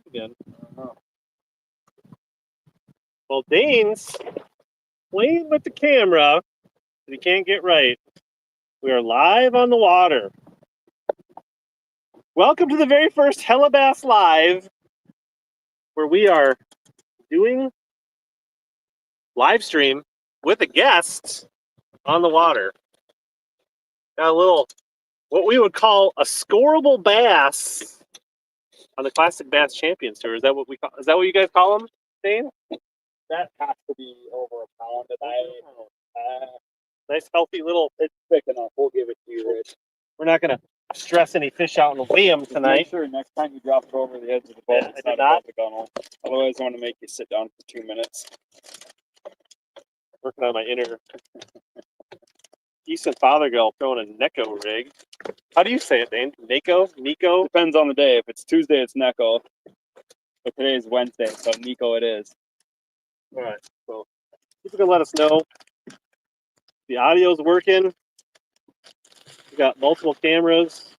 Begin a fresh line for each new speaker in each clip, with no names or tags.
again. Well, Dane's playing with the camera that he can't get right. We are live on the water. Welcome to the very first HellaBass Live, where we are doing live stream with a guest on the water. Got a little, what we would call a scoreable bass on the Classic Bass Champions Tour. Is that what we call? Is that what you guys call them, Dane?
That has to be over a pound tonight.
Nice, healthy little.
It's thick enough. We'll give it to you, Rich.
We're not gonna stress any fish out and weigh them
Just
tonight.
make sure next time you drop it over the edge of the boat, it's not above the gunnel. Otherwise, I want to make you sit down for 2 minutes.
Working on my inner decent Fothergill throwing a Neko rig. How do you say it, Dane? Nico?
Depends on the day. If it's Tuesday, it's Neko. But today is Wednesday, so Nico it is.
All right. So people can let us know if the audio's working. We got multiple cameras.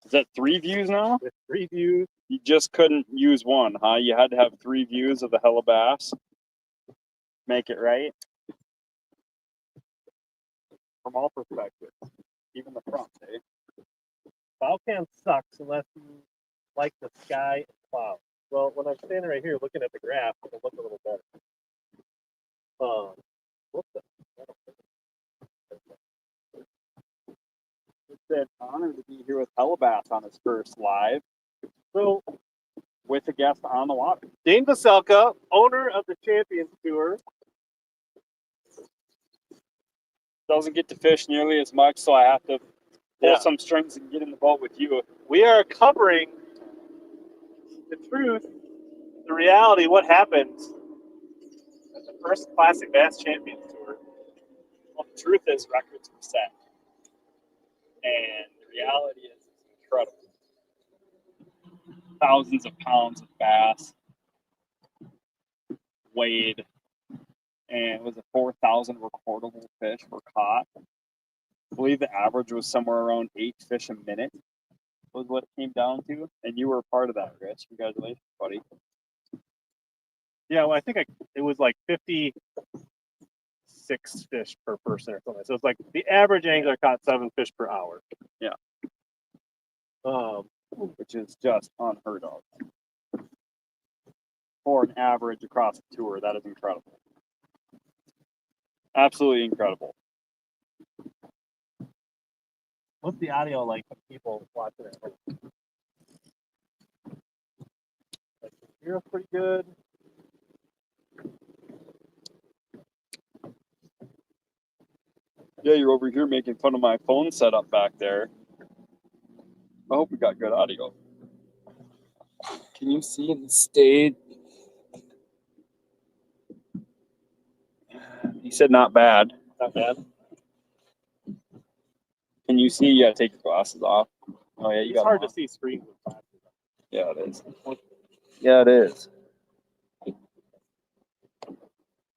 Is that 3 views now?
With 3 views.
You just couldn't use one, huh? You had to have 3 views of the HellaBass. Make it right.
From all perspectives.
Even the front, eh?
Bow cam sucks unless you like the sky and clouds. Well, when I'm standing right here looking at the graph, it'll look a little better. What the?
It's an honor to be here with HellaBass on his first live.
So,
with a guest on the water.
Dane Vocelka, owner of the Champions Tour.
Doesn't get to fish nearly as much, so I have to pull some strings and get in the boat with you.
We are covering the truth, the reality, what happened at the first Classic Bass Champions Tour.
Well, the truth is records were set. And the reality is it's incredible. Thousands of pounds of bass weighed, and it was a 4,000 recordable fish were caught. I believe the average was somewhere around 8 fish a minute was what it came down to. And you were a part of that, Rich. Congratulations, buddy.
Yeah, well, I think it was like 56 fish per person or something. So it's like the average angler caught 7 fish per hour.
Yeah.
Which
is just unheard of. For an average across the tour, that is incredible. Absolutely incredible.
What's the audio like for people watching it? Like, hear us pretty good.
Yeah, you're over here making fun of my phone setup back there. I hope we got good audio. Can you see in the stage? He said not bad.
Not bad.
Can you see? You gotta take your glasses off. Oh yeah, you got.
It's hard to see screens with glasses.
Yeah, it is. Yeah, it is.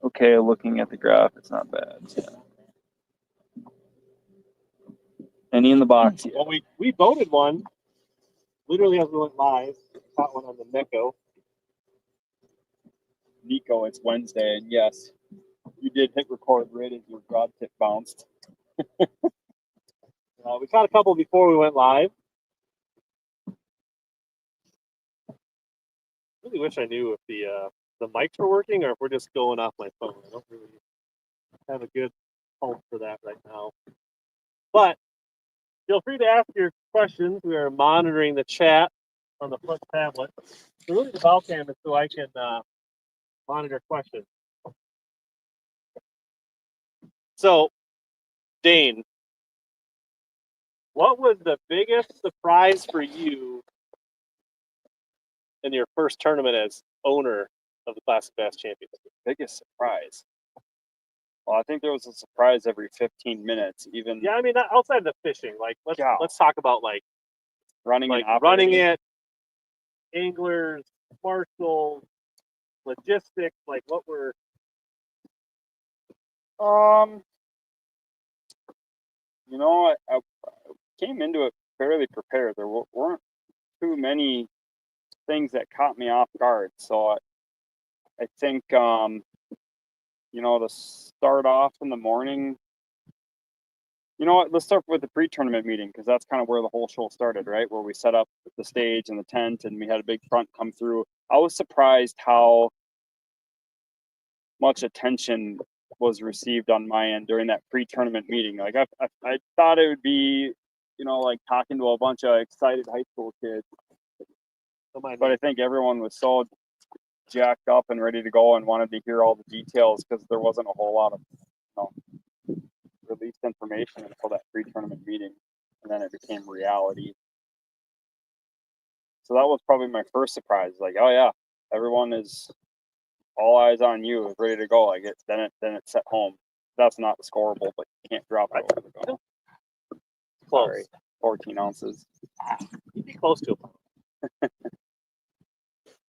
Okay, looking at the graph, it's not bad. Yeah. Any in the box?
Well, we voted one. Literally as we went live, caught one on the Neko.
Nico, it's Wednesday, and yes, you did hit record right as your rod tip bounced.
We caught a couple before we went live. Really wish I knew if the mics were working or if we're just going off my phone. I don't really have a good pulse for that right now. But feel free to ask your questions. We are monitoring the chat on the front tablet. So really the bow cam is so I can monitor questions. So, Dane, what was the biggest surprise for you in your first tournament as owner of the Classic Bass Champions?
Biggest surprise? Well, I think there was a surprise every 15 minutes, even.
Yeah, I mean, outside of the fishing, like let's talk about like
running
it, anglers, marshals, logistics. Like, what were?
You know, I came into it fairly prepared. There weren't too many things that caught me off guard. So I think, to start off in the morning, you know what, let's start with the pre-tournament meeting, because that's kind of where the whole show started, right? Where we set up the stage and the tent, and we had a big front come through. I was surprised how much attention was received on my end during that pre-tournament meeting. Like I thought it would be, like talking to a bunch of excited high school kids. But I think everyone was so jacked up and ready to go and wanted to hear all the details, because there wasn't a whole lot of released information until that pre-tournament meeting, and then it became reality. So that was probably my first surprise. Like, oh yeah, everyone is all eyes on you, is ready to go. Like then it's set home. That's not the scoreable, but you can't drop it over the goal.
Close.
Sorry, 14 ounces.
You'd be close to it.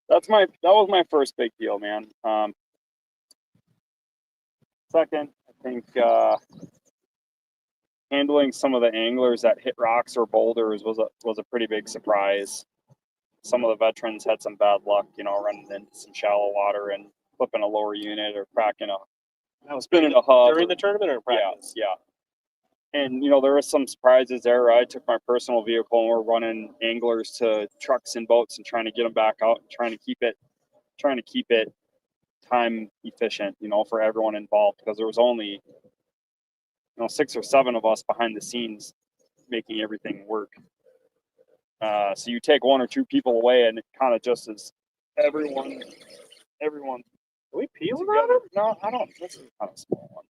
That was my first big deal, man. Second, I think handling some of the anglers that hit rocks or boulders was a pretty big surprise. Some of the veterans had some bad luck, running into some shallow water and flipping a lower unit or cracking spinning a hub
during the tournament or practice.
Yeah. And there were some surprises there. I took my personal vehicle and we're running anglers to trucks and boats and trying to get them back out and trying to keep it time efficient, for everyone involved, because there was only 6 or 7 of us behind the scenes making everything work. So you take 1 or 2 people away and it kind of just is everyone.
Are we peeling
together.
on it?
No, I don't. This is kind of a small one.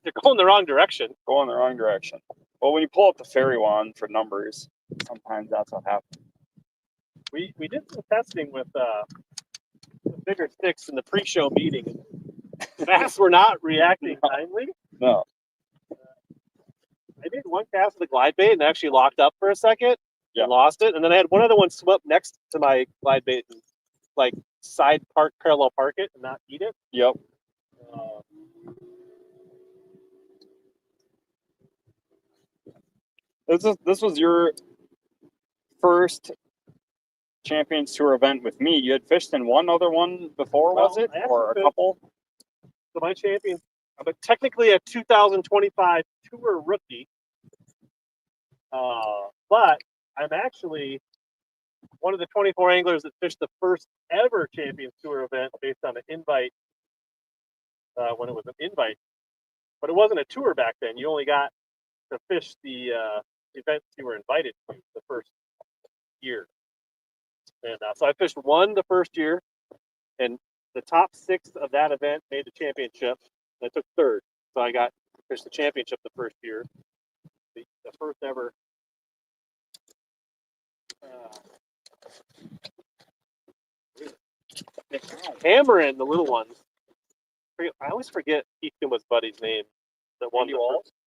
They're going the wrong direction.
Going the wrong direction. Well, when you pull up the ferry wand for numbers, sometimes that's what happens.
We did some testing with bigger sticks in the pre-show meeting. Bass were not reacting kindly.
No.
I did one cast with a glide bait and actually locked up for a second and lost it. And then I had one other one swim up next to my glide bait and parallel park it and not eat it.
Yep. This was your first Champions Tour event with me. You had fished in one other one before, was it? Or a couple?
So my champion, I'm technically a 2025 Tour rookie. But I'm actually one of the 24 anglers that fished the first ever Champions Tour event based on an invite when it was an invite. But it wasn't a tour back then. You only got to fish the events you were invited to the first year. And so I fished one the first year, and the top 6 of that event made the championship. And I took 3rd. So I got to fish the championship the first year. The first ever hammering the little ones. I always forget Keith Kuma's buddy's name that won.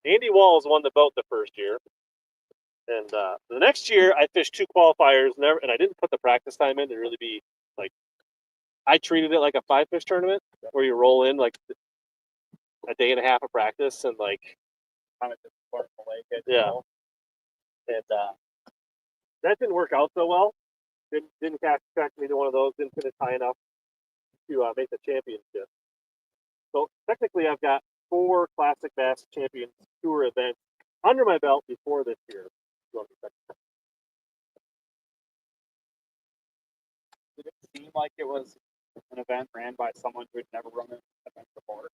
Andy Walls won the boat the first year. And the next year, I fished 2 qualifiers, and I didn't put the practice time in to really be like. I treated it like a 5-fish tournament where you roll in like a day and a half of practice and kind of just learn the lake. And that didn't work out so well. Didn't catch either one of those. Didn't finish high enough to make the championship. So technically, I've got 4 Classic Bass Champions Tour events under my belt before this year.
Did it seem like it was an event ran by someone who had never run an event before?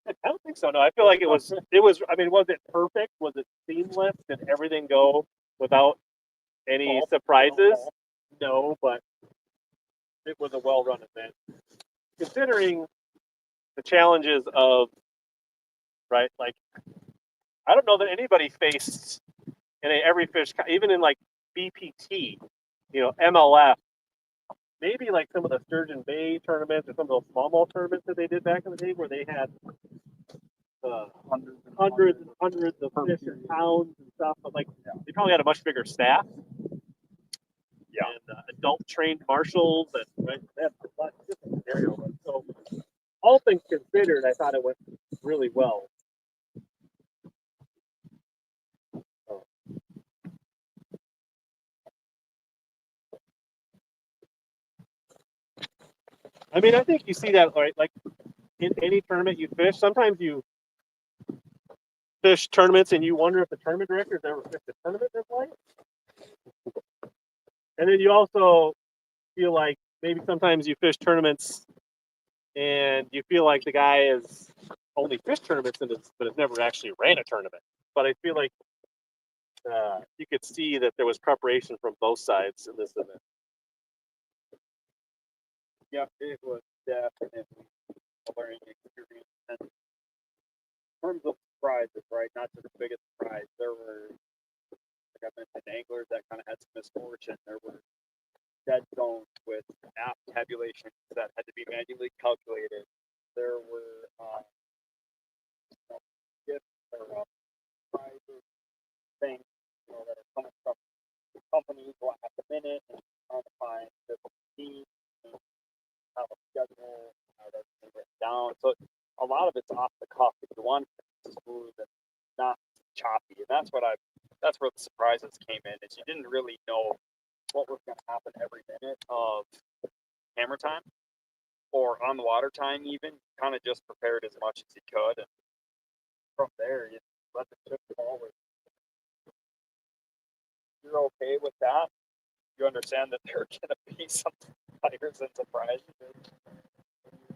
I don't think so. No, I feel like it was. I mean, was it perfect? Was it seamless? Did everything go without any surprises? No, but it was a well-run event. Considering the challenges of, right, like, I don't know that anybody faced in every fish, even in BPT, MLF, maybe some of the Sturgeon Bay tournaments or some of those smallmouth tournaments that they did back in the day where they had hundreds of fish and pounds and stuff, but they probably had a much bigger staff.
Yeah.
And adult trained marshals, and that's a much different scenario. But so, all things considered, I thought it went really well. I mean, I think you see that, right? Like in any tournament you fish, sometimes you fish tournaments and you wonder if the tournament director's ever fished a tournament this way. And then you also feel like maybe sometimes you fish tournaments and you feel like the guy has only fished tournaments but has never actually ran a tournament. But I feel like you could see that there was preparation from both sides in this event.
Yeah, it was definitely a learning experience. And in terms of surprises, right? Not just the biggest surprise. There were, like I mentioned, anglers that kind of had some misfortune. There were dead zones with app tabulations that had to be manually calculated. There were gifts or prizes, things that are coming from companies last minute and trying to find the team and have a schedule, have everything written down. So a lot of it's off the cuff. If you want it smooth and not choppy, and that's where the surprises came in. Is you didn't really know what was going to happen every minute of camera time or on the water time. Even kind of just prepared as much as you could, and from there you let the ship forward. You're okay with that. You understand that there are going to be some fires and surprises. You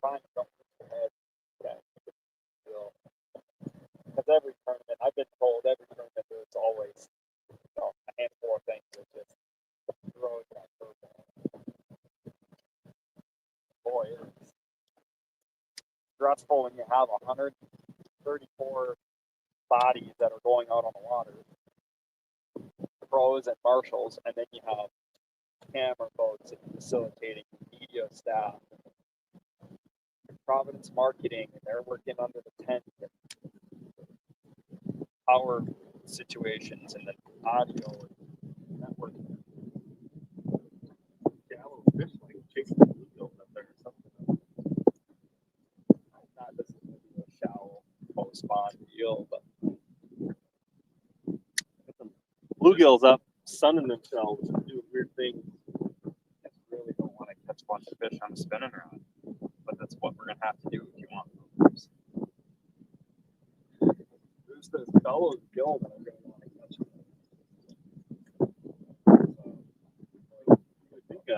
find don't look ahead. Because every tournament, I've been told every tournament there's always a handful of things that just throw that curveball. Boy, it's stressful when you have 134 bodies that are going out on the water, pros and marshals, and then you have camera boats and facilitating media staff, Providence marketing, and they're working under the tent, and power situations, and then audio and networking.
Shallow fish like chasing bluegills up there or something.
Not this is going to be a shallow post spawn deal, but
Bluegills up, sunning themselves, doing weird things.
I really don't want to catch a bunch of fish on a spinning rod. But that's what we're going to have to do if you want those. There's this bellows gill that I really want to catch.
I think a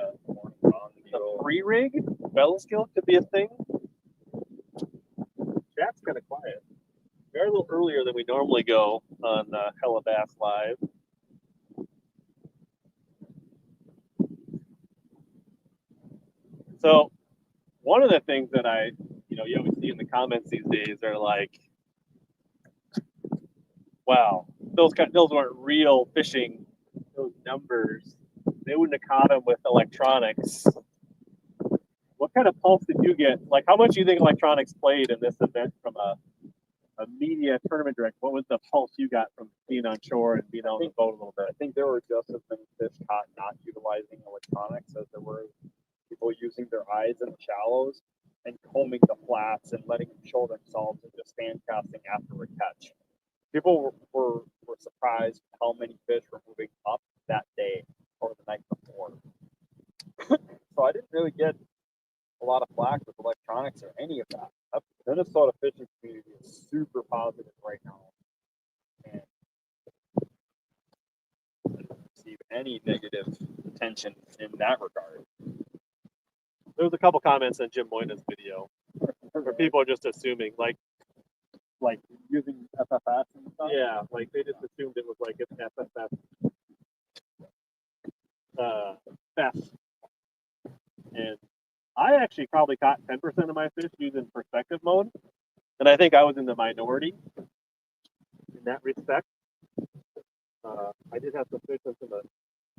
free rig bellows gill could be a thing. Chat's kind of quiet. We're a little earlier than we normally go on HellaBass Live. So one of the things that you always see in the comments these days are like, wow, those weren't real fishing. Those numbers, they wouldn't have caught them with electronics. What kind of pulse did you get? Like, how much do you think electronics played in this event from a media tournament director? What was the pulse you got from being on shore and being on the boat a little bit?
I think there were just as many fish caught not utilizing electronics as there were people using their eyes in the shallows and combing the flats and letting them show themselves and just fan casting after a catch. People were surprised how many fish were moving up that day or the night before. So I didn't really get a lot of flack with electronics or any of that. The Minnesota fishing community is super positive right now, and I didn't receive any negative attention in that regard.
There was a couple comments on Jim Moyna's video where people are just assuming, like
using FFS and stuff.
yeah, like they just assumed it was like an FFS fest. And I actually probably caught 10% of my fish using perspective mode, and I think I was in the minority in that respect. I did have some fish in some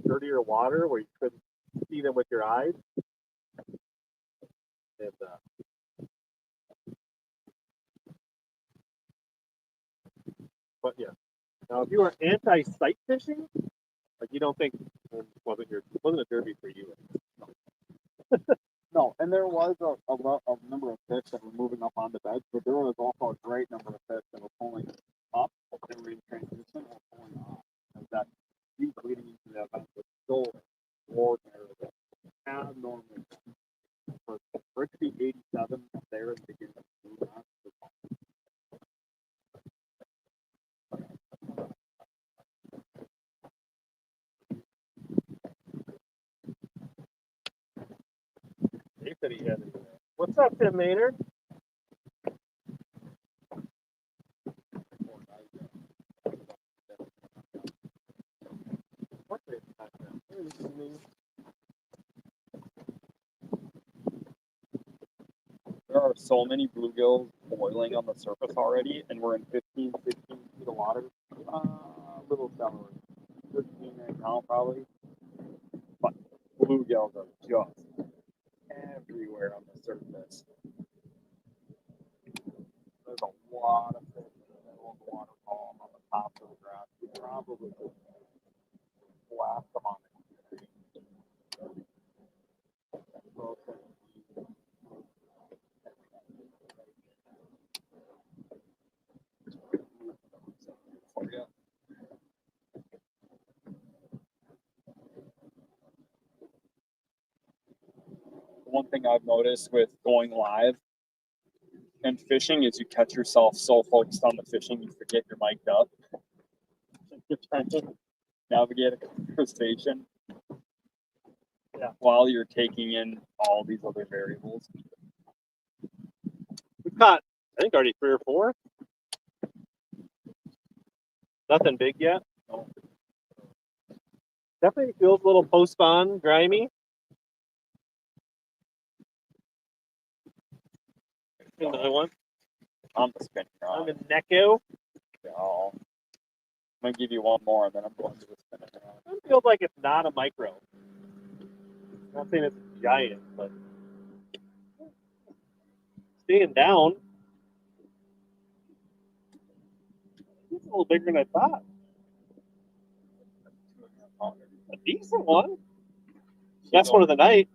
dirtier water where you couldn't see them with your eyes. And, but yeah, now if you are anti-sight fishing, like you don't think wasn't a derby for you.
No, and there was a number of fish that were moving up on the beds, but there was also a great number of fish that were pulling up, they were in transition or pulling off. And that peak leading into the event was so extraordinary, abnormal for friction
What's up, Tim Maynard? What the heck?
There are so many bluegills boiling on the surface already, and we're in 15, 16 feet of water. A little shallower. 13 right now, probably. But bluegills are just everywhere on the surface. There's a lot of fish in the middle of the water column on the top of the grass. We probably could blast them on the community. One thing I've noticed with going live and fishing is you catch yourself so focused on the fishing you forget you're mic'd up. You're trying to navigate a conversation while you're taking in all these other variables.
We've caught, I think, already 3 or 4. Nothing big yet. No. Definitely feels a little post-spawn, grimy. Another one.
On the spin rod.
On the Neko.
Oh. I'm going to give you one more, and then I'm going to the spin rod.
It feels like it's not a micro. I'm not saying it's giant, but staying down. It's a little bigger than I thought. A decent one. That's one of the night.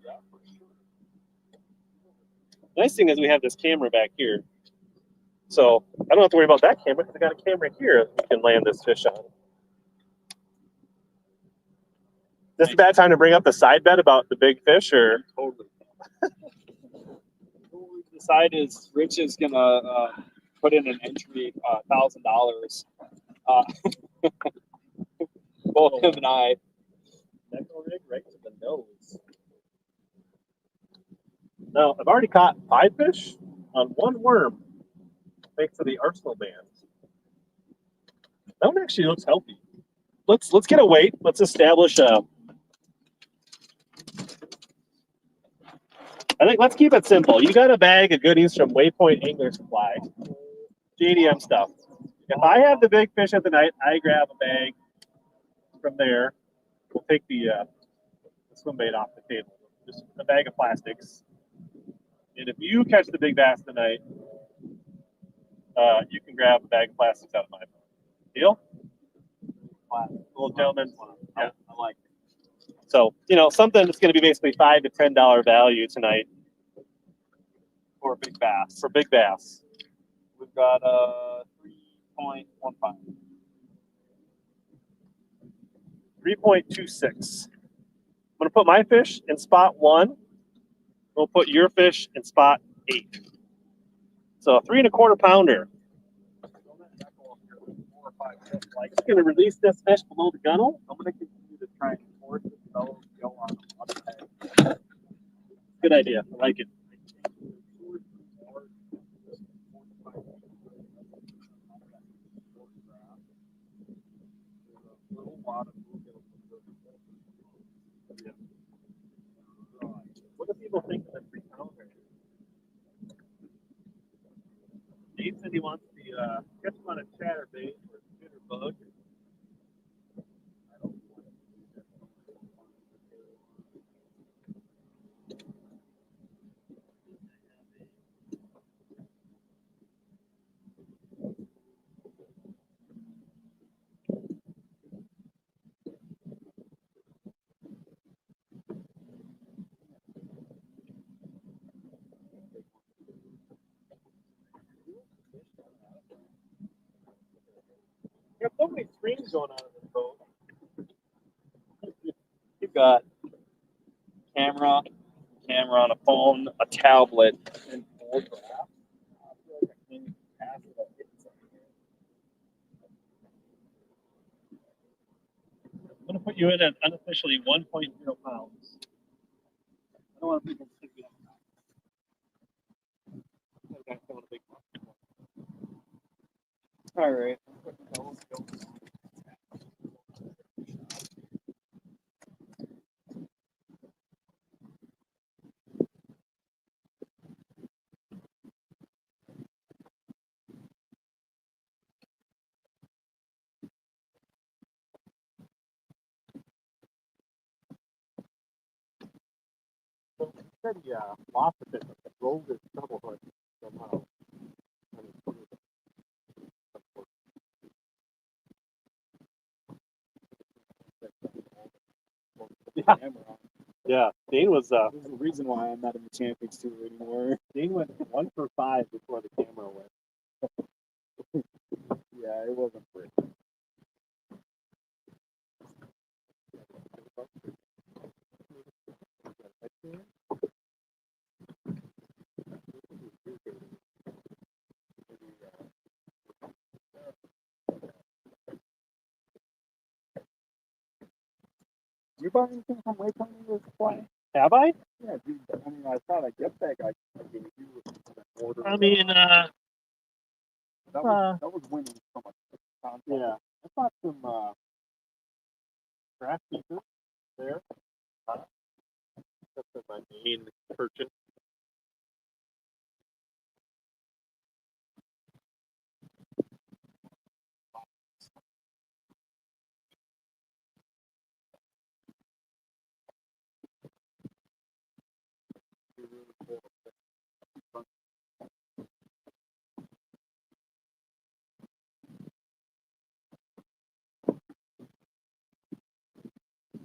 Nice thing is we have this camera back here. So I don't have to worry about that camera because I got a camera here we can land this fish on. Is this a bad time to bring up the side bet about the big fish, or?
Totally. The side is Rich is going to put in an entry, $1,000. Both him and I.
Neko rig right to the nose. Now, I've already caught 5 fish on 1 worm, thanks to the Arsenal bands. That one actually looks healthy. Let's get a weight. Let's establish a. I think let's keep it simple. You got a bag of goodies from Waypoint Angler Supply, JDM stuff. If I have the big fish at the night, I grab a bag from there. We'll take the swim bait off the table. Just a bag of plastics. And if you catch the big bass tonight, you can grab a bag of plastics out of my phone. Deal? Little gentlemen. Yeah.
I like it.
So, something that's going to be basically $5 to $10 value tonight
For a big bass.
for big bass.
We've got 3.15.
3.26. I'm going to put my fish in spot 1. We'll put your fish in spot 8. So a 3 1/4 pounder. I'm going to release this fish below the gunnel.
I'm going to continue to try and force this fellow to go on the head.
Good idea. I like it. What do people think of the 3 pounder? Dave said he wants the catch him on a chatterbait or jitterbug. There's so many streams going on in this boat.
You've got camera on a phone, a tablet, and full graph.
I'm going to put you in at unofficially 1.0 pounds. I don't want people to think
All right.
So he said he lost a bit, but rolled his double hook somehow. Yeah. Yeah, Dane was.
There's a reason why I'm not in the Champions Tour anymore.
Dane went 1 for 5 before the camera went.
Yeah, it wasn't great. Did you buy anything from Lake Vermilion to play?
Have I?
Yeah, dude. I mean, I thought I gift bag I gave you with an order.
I mean,
that was winning so much content.
yeah. I bought some craft pieces there. That's my main purchase.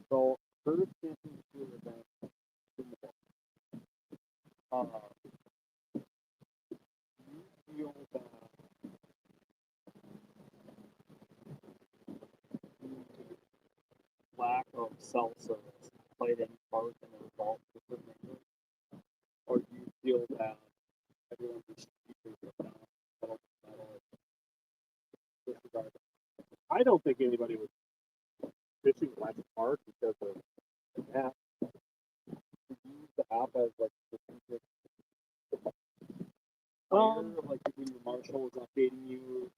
So, first Champions Tour event. You feel that the lack of cell service played any part in the results of the major? Or do you feel that everyone just down disregard?
I don't think anybody was fishing less hard because of that.
To use the app as like strategic like when your marshal was updating you.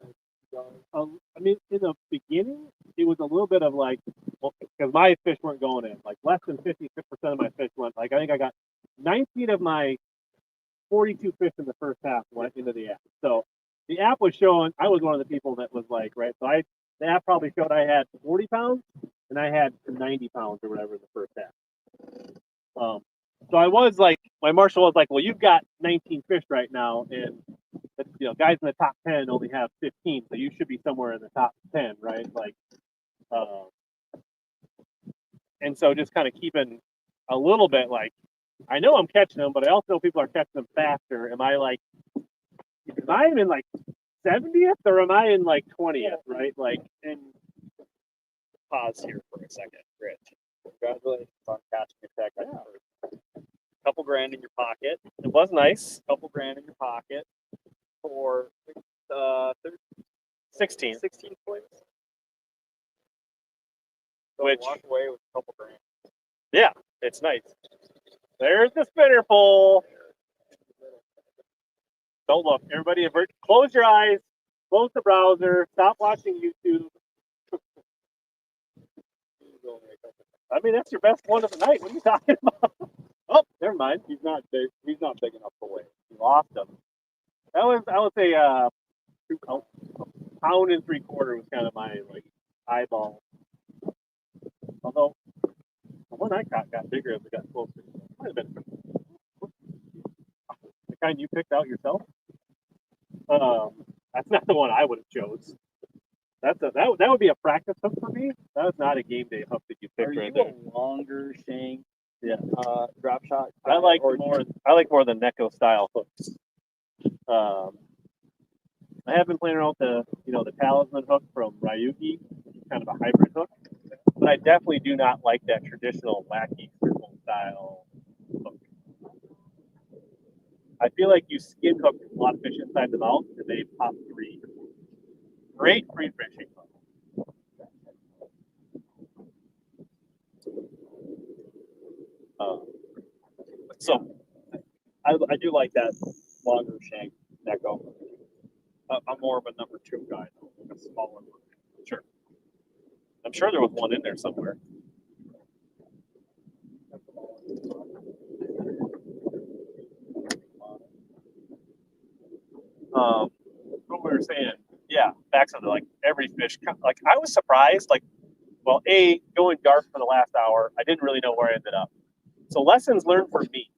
I mean, in the beginning, it was a little bit of like, well, because my fish weren't going in. Like less than 50% of my fish went. Like I think I got 19 of my 42 fish in the first half went into the app. So the app was showing. I was one of the people that was like, right. So the app probably showed I had 40 pounds and I had 90 pounds or whatever in the first half. So I was like, my marshal was like, well, you've got 19 fish right now, and guys in the top 10 only have 15, so you should be somewhere in the top 10, right? Like, and so just kind of keeping a little bit like, I know I'm catching them, but I also know people are catching them faster. Am I in like 70th or am I in like 20th, right? Like,
And pause here for a second, Rich. Congratulations on catching a tech. Couple grand in your pocket.
It was nice.
Couple grand in your pocket for
16.
16 points. So
Which
walk away with a couple grand.
Yeah, it's nice. There's the spinner pole. Don't look. Everybody close your eyes, close the browser, stop watching YouTube. I mean, that's your best one of the night. What are you talking about? Oh, never mind.
He's not big. He's not big enough to weigh.
You lost him. That was, I would say, a pound and 3/4 was kind of my eyeball. Although the one I got bigger as it got closer. Might have been the kind you picked out yourself. That's not the one I would have chose. That would be a practice hook for me. That was not a game day hook that you picked
Are
right
you
there.
a longer shank?
Yeah.
Drop shot.
I like more the Neko style hooks. I have been playing around with the talisman hook from Ryuki, kind of a hybrid hook, but I definitely do not like that traditional wacky circle style hook. I feel like you skin hook a lot of fish inside the mouth and they pop free. Great free fishing hook.
So I do like that longer shank Neko. I'm more of a number 2 guy, though, like a smaller one.
Sure. I'm sure there was one in there somewhere. What we were saying, yeah, back to the, like every fish. Like I was surprised. Like, well, going dark for the last hour, I didn't really know where I ended up. So lessons learned for me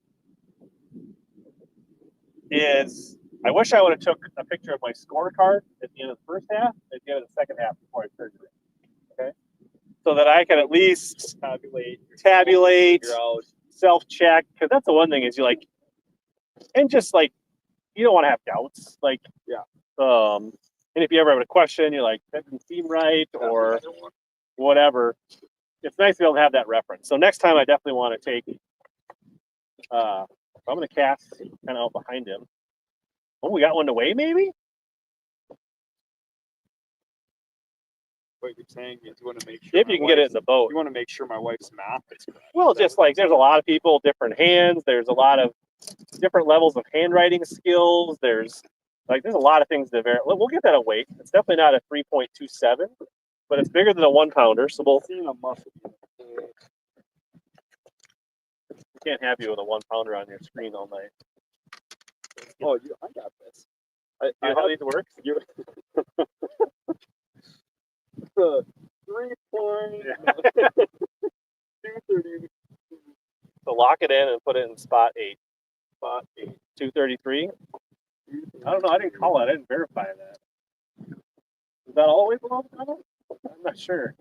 is I wish I would have took a picture of my scorecard at the end of the first half, at the end of the second half before I turned it. Okay, so that I could at least tabulate, self-check, because that's the one thing is you like, and just like you don't want to have doubts, like and if you ever have a question, you're like that didn't seem right or whatever. It's nice to be able to have that reference. So next time I definitely want to take. I'm going to cast kind of out behind him. Oh, we got one to weigh, maybe?
What you're saying is you want to make sure.
If you can get it in the boat.
You want to make sure my wife's math is correct.
Well, just like there's a lot of people, different hands. There's a lot of different levels of handwriting skills. There's a lot of things to vary. We'll get that a weight. It's definitely not a 3.27, but it's bigger than a 1 pounder. So we'll see a muscle. We can't have you with a 1 pounder on your screen all night.
Oh, I got this.
I how these work?
The 3.230.
So lock it in and put it in spot 8. Spot 8. 233. I don't know. I didn't call it. I didn't verify that. Is that always a long time? I'm not sure.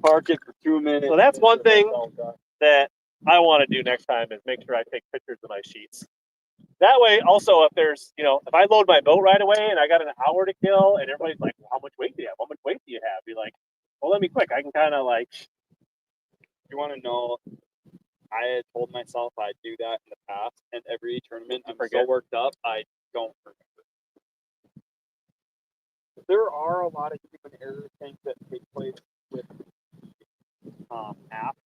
Park it for 2 minutes.
So that's one thing that I want to do next time is make sure I take pictures of my sheets. That way, also, if there's, if I load my boat right away and I got an hour to kill and everybody's like, well, how much weight do you have? How much weight do you have? Be like, well, let me quick. I can kind of like.
You want to know, I had told myself I'd do that in the past, and every tournament I'm so worked up, I don't remember. There are a lot of human error things that take place with app,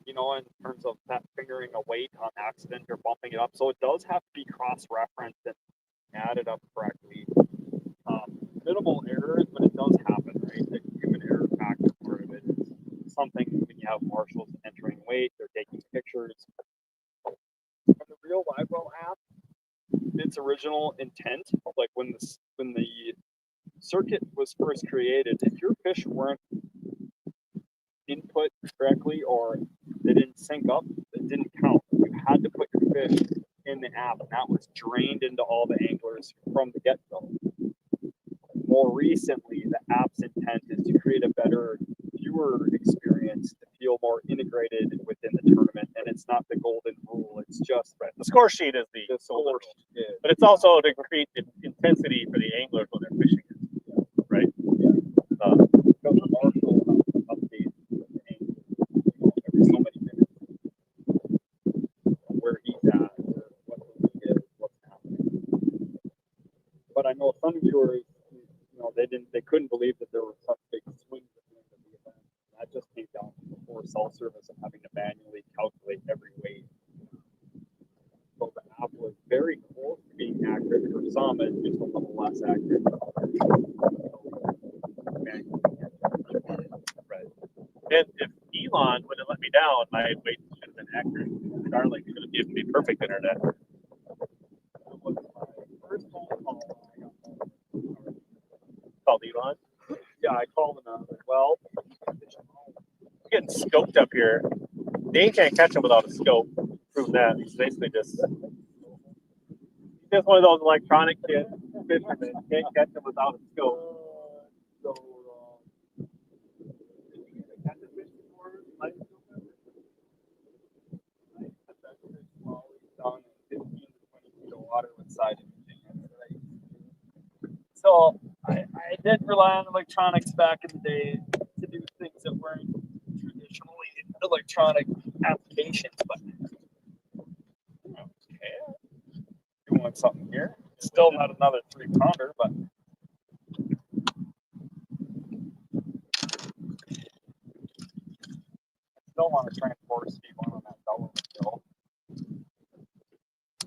in terms of that fingering a weight on accident or bumping it up. So it does have to be cross-referenced and added up correctly. Minimal errors, but it does happen, right? The human error factor part of it is something when you have marshals entering weight, they're taking pictures. And the real live well app, its original intent, like when the circuit was first created, if your fish weren't input correctly or they didn't sync up, it didn't count. You had to put your fish in the app, and that was drained into all the anglers from the get-go. More recently, the app's intent is to create a better viewer experience to feel more integrated within the tournament, and it's not the golden rule. It's just
the score sheet is the score sheet, but it's also to create the intensity for the anglers when they're fishing it, right?
Because the marshal updates every so many minutes where he's at, what the lead is, what's happening. But I know some viewers, they couldn't believe that there were such big swings at the end of the event. That just came down to the poor self-service and having to manually calculate every weight. So the app was very close to being accurate for some, and just a little less accurate for others.
Right. And if Elon would have let me down, my weight should have been accurate. Starlink should have given me perfect internet.
That was my first phone call when I got home.
Called Elon?
Yeah, I called him and I was like, well,
I'm getting scoped up here. Dane can't catch him without a scope. Prove that. He's basically just one of those electronic kids, fishermen. Can't catch him without a scope.
So down 15 to 20 feet of water with side imaging. So I did rely on electronics back in the day to do things that weren't traditionally electronic applications, but okay. You want something here? Still not another 3-pounder, but I still want to try and force feed one on that double still.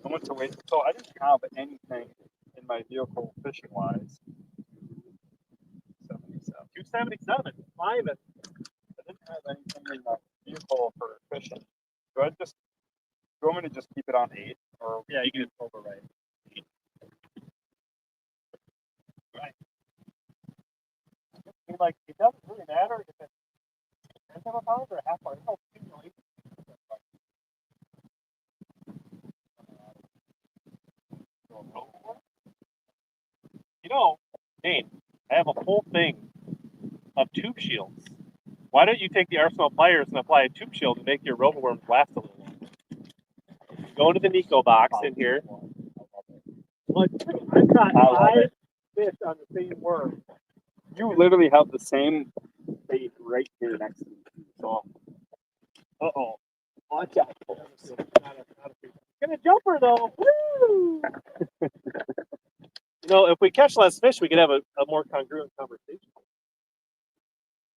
I went to wait, so I didn't have anything in my vehicle fishing wise. 277.
277. Climbing.
I didn't have anything in the vehicle for fishing. Do I just do you want me to just keep it on 8? Or
Yeah, you can just override. Right. Like, it doesn't really matter if it's a tenth of a pound or a half pound. You know, Dane, I have a whole thing of tube shields. Why don't you take the Arsenal pliers and apply a tube shield to make your robo worms last a little longer? Go into the Nico box in here. Look, I've got 5 fish on the same worm.
you literally have the same bait right here next to me. So
Uh-oh. Watch out. Get a jumper, though. Woo! If we catch less fish, we could have a more congruent conversation.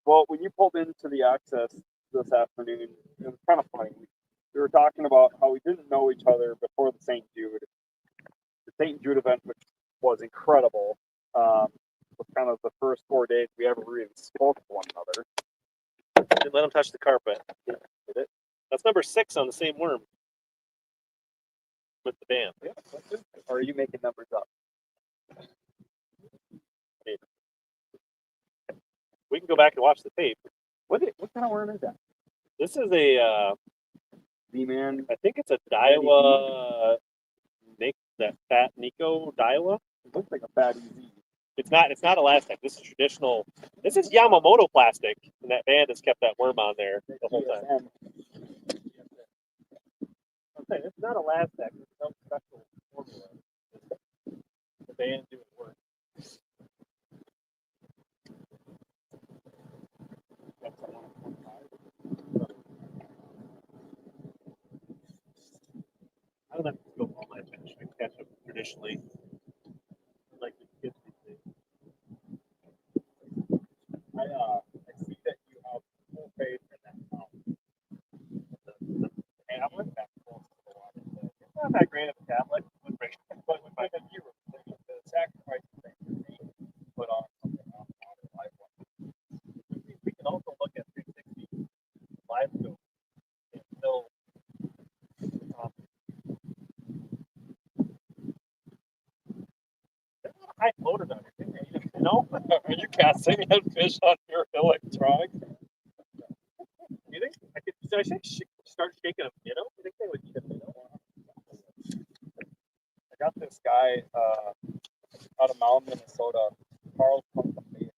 well, when you pulled into the access this afternoon, it was kind of funny. We were talking about how we didn't know each other before the St. Jude. The St. Jude event, which was incredible, was kind of the first 4 days we ever really spoke to one another.
Didn't let him touch the carpet. Did it? That's number 6 on the same worm with the band.
Yeah, that's it. Or are you making numbers up?
We can go back and watch the tape.
What kind of worm is that?
This is a,
Z-Man.
I think it's a Daiwa, that fat Nico Daiwa.
It looks like a fat EZ.
It's not elastic. This is traditional. This is Yamamoto plastic, and that band has kept that worm on there the whole time. I'm saying it's not elastic. It's some special formula. The band doing work. I don't have to go all my fish. I catch them traditionally, like the kids these days.
I see that you have full faith in that
The tablet that's close to the water. It's not that great of a tablet, but with the viewer, the sacrifice thing put on something on the live one. We can also look at 360 live scope and still. High floaters on it, you know?
Are you casting that fish on your electronics?
You think should I start shaking a minnow? You think they would eat a minnow?
I got this guy out of Mound, Minnesota. Carl from the base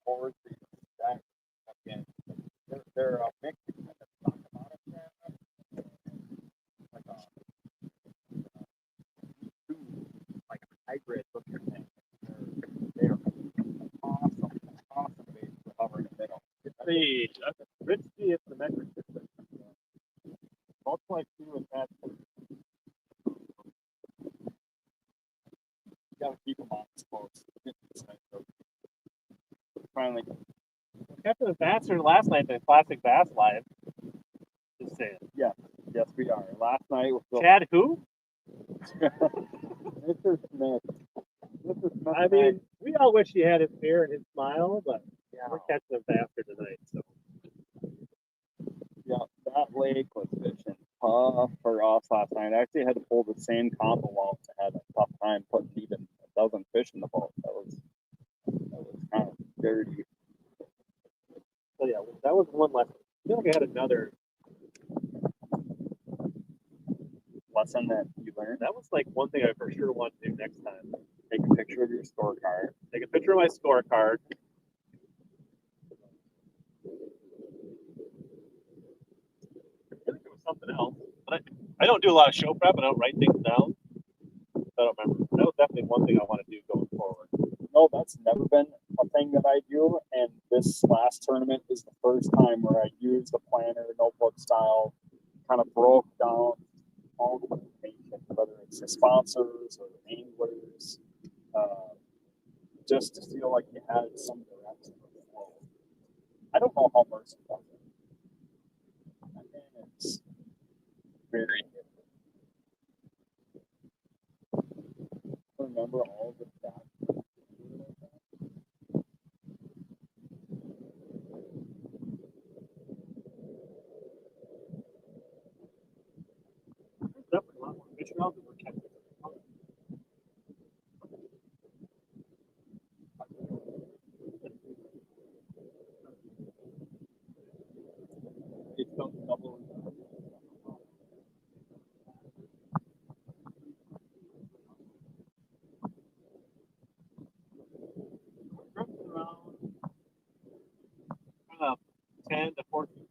forward the back again. They're mixed between the like two like hybrid looking thing. They're awesome bait to hover in the middle.
It's the Ritsky, it's the metric system. Multiply 2 and add 4.
You gotta keep them on this boat. Finally,
After the Bastard last night, the classic Bass Live. Just saying.
yes, we are. Last night was the
Chad who?
Mr. Smith. Mr. Smith.
I mean, we all wish he had his hair and his smile, but
yeah,
we're catching a Bastard tonight. So
yeah, that lake was fishing tough for us last night. I actually had to pull the same combo out and had a tough time putting even a dozen fish in the boat. That was kind of dirty.
So yeah, that was one lesson. I feel like I had another.
Lesson that you learned.
That was like one thing I for sure want to do next time.
Take a picture of your scorecard.
Take a picture of my scorecard. I feel like there was something else, but I don't do a lot of show prep. I don't write things down. I don't remember. That was definitely one thing I want to do going forward.
No, that's never been a thing that I do, and this last tournament is the first time where I used the planner notebook style, kind of broke down all the information, whether it's the sponsors or the anglers, just to feel like you had some direction of the flow. I don't know how Mercy does it. And it's very different. remember all of the stats.
There's definitely a lot more fish around than we're catching.
It's about double.
Drifting around kind of 10 to 14.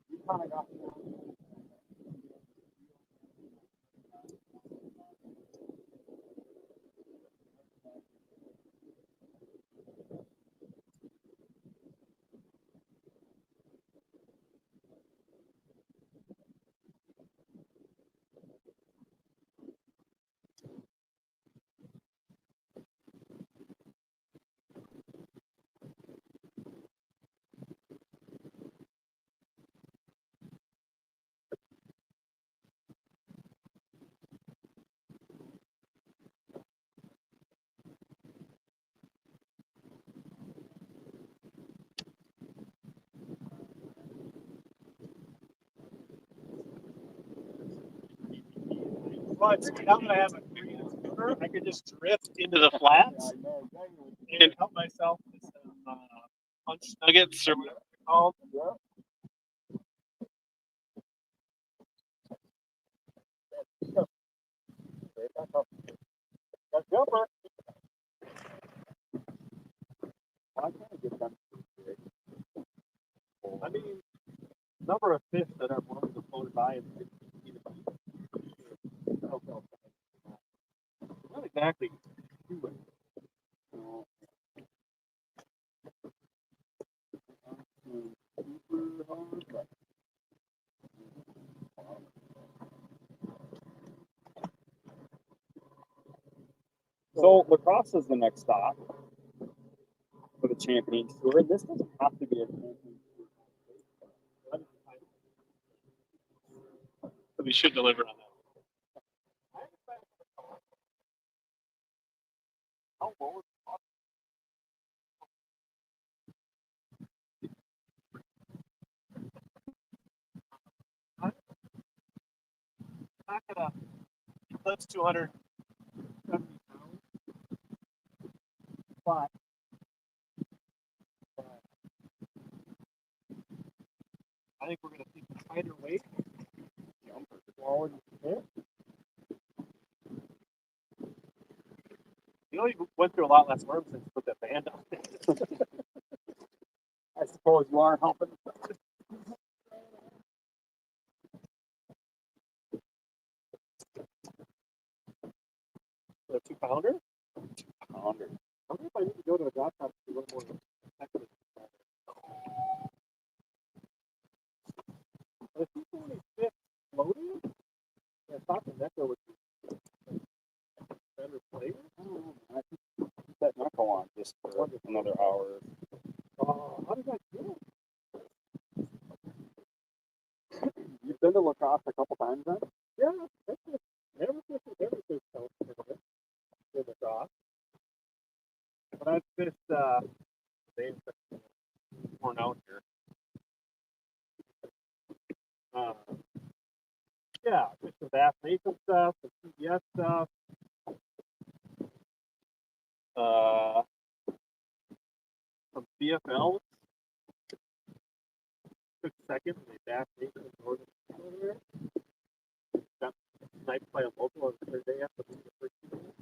You kind of got
But now that I have a scooter, I can just drift into the flats and help myself with some punch nuggets or whatever they're called.
that jumper. Why can't I get them?
I mean, number of fish that are willing to float by and 15 feet of deep. Not exactly.
So lacrosse is the next stop for the Champions Tour. This doesn't have to be a Champions Tour.
So we should deliver on that.
How low is
Not gonna eclipse 270 pounds, but I think we're gonna take a lighter weight.
jumper forward?
You know, you went through a lot less worms since you put that band on.
I suppose you are helping.
A 2-pounder.
I wonder.
I wonder if I need to go to a drop shop to do a little more technical. But if people only fit floating, I thought the Necro would be better flavor.
I think that knuckle on just for another hour.
How did that do?
You've been to lacrosse a couple times then?
Yeah, that's just never fished every fish so in the dock. But I've fished Dane worn out here. Yeah, fished some Bass Nation stuff, some CBS stuff. Some CFLs. Took second in the Bass Nation in Northern Canada. Got sniped by a local on the third day after the first season.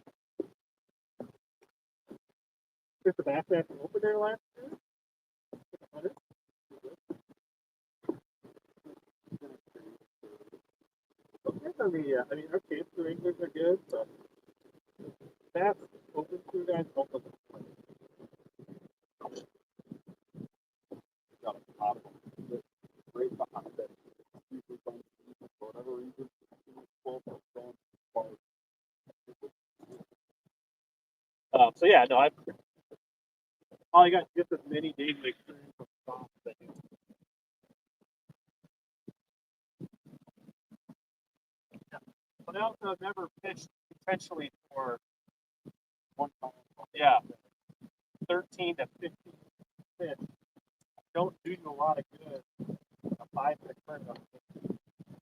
Fished the Bass Nation Open there last year. Took 100. I mean, our kids for English are good, but Bass Open tour guys don't look like
top of it. Right behind it. Usually don't see it for whatever reason. 12%.
So yeah, no, I all you got just as many days of experience with stops that you. But I also have never fished intentionally for
One time.
13 to 15 fish. Don't do you a lot of good. A 5 fish turn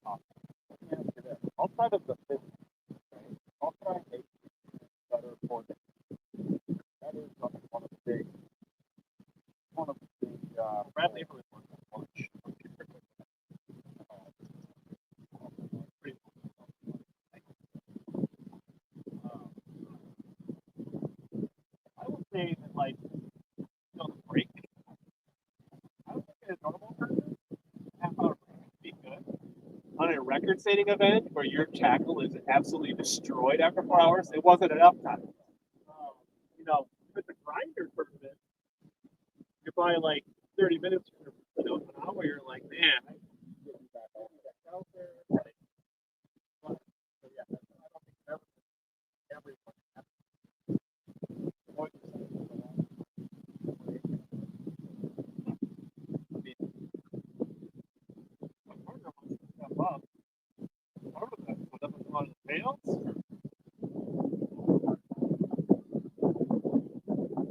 on
Outside of the fish, I'll try and make better for them. That is one of the big,
Bradley really works on lunch. I would say that like the break. I would think in a normal tournament, half-hour break would be good. On a record-setting event where your tackle is absolutely destroyed after 4 hours, it wasn't enough time. With the grinder tournament, you're probably like 30 minutes from an hour. You're like, man, I can get back out there. Like, but, so yeah, I don't think everyone has step up. Put up on the tails.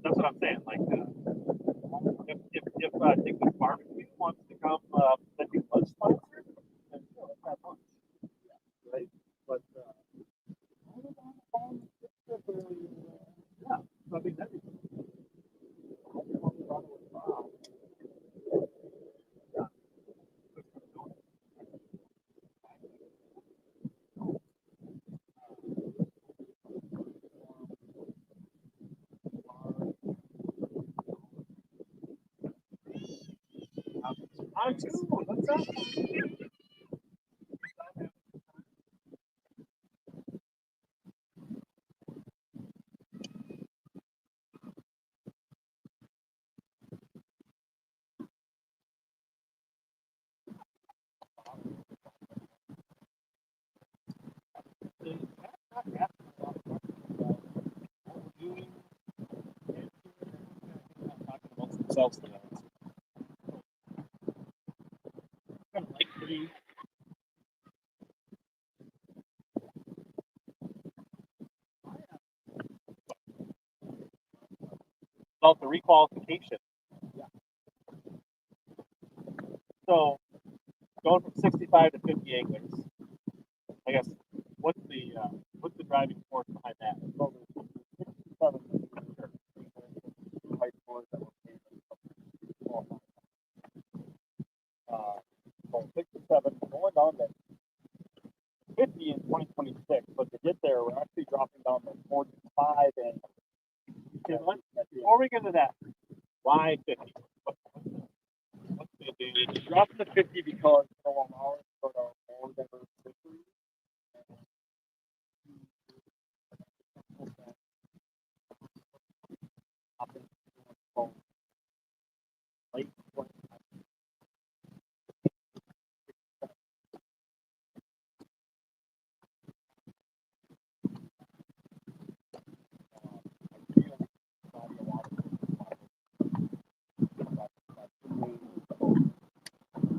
That's what I'm saying. Like, if Dick's Barbecue wants to come, then do lunch sponsor, then let's have lunch. Right? But yeah, I mean that'd be what's up? Themselves for that. Kind of like the about the re-qualification. Yeah. So going from 65 to 50 anglers, I guess what's the driving force behind that?
So there's 67 high scores that were paid. So 67, we're going down to 50 in 2026, but to get there, we're actually dropping down to 45 and.
Before we get to that, why 50? What's the advantage?
Dropping to 50 because it'll allow us to go to more diverse fisheries. Lake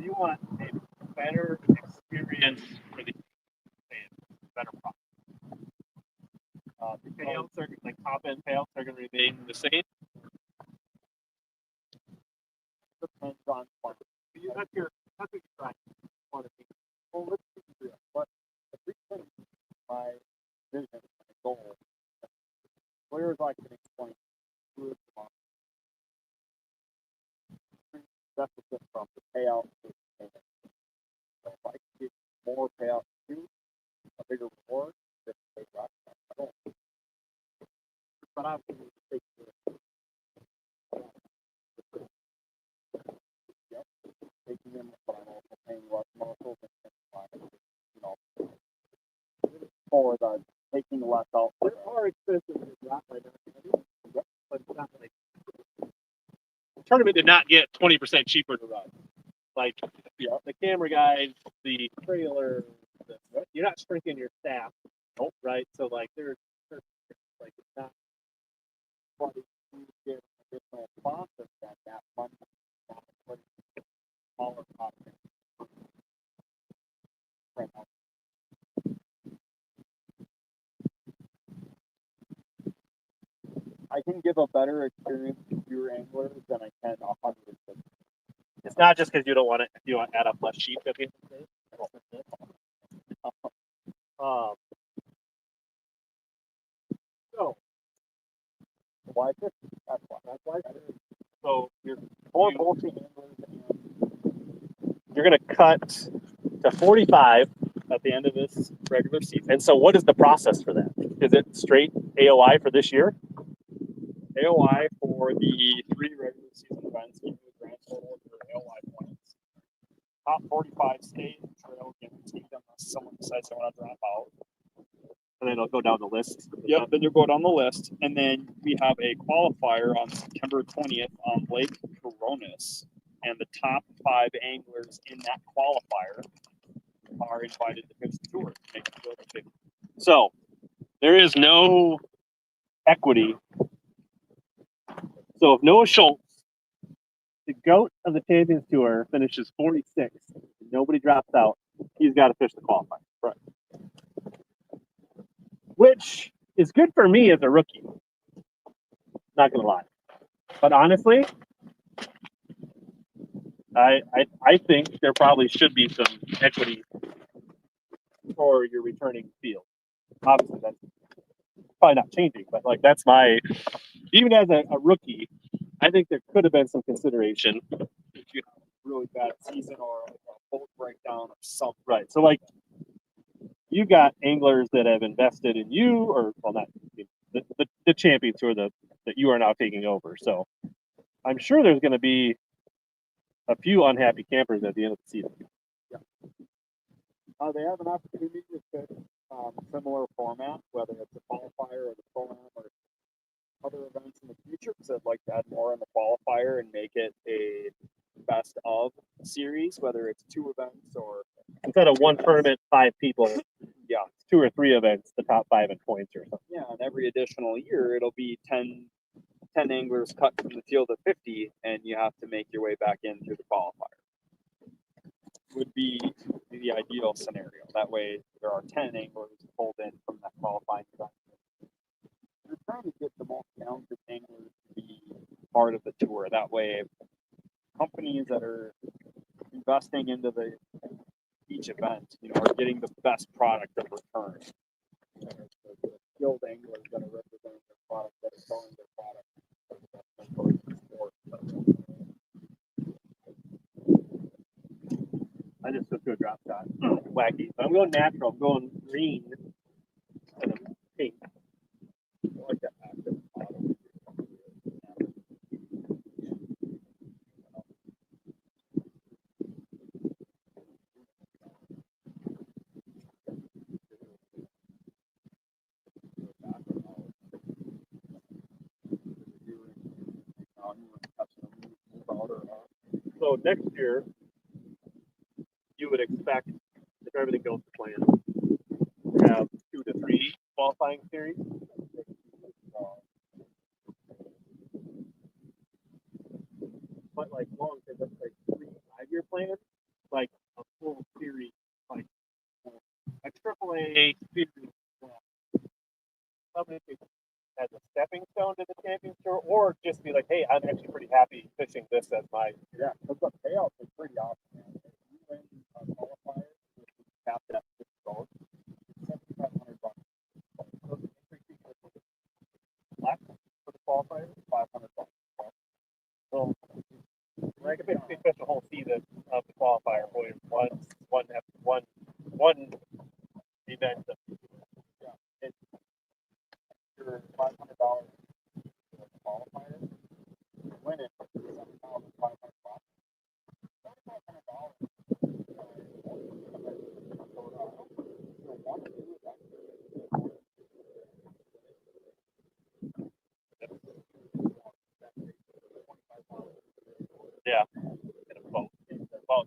You want a better experience for the fans, better product. The payouts are like top end payouts are going to remain the same.
depends on what
That's what you're trying to do.
well, let's be real. But the reason my vision, my goal, where is I can explain through the deficit from the payout to the payment. So if I can get more payout to a bigger reward, then they rock. I don't. But I'm going to take taking them, but I'm also paying less muscles and for the taking less out.
There are expensive drop right now, but it's not like the tournament did not get 20% cheaper to run. like the camera guys, the trailer. You're not shrinking your staff, right? So like there's like it's not funny to get additional sponsors that money not put smaller content right now.
I can give a better experience to fewer anglers than I can 150.
It's not just because you don't want to. You want to add up less sheep at the end of the day. So
Why 50? That's why.
so you're
Or multi anglers.
you're going to cut to 45 at the end of this regular season. And so, what is the process for that? Is it straight AOI for this year?
AOI for the 3 regular season events, give you a grand total of your AOI points. Top 45 stay in the trail, guaranteed unless someone decides they want to drop out.
And then it'll go down the list.
Yep, then you'll go down the list. And then we have a qualifier on September 20th on Lake Coronis. And the top 5 anglers in that qualifier are invited to fish the tour.
So there is no equity. So if Noah Schultz, the GOAT of the Champions Tour, finishes 46, and nobody drops out, he's got to fish the qualifier.
Right.
Which is good for me as a rookie. Not gonna lie. But honestly, I think there probably should be some equity for your returning field. Obviously, that's probably not changing, but like that's my even as a rookie, I think there could have been some consideration.
If you have a really bad season or a boat breakdown or something.
Right. So like you got anglers that have invested in you, or well, not the Champions Tour that you are now taking over. So I'm sure there's going to be a few unhappy campers at the end of the season.
Yeah. They have an opportunity to fit similar format, whether it's a qualifier or the Pro-Am or other events in the future, because I'd like to add more in the qualifier and make it a best of series, whether it's 2 events or
instead of one tournament, 5 people.
Yeah,
2 or 3 events, the top 5 in points or something.
Yeah, and every additional year it'll be 10 anglers cut from the field of 50, and you have to make your way back in through the qualifier. Would be the ideal scenario. That way, there are 10 anglers pulled in from that qualifying event. We're trying to get the most talented anglers to be part of the tour. That way, companies that are investing into each event, are getting the best product in return. The skilled anglers that are representing their product, that are selling their product.
I just took to a drop shot. Wacky. But I'm going natural. I'm going green and I'm pink.
I like that active bottom.
So next year, you would expect, if everything goes to plan, to have 2 to 3 qualifying series. But like long term, that's like 3-5-year plan, like a full series, like a AAA series. Something as a stepping stone to the Champions Tour, or just be like, hey, I'm actually pretty happy fishing this as my.
Yeah, because the payouts are pretty awesome. Man. If you win a qualifier, capped at $50, $7,500.
Last for the qualifier,
$500.
so I could basically fish the whole season of the qualifier for one event.
Yeah, it's your $500 qualifier. You win it for $7,500.
Yeah, in a boat. Well,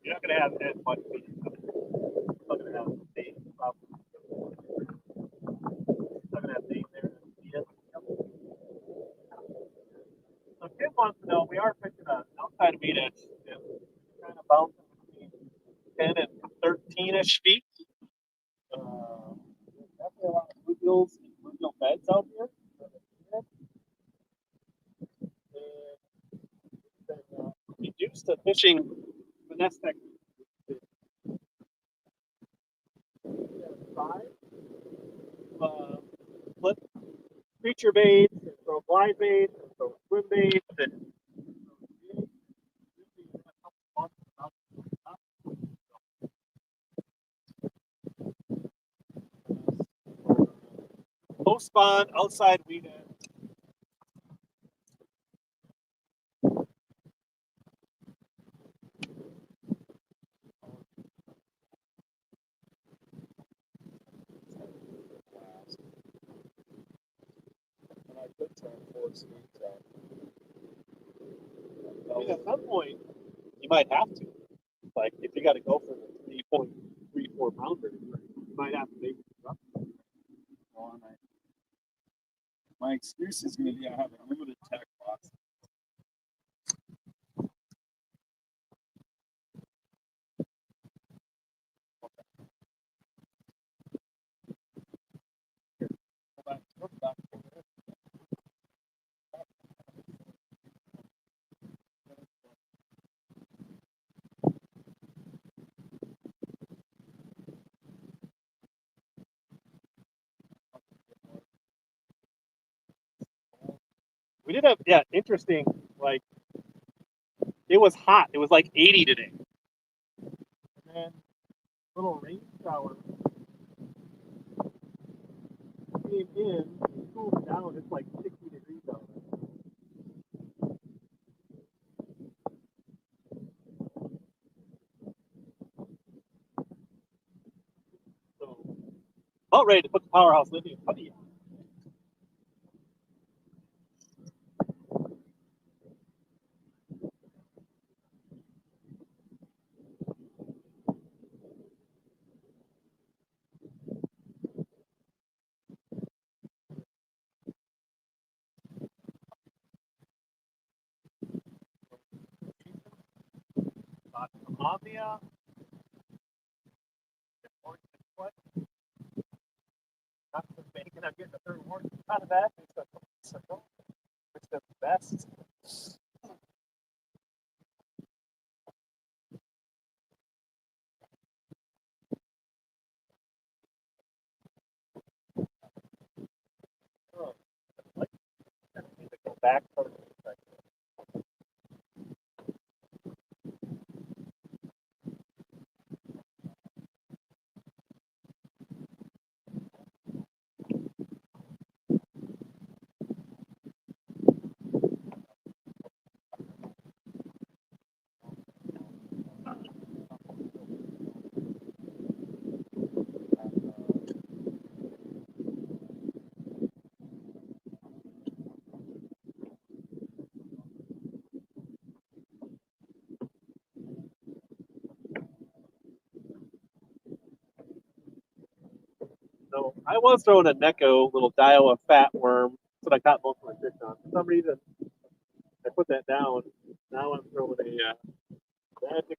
You're not going to have as much meat. You're still going to have steak, probably. Still going to have steak there. Yeah. So Tim wants to know, we are fishing an outside weed edge. Kind of bouncing between 10 and 13-ish feet. Definitely a lot of bluegills and bluegill beds out here. And reduced to fishing finesse techniques. Flip creature baits, and throw glide baits, and throw swim baits, and post spawn outside weed end.
And I could turn 4 speeds on.
I mean, at some point, you might have to. Like, if you got to go for the 3.34 pounder, you might have to make it up.
Well, my excuse is going to be I have a limited tech box.
We did have, yeah, interesting, like, it was hot. It was like 80 today. And then little rain shower came in, cooled down. It's like 60 degrees out there. So, about ready to put the powerhouse lithium putty on. Columbia. Not the bacon. I'm getting the third horse out of that. It's the best. Oh, I need to go back. So I was throwing a Neko little Daiwa fat worm. That's what I caught most of my fish on. For some reason, I put that down. Now I'm throwing a magic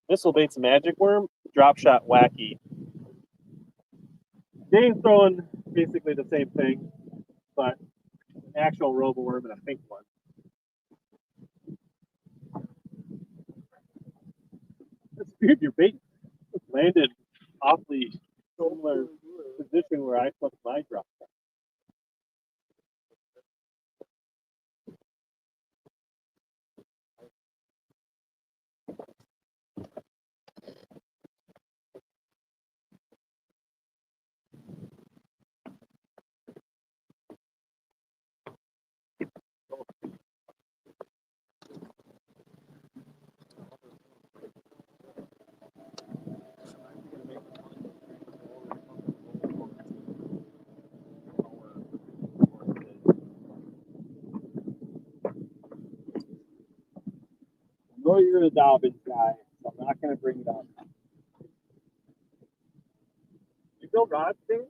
missile baits magic worm, drop shot wacky. Dane's throwing basically the same thing, but an actual robo worm and a pink one. That's weird. Your bait landed awfully similar position where I put my drop shot.
I know you're a Dobbins guy, I'm not going to bring it up.
You build rods, Dane?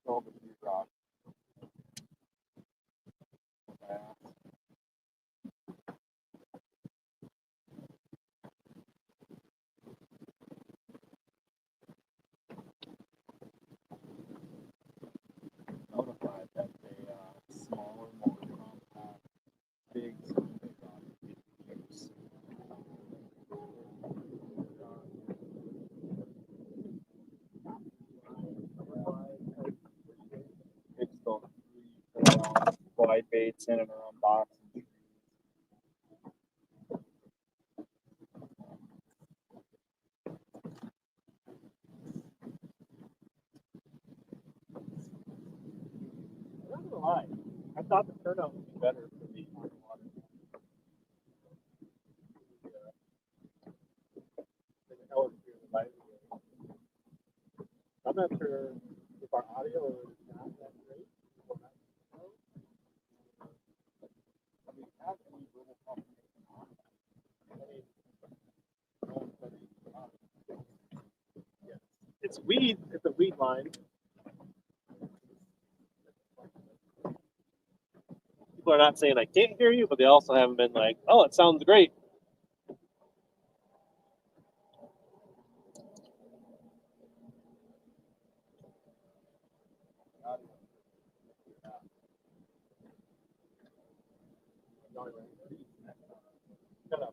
Build a few rods. Yeah. Notified that a smaller, more compact, big survey rod is used. It's those 3-4 ounce glide baits in and around boxes.
I'm not gonna lie. I thought the turnout would be better for the water. I'm not sure if our audio is not that great.
I mean, have any little competition on that. I mean, no one said anything about it.
It's weed. It's a weed line. People are not saying I can't hear you, but they also haven't been like, "Oh, it sounds great." Got a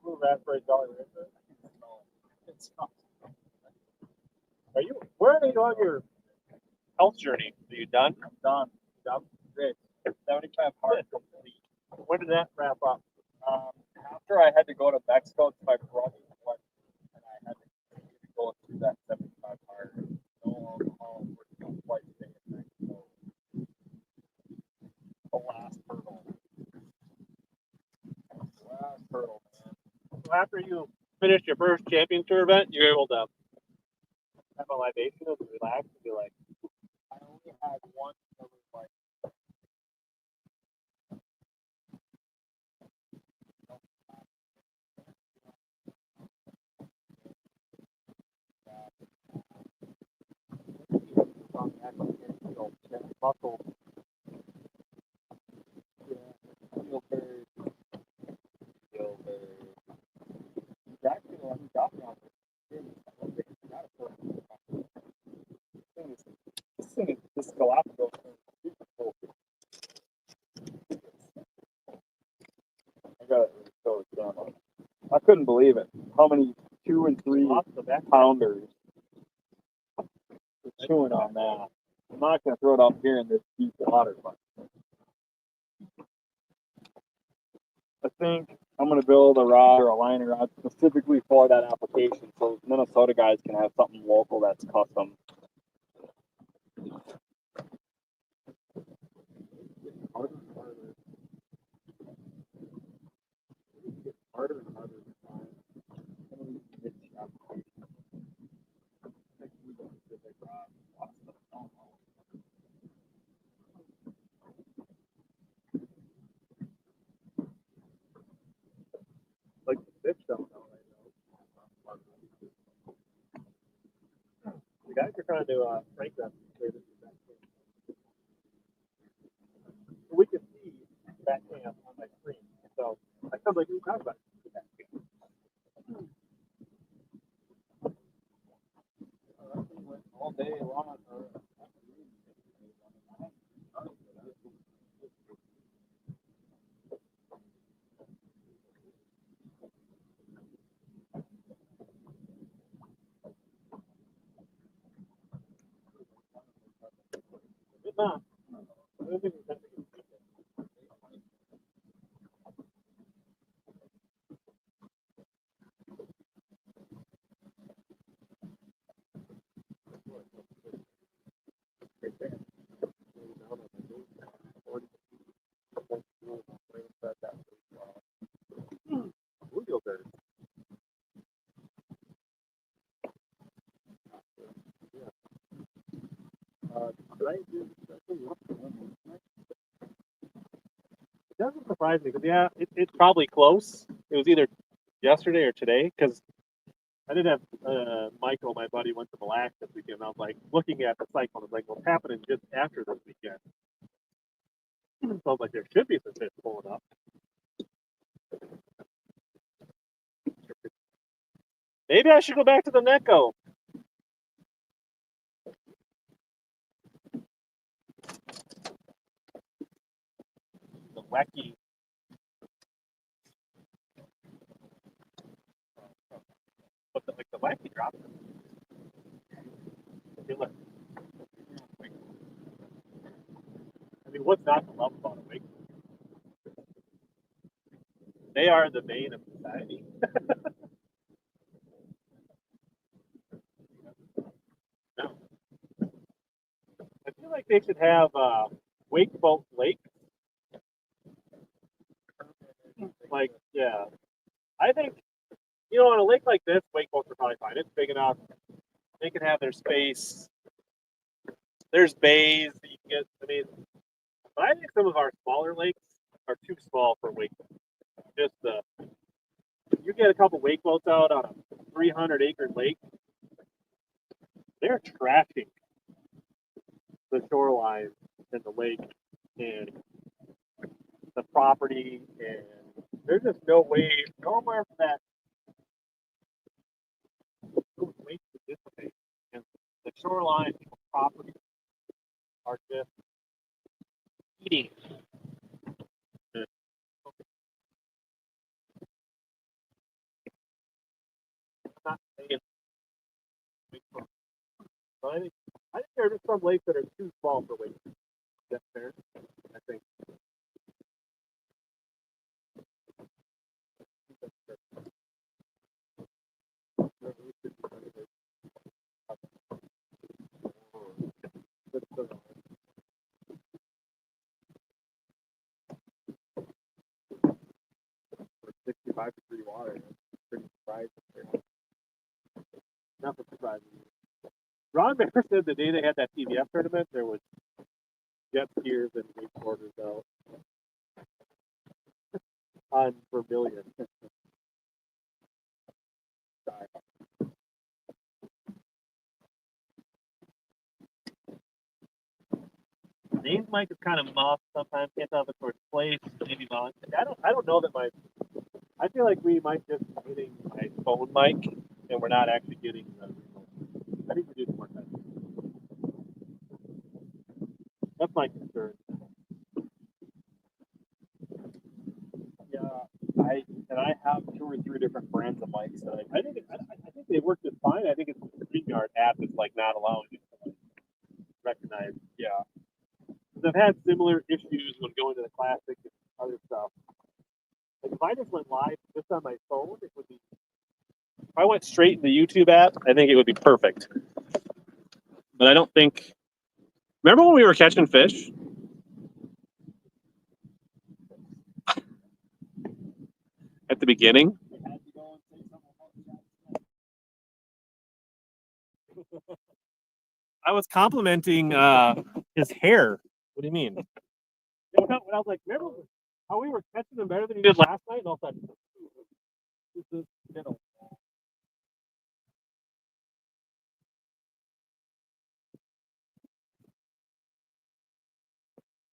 blue raspberry Jolly Rancher.
It's not.
Are you? Where are you on your health journey? Are you done?
I'm done.
Done.
Great. 75 hard complete.
When did that wrap up?
After I had to go to Mexico to my brother's wedding, and I had to go through that 75 hard. No alcohol, no flight stay in Mexico. The last hurdle. Last hurdle, man.
So after you finished your first champion tour event, you're able to have a libation and relax and be like,
I only had one that was like,
muscle.
Spielberg. He's actually the one who got me on this. This thing is this Galapagos thing is super cool. I got it so down. I couldn't believe it. How many 2 and 3
Off the back.
pounders are chewing on that? I'm not gonna throw it up here in this deep water, but I think I'm gonna build a rod or a liner rod specifically for that application, so Minnesota guys can have something local that's custom.
Harder and harder to find. Like the fish don't know right now. The guys are trying to rank them. We can see that camp on my screen. So I come like we talked about that camp.
All day long.
It's not. I don't think it's doesn't surprise me because it's probably close. It was either yesterday or today because I did have Michael, my buddy, went to Mille Lacs this weekend. And I was like looking at the cycle. I was like, what's happening just after this weekend? So I was like, there should be some fish pulling up. Maybe I should go back to the Necco. The wacky. But the wacky drop. Look. I mean, what's not to love about a wake? They are the bane of society. No. I feel like they should have wake boat lake. Like, yeah. I think, on a lake like this, wake boats are probably fine. It's big enough. They can have their space. There's bays that you can get. I mean, but I think some of our smaller lakes are too small for wake boats. Just you get a couple wake boats out on a 300-acre lake, they're trashing the shoreline and the lake and the property, and there's just nowhere for that waste to dissipate. And the shoreline property are just eating. Not saying. But I think there are just some lakes that are too small for waste. That's fair. I think. For 65-degree water, that's pretty surprising. Nothing surprising. Ron Bear said the day they had that TVF tournament, there was jet skiers and wakeboarders out on Vermilion. Dane's mic is kind of muffed sometimes. Can't tell if it's towards place, maybe not. I don't know that I feel like we might just be getting my phone mic and we're not actually getting the. I think we do more time. That's my concern.
Yeah, I have 2 or 3 different brands of mics that
I think they work just fine. I think it's the StreamYard app that's like not allowing it to recognize.
Yeah.
Because I've had similar issues when going to the classic and other stuff. Like if I just went live just on my phone, it would be. If I went straight in the YouTube app, I think it would be perfect. But I don't think. Remember when we were catching fish? At the beginning? I was complimenting his hair. What do you mean? When I was like, remember how we were catching them better than you did last night? And all of a sudden, this is middle.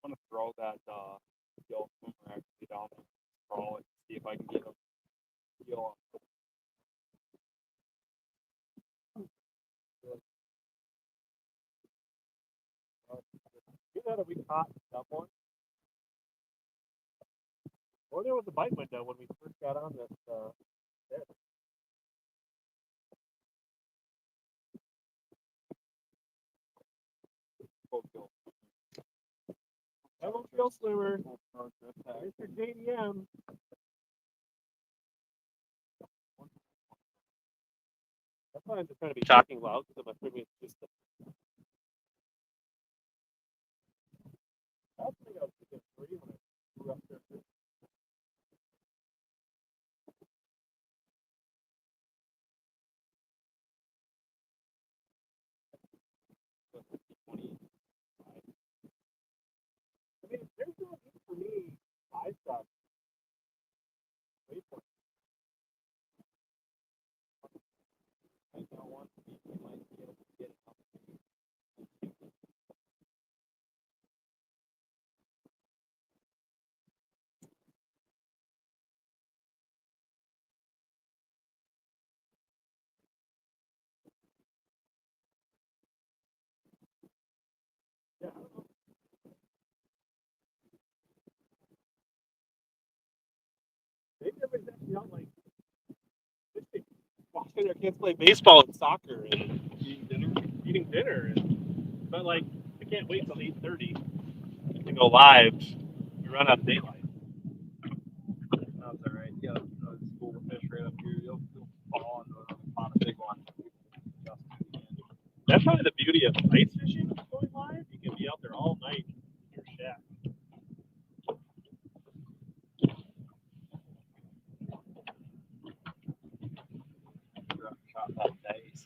I'm gonna throw that yellow swimmer actually down and throw it, see if I can get a feel on.
You know that we caught someone? Or there was a bite window when we first got on this bed. Hello, field swimmer. Mr. JDM. That's why I'm just trying to be talking loud because I'm assuming it's just. I think I was thinking 3 when I grew up there. I mean, there's no need for me 5 our kids play baseball and soccer and eating dinner. But like, I can't wait till 8:30 to go live. We run out of daylight.
That's all right. Yeah, school the fish right up here. You'll fall into another pond of big one.
That's probably the beauty of ice fishing going live. You can be out there all night in your shack.
Shot that dice.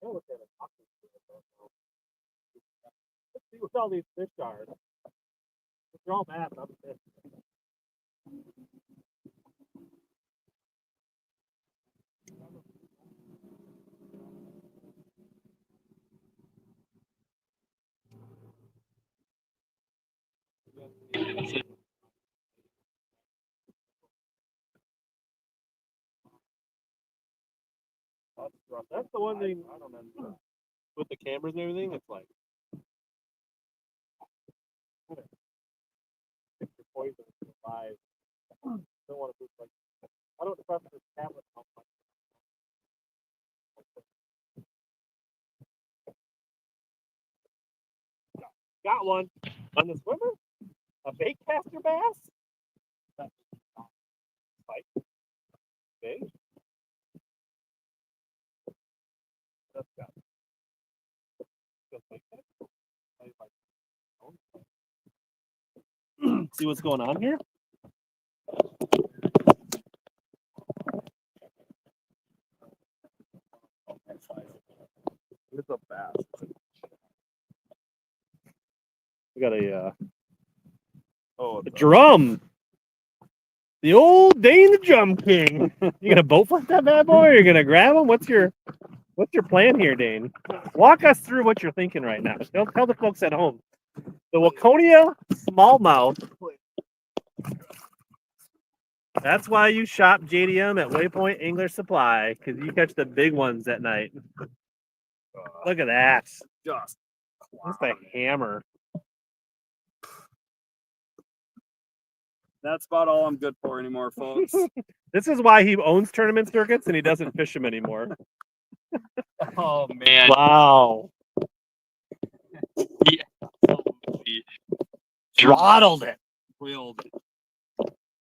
Oh, look at it. Let's see what all these fish are. They're all mad about the fish. That's the one thing I don't know. With the cameras and everything, it's like picture poison live. Don't want to be like I don't trust this camera so much. Got one on the swimmer. A bait caster bass. Spike. Big. That's got. See what's going on here?
It's a bass.
We got a drum. The old Dane the Drum King. You gonna boat flip that bad boy, or you gonna grab him? What's your plan here, Dane? Walk us through what you're thinking right now. Tell the folks at home. The Waconia smallmouth. That's why you shop JDM at Waypoint Angler Supply, because you catch the big ones at night. Look at that.
Just
That's a hammer.
That's about all I'm good for anymore, folks.
This is why he owns tournament circuits and he doesn't fish them anymore.
Oh man!
Wow.
Throttled it. Wheeled it.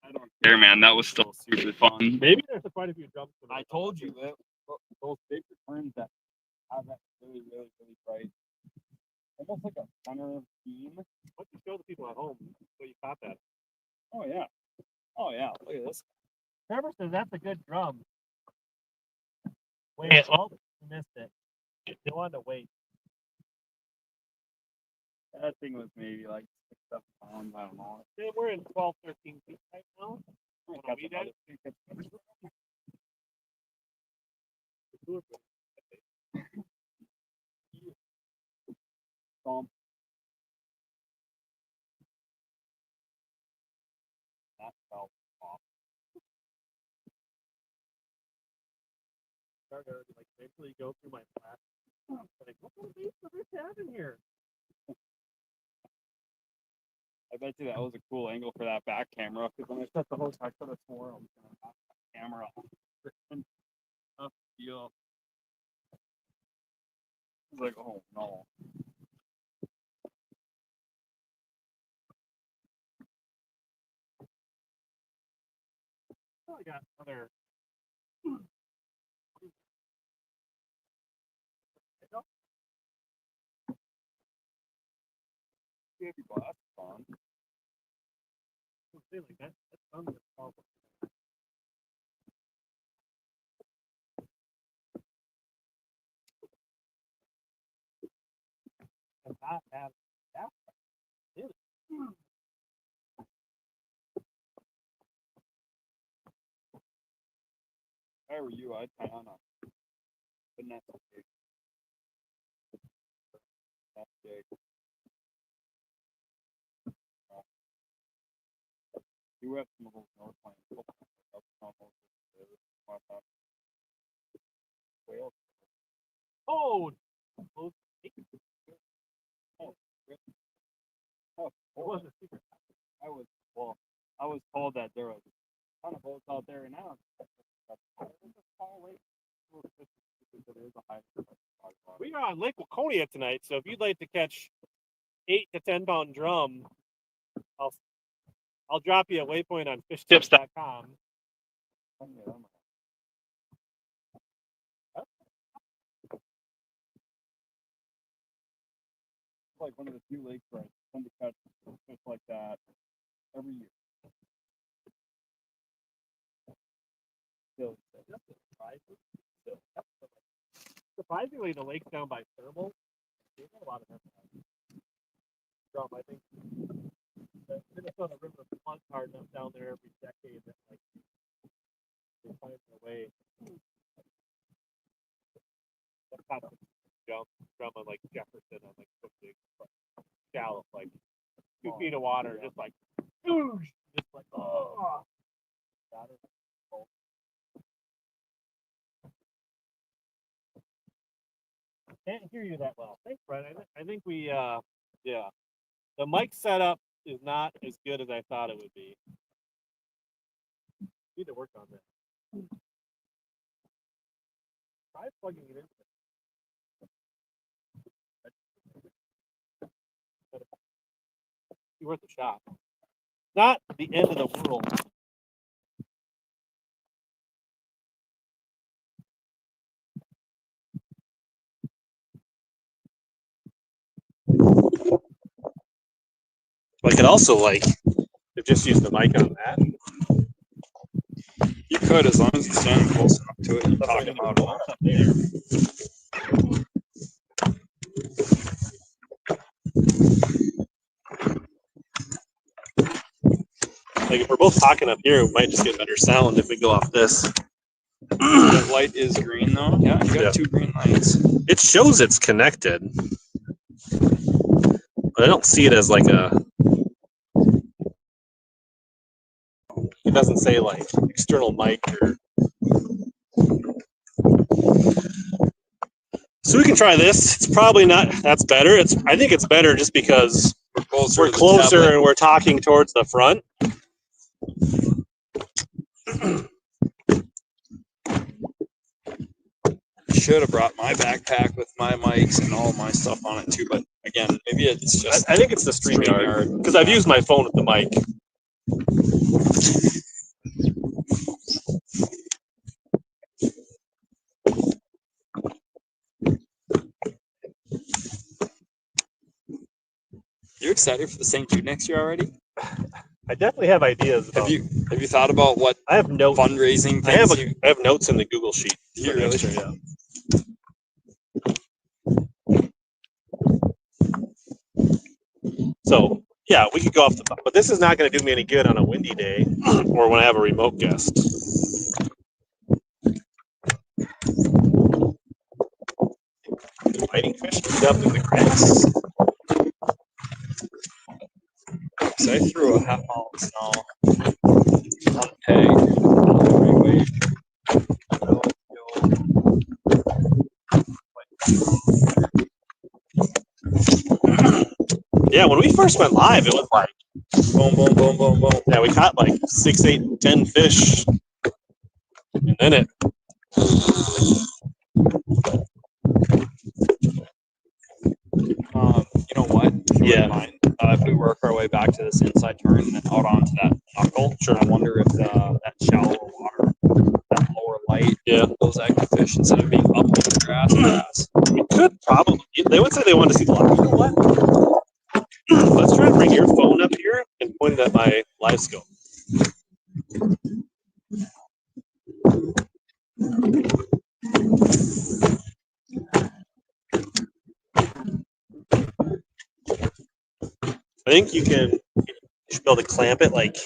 I don't care, man. That was still super fun.
Maybe there's quite a few jumps.
I told you that those big returns that have that really bright, almost like a center beam.
Why don't you show the people at home so you caught that?
Oh yeah. Look at this.
Trevor says that's a good drum. Wait, oh, you missed it. You wanted to wait.
That thing was maybe like 6-7 pounds. I don't know.
We're in 12, 13 feet right now.
Stomp. That fell off.
Started to like eventually go through my flash. Like, what kind of bass do they have in here?
I bet you that was a cool angle for that back camera, because when I shut the hook, I could have swore I was going to knock that camera off. Tough deal. I was like, oh no.
I got another.
Maybe blast on.
Like that. That's powerful. And not have that. Really?
If I were you, I'd tie on a finesse jig. That jig. You have some of those North Plains. Whales.
Oh!
Oh,
It wasn't a secret.
I was told that there was a ton of boats out there, and now
We are on Lake Waconia tonight, so if you'd like to catch 8 to 10 pound drum, I'll drop you a waypoint on fishtips.com.
Like one of the few lakes where I tend to catch fish like that every year.
Surprisingly, the lakes down by Thermal, they got a lot of them. Drum, I think the Minnesota River floods hard enough down there every decade that like they find a way. That's kind of drum on like Jefferson on like shallow, like 2 feet of water, just like oosh, just like oh. Can't hear you that well. Thanks, Brett. I think we yeah. The mic setup is not as good as I thought it would be. Need to work on that. Try plugging it in. Be worth a shot. Not the end of the world. I could also just use the mic on that.
You could, as long as you're standing close enough to it and talking about it.
Like if we're both talking up here, we might just get better sound if we go off this.
That light is green though. Yeah, you got 2 green lights.
It shows it's connected, but I don't see it as like a. It doesn't say like external mic or. So we can try this. It's probably not. That's better. I think it's better just because we're closer and we're talking towards the front.
Should have brought my backpack with my mics and all my stuff on it too, but again, maybe it's just.
I think it's the StreamYard because I've used my phone with the mic.
You excited for the St. Jude next year already?
I definitely have ideas.
Have you thought about what
I have notes.
Fundraising things?
I have notes in the Google sheet.
You really?
Next year, yeah. So yeah, we could go off the top, but this is not going to do me any good on a windy day or when I have a remote guest. Fighting fish up in the grass.
So I threw a half mile of snow on a peg on the freeway.
Yeah, when we first went live, it was like boom, boom, boom, boom, boom. Yeah, we caught like 6, 8, 10 fish, and then it.
You know what?
Yeah.
If we work our way back to this inside turn and then out onto that knuckle, sure. I wonder if that shallower water, that lower light, those active fish instead of being up in the grass.
We could probably. They would say they wanted to see the live. You know what? Let's try to bring your phone up here and point it at my live scope. I think you should be able to clamp it like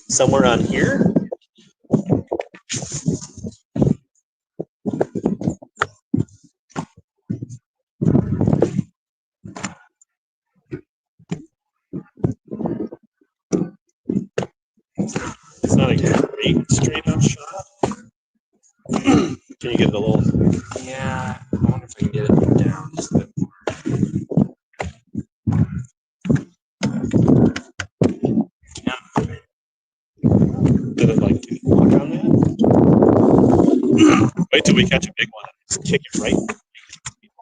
somewhere on here. It's not a great straight up shot. Can you get it a little?
Yeah, I wonder if I can get it down just a bit more.
Wait till we catch a big one. Just kick it right.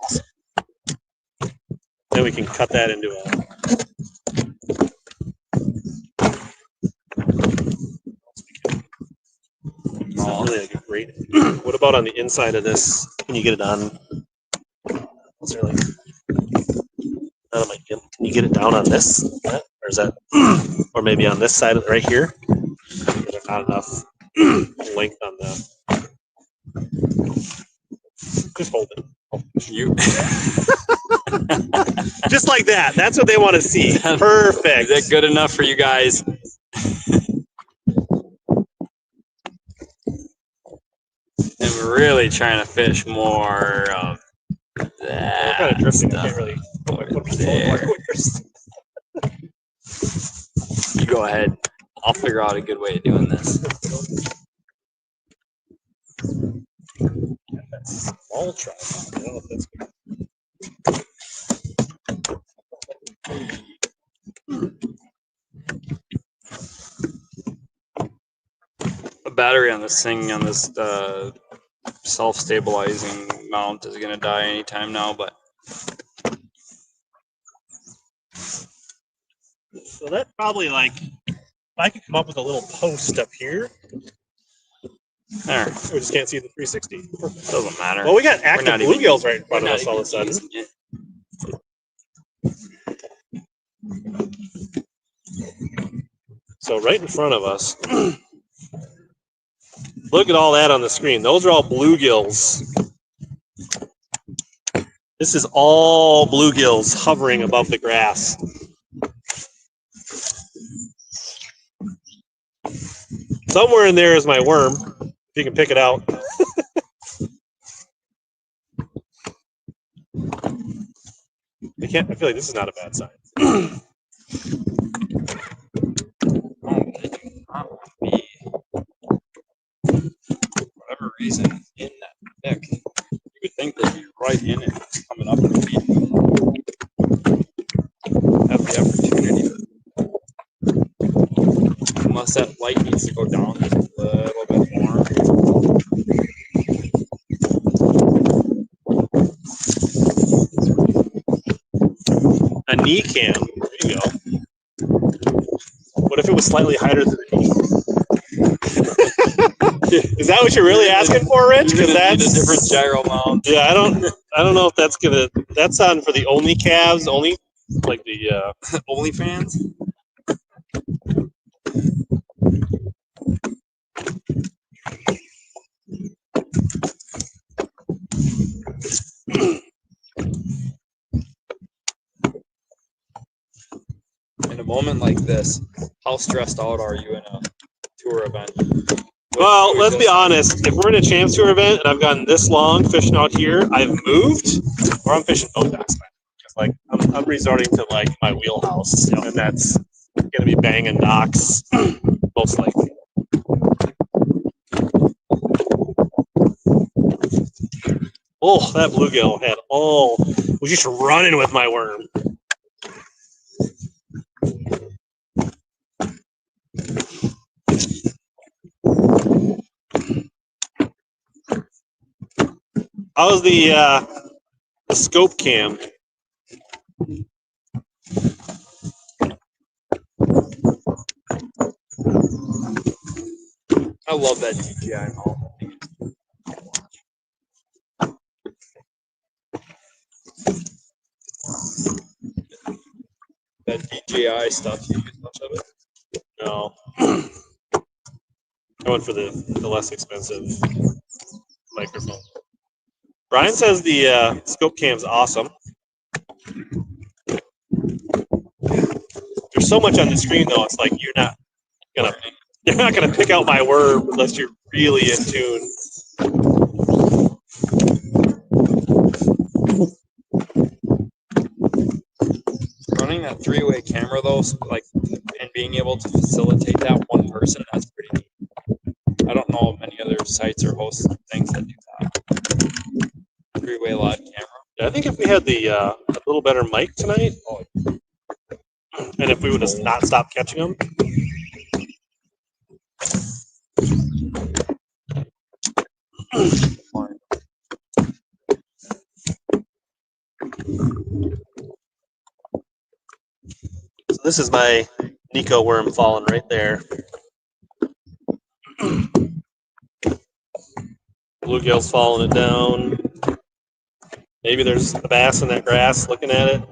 Awesome. Then we can cut that into a. It's not really a great. What about on the inside of this? Can you get it on? What's there like? Can you get it down on this? Or is that? Or maybe on this side right here? There's not enough length on the. Just hold it.
You
just like that. That's what they want to see. Perfect.
Is that good enough for you guys? And we're really trying to fish more of that.
Kind of drifting. I
Stuff.
can't really.
There. You go ahead. I'll figure out a good way of doing this.
Small trout. I don't know if that's good.
The battery on this thing, on this self-stabilizing mount, is going to die anytime now, but
So that probably like, if I could come up with a little post up here,
there.
we just can't see the 360.
Doesn't matter.
Well, we got
We're
active
not even
bluegills right in front
We're
of us
not
all of a
even
sudden.
using it.
So right in front of us, look at all that on the screen. Those are all bluegills. This is all bluegills hovering above the grass. Somewhere in there is my worm, if you can pick it out. I feel like this is not a bad sign.
Be, for whatever reason, in that thick. You would think they'd be right in it, coming up and feed. Have the opportunity. Unless that light needs to go down just a little bit more.
A knee cam. There you go. What if it was slightly higher than the knee? Is that what you're really asking for, Rich? Because that's
a different gyro mount.
Yeah, I don't know if that's gonna. That's on for the only calves, only like the
OnlyFans. In a moment like this, how stressed out are you in a tour event?
Well, let's be honest. If we're in a chance tour event and I've gotten this long fishing out here, I've moved, or I'm fishing boat docks. Like I'm resorting to like my wheelhouse, and that's gonna be banging docks most likely. Oh, that bluegill was just running with my worm. How's the scope cam?
I love that DJI mount. That DJI stuff, you use much of it?
No. I went for the less expensive microphone. Brian says the scope cam's awesome. There's so much on the screen though, it's like you're not gonna pick out my worm unless you're really in tune.
Running that three-way camera though, and being able to facilitate that one person, that's pretty neat. I don't know of many other sites or hosts and things that do that. Three-way live camera.
Yeah, I think if we had the a little better mic tonight, and if we would have not stopped catching them. This is my Nico worm falling right there. Bluegill's falling it down. Maybe there's a bass in that grass looking at it.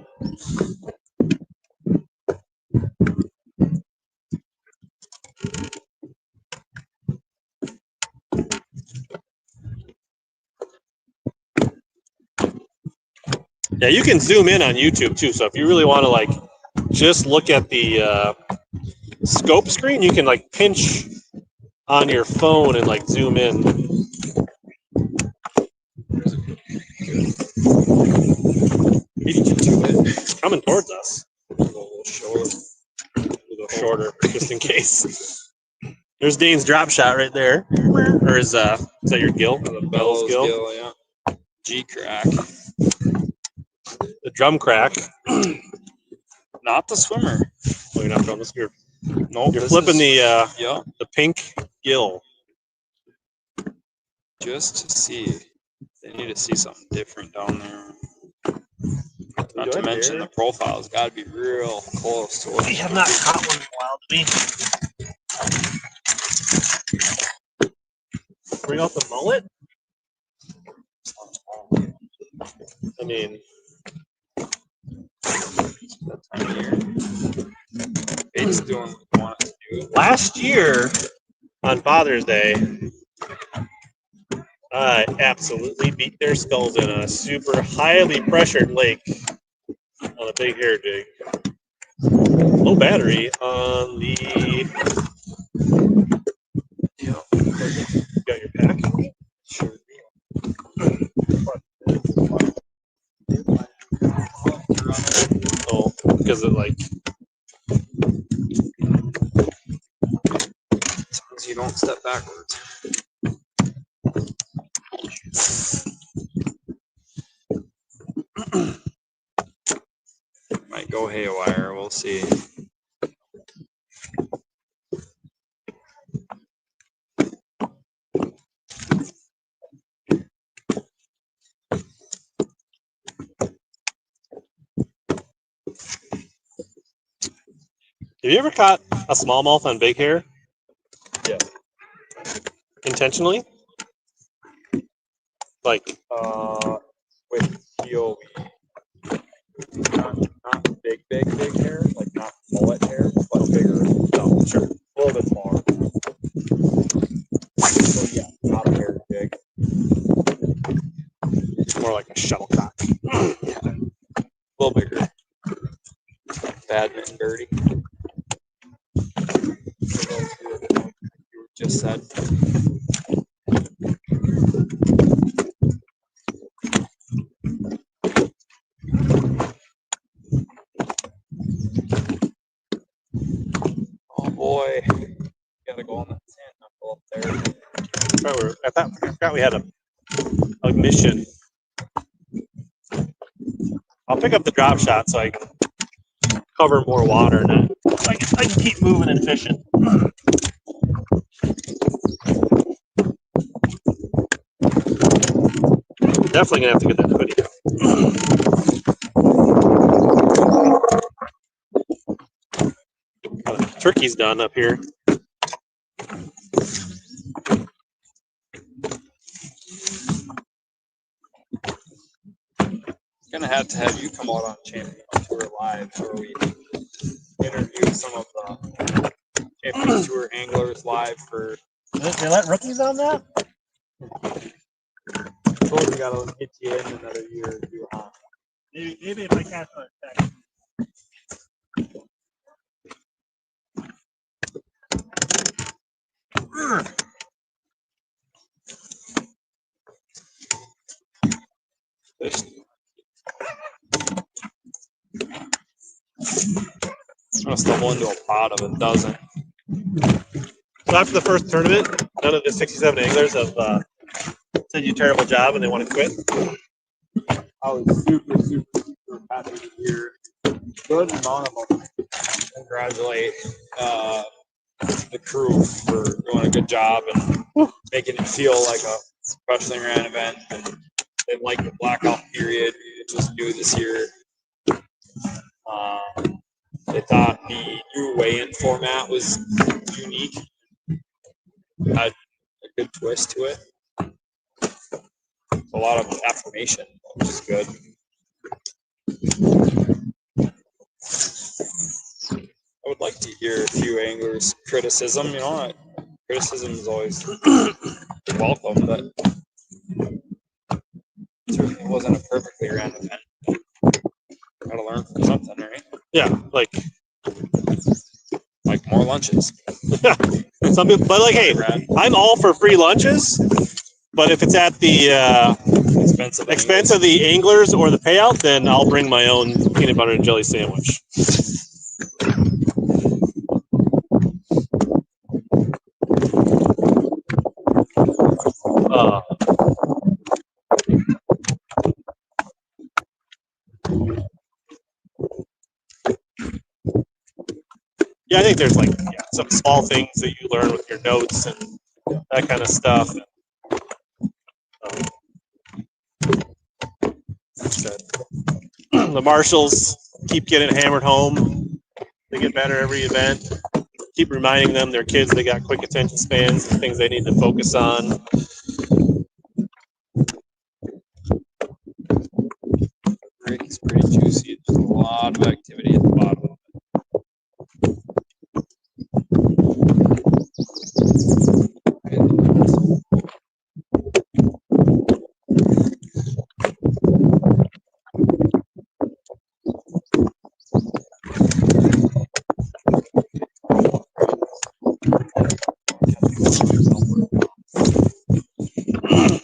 Yeah, you can zoom in on YouTube too. So if you really want to like just look at the scope screen, you can like pinch on your phone and like zoom in. It's coming towards us. A little shorter, just in case. There's Dane's drop shot right there. Or is that your gill?
The bellows gill, yeah. G crack.
The drum crack.
Not the swimmer.
Oh, you're not throwing this. You're
Nope.
flipping
yeah.
the pink gill.
Just to see. They need to see something different down there. Not to mention the profile's got to be real close to what
We have not caught one in a while, do we? Bring out the mullet? I mean,
that time of year. Bait's doing what you want it to do.
last year on Father's Day, I absolutely beat their skulls in a super highly pressured lake on a big hair jig. Low battery on the. You got your pack?
Sure.
Oh, because it like.
As long as you don't step backwards. Might go haywire, we'll see.
Have you ever caught a smallmouth on big hair?
Yeah.
Intentionally? Like,
With POV. Not big hair, like not mullet hair, but bigger.
no, sure.
A little bit smaller. So yeah, not a hair jig.
More like a shuttlecock.
Yeah. A little bigger. Badminton dirty. You just said. Oh boy. Gotta go on that sand knuckle up there.
I forgot we had a mission. I'll pick up the drop shot so I can cover more water and I can keep moving and fishing. Definitely gonna have to get that hoodie out. Turkey's done up here.
Gonna have to have you come out on Champion Tour Live where we interview some of the Champion Tour anglers live for.
They let rookies on that?
Told we gotta get you in another year or two, huh?
Maybe if I catch on text.
I'm gonna stumble into a pot of a dozen.
So after the first tournament, none of the 67 anglers have said you terrible job and they want to quit.
I was super happy to hear good amount of them congratulate the crew for doing a good job and making it feel like a professionally ran event. And they like the blackout period. It was new this year. They thought the new weigh-in format was unique, had a good twist to it. A lot of affirmation, which is good. I would like to hear a few anglers' criticism. You know, criticism is always welcome, but it certainly wasn't a perfectly ran event. Gotta learn from something, right?
Yeah, like
more lunches.
some people, but like, hey, I'm all for free lunches, but if it's at the expense of the anglers or the payout, then I'll bring my own peanut butter and jelly sandwich. Yeah, I think there's like some small things that you learn with your notes and that kind of stuff. The marshals keep getting hammered home. They get better every event. Keep reminding them their kids they got quick attention spans and things they need to focus on.
It's pretty juicy. There's a lot of activity at the bottom of it.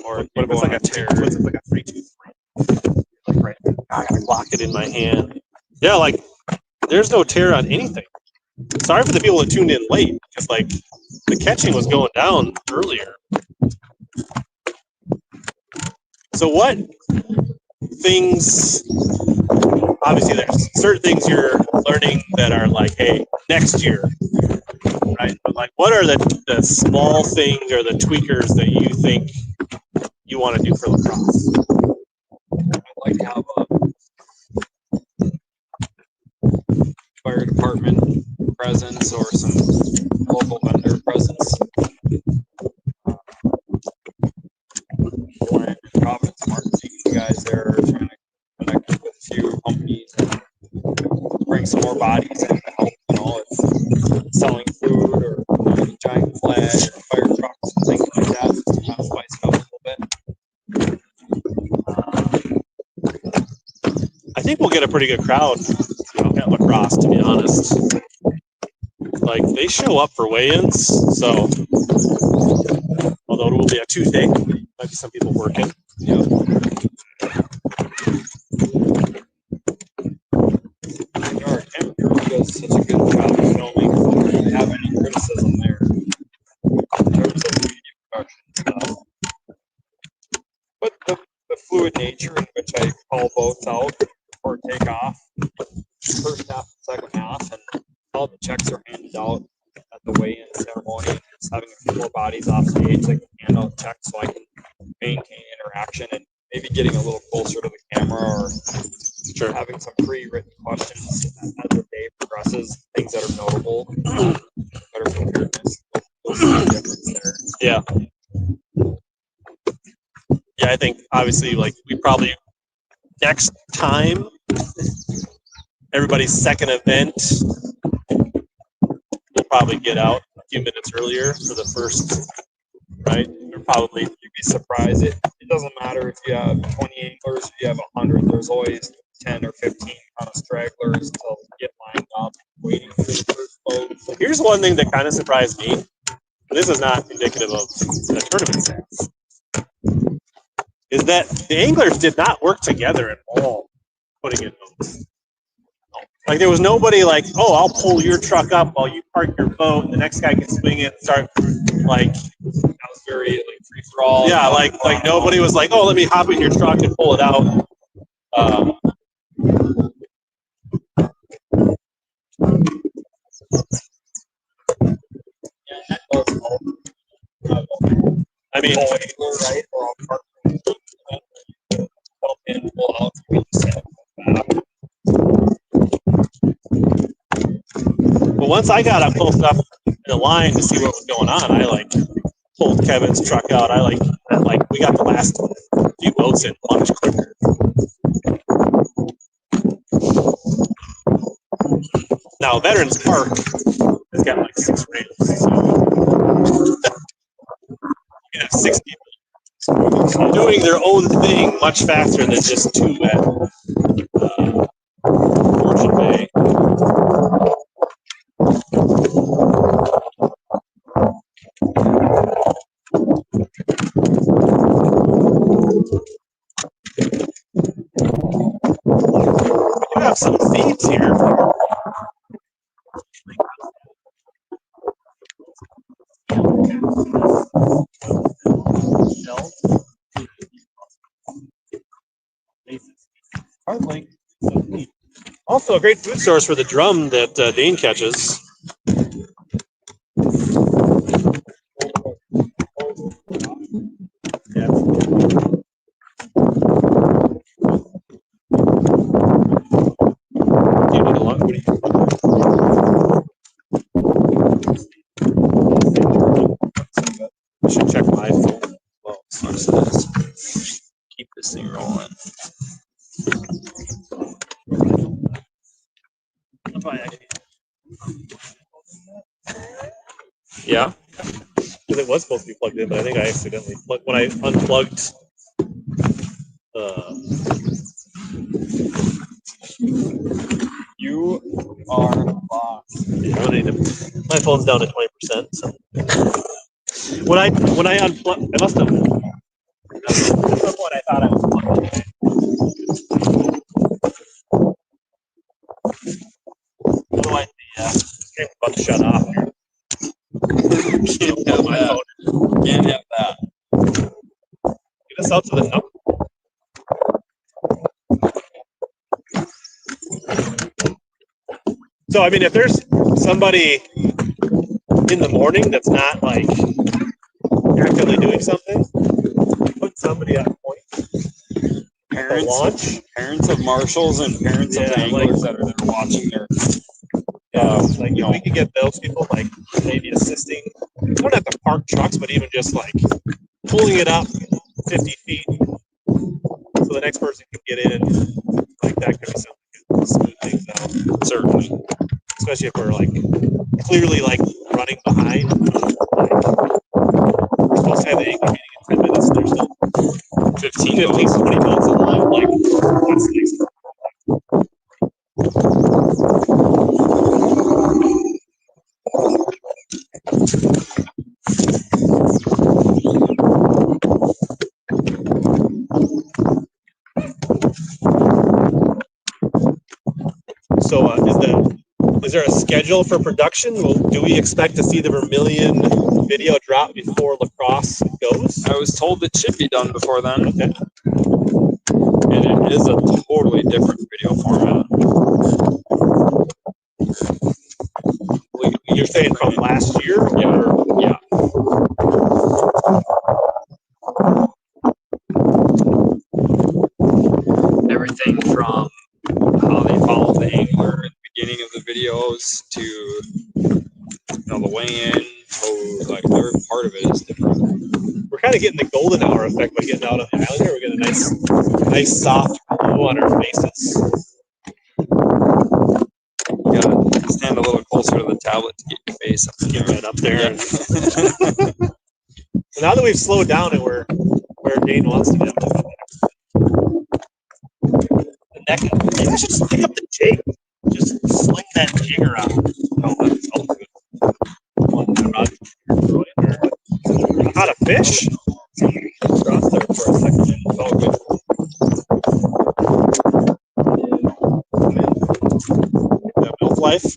Or
what if it's like a tear? What if it's like a 3-2-3? Like right, I gotta lock it in my hand. Yeah, like there's no tear on anything. Sorry for the people that tuned in late, because like the catching was going down earlier. So what things? Obviously, there's certain things you're learning that are like, hey, next year, right? But like, what are the small things or the tweakers that you think you want to do for lacrosse?
I'd like to have a fire department presence or some local vendor presence. Providence marketing guys there are trying to connect with a few companies and bring some more bodies in to help. You know, it's selling food or a giant flag or fire trucks and things like that. Just to kind of spice it up a little bit.
I think we'll get a pretty good crowd at lacrosse, to be honest. Like, they show up for weigh-ins, so although it will be a Tuesday, might be some people working.
Yeah. Our camera crew does such a good job of filming. I don't really have any criticism there in terms of media production stuff. But the fluid nature in which I call boats out before takeoff, first half and second half, and all the checks are handed out at the weigh-in ceremony. Just having a few more bodies off stage that can hand out checks so I can maintain interaction and maybe getting a little closer to the camera or having some pre-written questions as the day progresses, things that are notable, better preparedness. We'll see a difference there.
Yeah. Yeah, I think obviously, like, we probably next time everybody's second event, we'll probably get out a few minutes earlier for the first, right? Or probably
You'd be surprised. It doesn't matter if you have 20 anglers or you have 100. There's always 10 or 15 kind of stragglers to get lined up, waiting for the first boat.
So here's one thing that kind of surprised me. And this is not indicative of the tournament stats. Is that the anglers did not work together at all putting in boats. Like, there was nobody like, oh, I'll pull your truck up while you park your boat. The next guy can swing it and start, like,
That was very like free for all.
yeah, like nobody was like, oh, let me hop in your truck and pull it out. I mean,
right? Or I'll park in, pull out, we just set it back.
once I got up close enough in the line to see what was going on, I like pulled Kevin's truck out. I like we got the last few boats in much quicker. Now Veterans Park has got like 6 ramps. So you have 6 people doing their own thing much faster than just 2 at Fortune Bay. We do have some thieves here. Also, a great food source for the drum that Dane catches. Yeah. I should check my phone. Well, keep this thing rolling. Yeah, because it was supposed to be plugged in, but I think I accidentally plugged when I unplugged.
You are lost.
My phone's down to 20%. So when I unplugged, I must have. At some point, I thought I was plugged in. Otherwise, the screen's about to shut off here.
Can't have that. Can't have that.
Get us out to the nook. So, I mean, if there's somebody in the morning that's not like actively doing something, put somebody on point.
Parents of marshals and parents of anglers that are there watching their.
Like if we could get those people like maybe assisting, we don't have to park trucks, but even just like pulling it up 50 feet so the next person can get in, like that could be something to smooth things out. Certainly, especially if we're like clearly like running behind. Like, we're supposed to have the anchor meeting in 10 minutes. There's still 15, 20 minutes in line. Like what's next? So is there a schedule for production? Do we expect to see the Vermilion video drop before lacrosse goes?
I was told it should be done before then.
Okay.
And it is a totally different video format.
You're saying from last year?
Yeah. Everything from how they follow the angler at the beginning of the videos to the weigh-in, like every part of it is different.
We're kind of getting the golden hour effect by getting out on the island here. We're getting a nice soft glow on our faces.
You gotta stand a little closer to the tablet to get your face up
Get that up there.
Yeah.
Now that we've slowed down and we're where Dane wants to be, the neck. Maybe I should just pick up the jig. Just sling that jig around. Oh, that's all good. How to fish? Cross there for a second. It's all good. That milk life.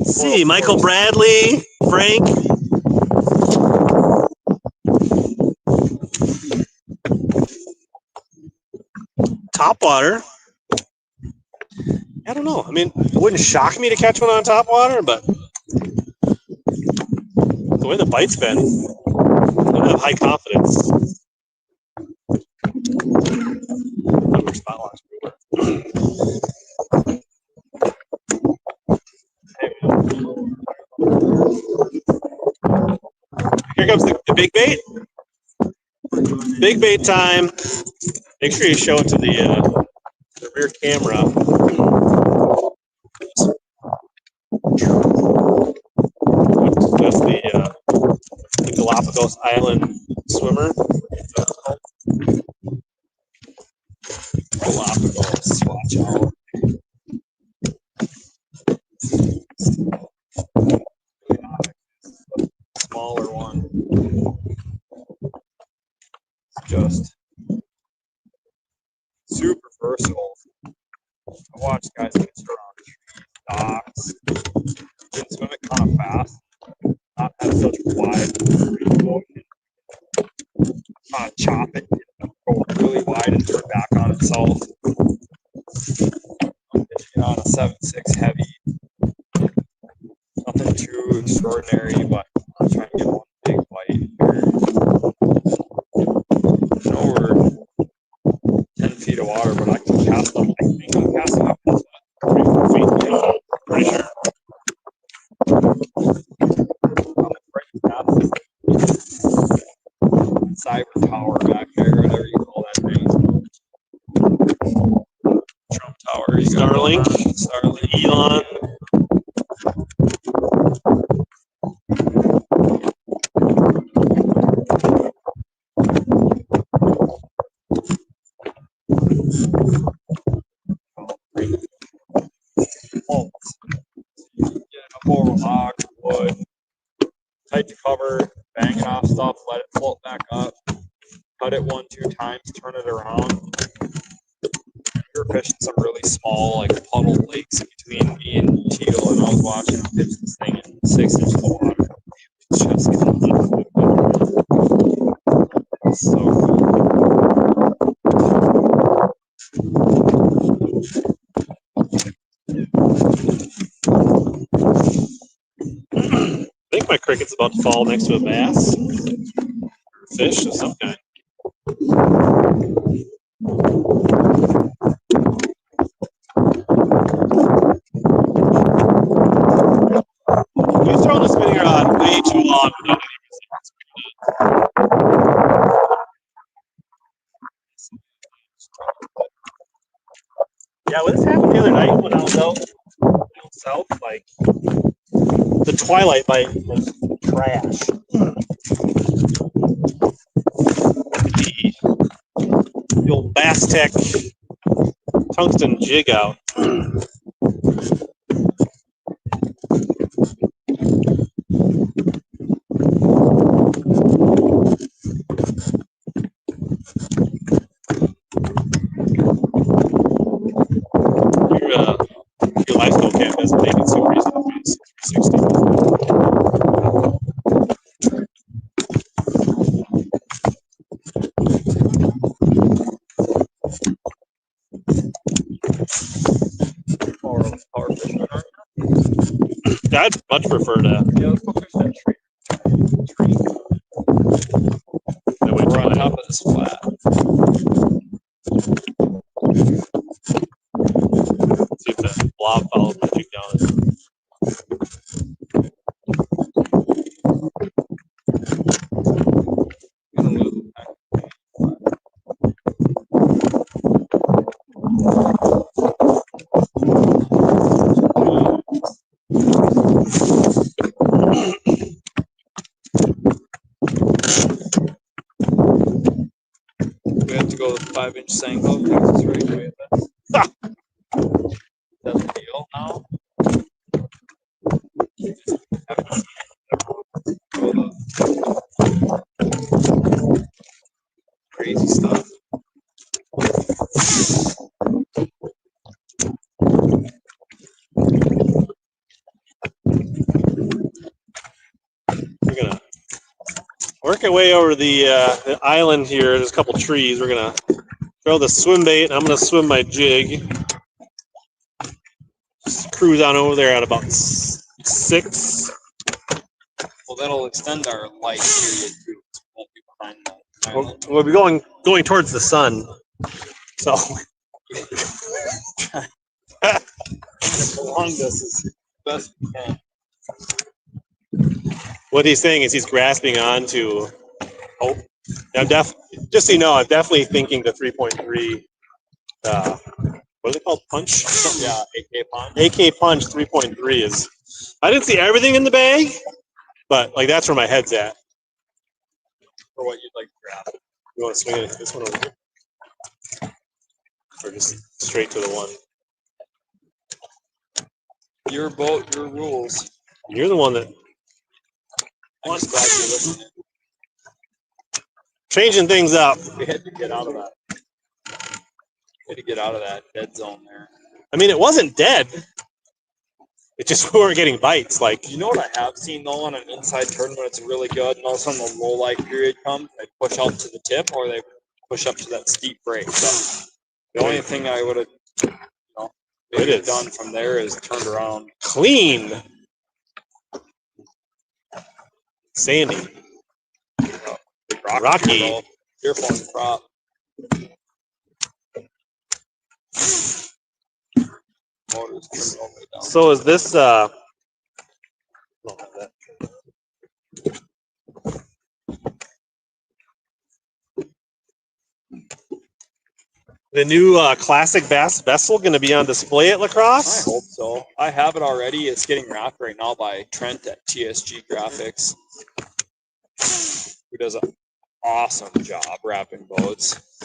See, Michael Bradley, Frank. Topwater. I don't know. I mean, it wouldn't shock me to catch one on topwater, but the way the bite's been, I don't have high confidence. Here comes the big bait. Big bait time. Make sure you show it to the rear camera. That's the Galapagos Island swimmer.
Galapagos, watch out. Smaller one. It's just super versatile. I watch guys get around docks. Can swim it kind of fast. Not have such wide motion. Kind of chop it, go really wide and turn back on itself. I'm fishing on a 7.6 heavy. Nothing too extraordinary, but I'm trying to get one big bite here. I know we're 10 feet of water, but I can cast up. I think I'm casting up into 3 feet. Yeah, pretty sure. Cyber tower back there, whatever you call that thing. Trump tower.
Starlink.
Starlink.
Elon.
Getting up over log, wood, tight to cover, banging off stuff, let it float back up, cut it 1-2 times, turn it around. You're fishing some really small, like puddle lakes between me and Teal, and I was watching him fish this thing in 6 inches of water. It's just so cool.
I think my cricket's about to fall next to a bass. Or a fish of some kind. You throw the spinning rod way too long without any resistance. Yeah, well, this happened the other night when I was out south. Like, the twilight bite was trash. The old Bass Tech tungsten jig out. Your life goal camp doesn't make it so easy to be 60.
Power fishing, aren't
I'd much prefer to.
you? Yeah, let's go fish that tree. We're on top of this flat.
See if the blob follows my jig down.
I'm gonna move back. We have to go with 5-inch Sanko because it's right away with us. That's the deal now. Crazy stuff.
We're gonna work our way over the island here. There's a couple trees. We're gonna throw the swim bait, and I'm gonna swim my jig. Just cruise on over there at about 6.
Well, that'll extend our light period too. Won't be behind the island.
We'll be going towards the sun. So
Prolong this as best we can.
What he's saying is he's grasping on to hope. Just so you know, I'm definitely thinking the 3.3. What are they called? Punch?
Yeah, AK Punch.
AK Punch 3.3 is. I didn't see everything in the bag, but like that's where my head's at.
For what you'd like to grab.
You want to swing it this one over here? Or just straight to the one?
Your boat, your rules.
You're the one that.
I'm just glad you're listening.
Changing things up.
We had to get out of that. We had to get out of that dead zone there.
I mean, it wasn't dead. It just we weren't getting bites. Like,
You know what I have seen though on an inside turn when it's really good, and all of a sudden the low light period comes, they push up to the tip or they push up to that steep break. So the only thing I would have, maybe done from there is turned around.
Clean. Sandy. Rocky.
Careful on the prop. Motor's turned all the way down.
So is this the new classic bass vessel going to be on display at La Crosse?
I hope so. I have it already. It's getting wrapped right now by Trent at TSG Graphics, who does an awesome job wrapping boats,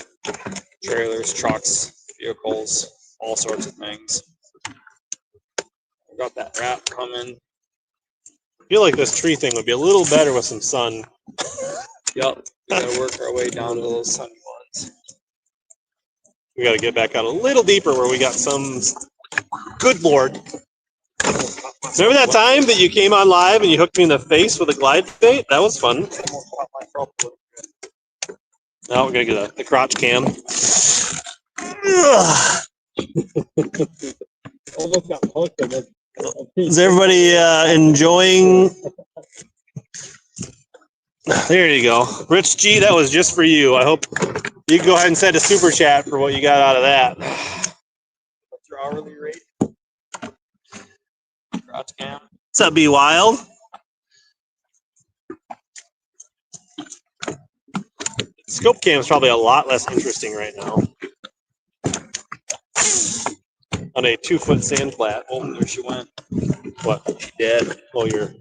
trailers, trucks, vehicles, all sorts of things. We got that wrap coming.
I feel like this tree thing would be a little better with some sun.
Yep, we gotta work our way down to those sunny ones.
We got to get back out a little deeper where we got some. Good Lord. Remember that time that you came on live and you hooked me in the face with a glide bait? That was fun. Now we're going to get the crotch cam. Is everybody enjoying? There you go. Rich G, that was just for you. I hope you can go ahead and send a super chat for what you got out of that.
What's your hourly rate? Crotch cam.
What's up, Be Wild? Scope cam is probably a lot less interesting right now. On a 2-foot sand flat.
Oh, there she went.
What? She dead. Oh, your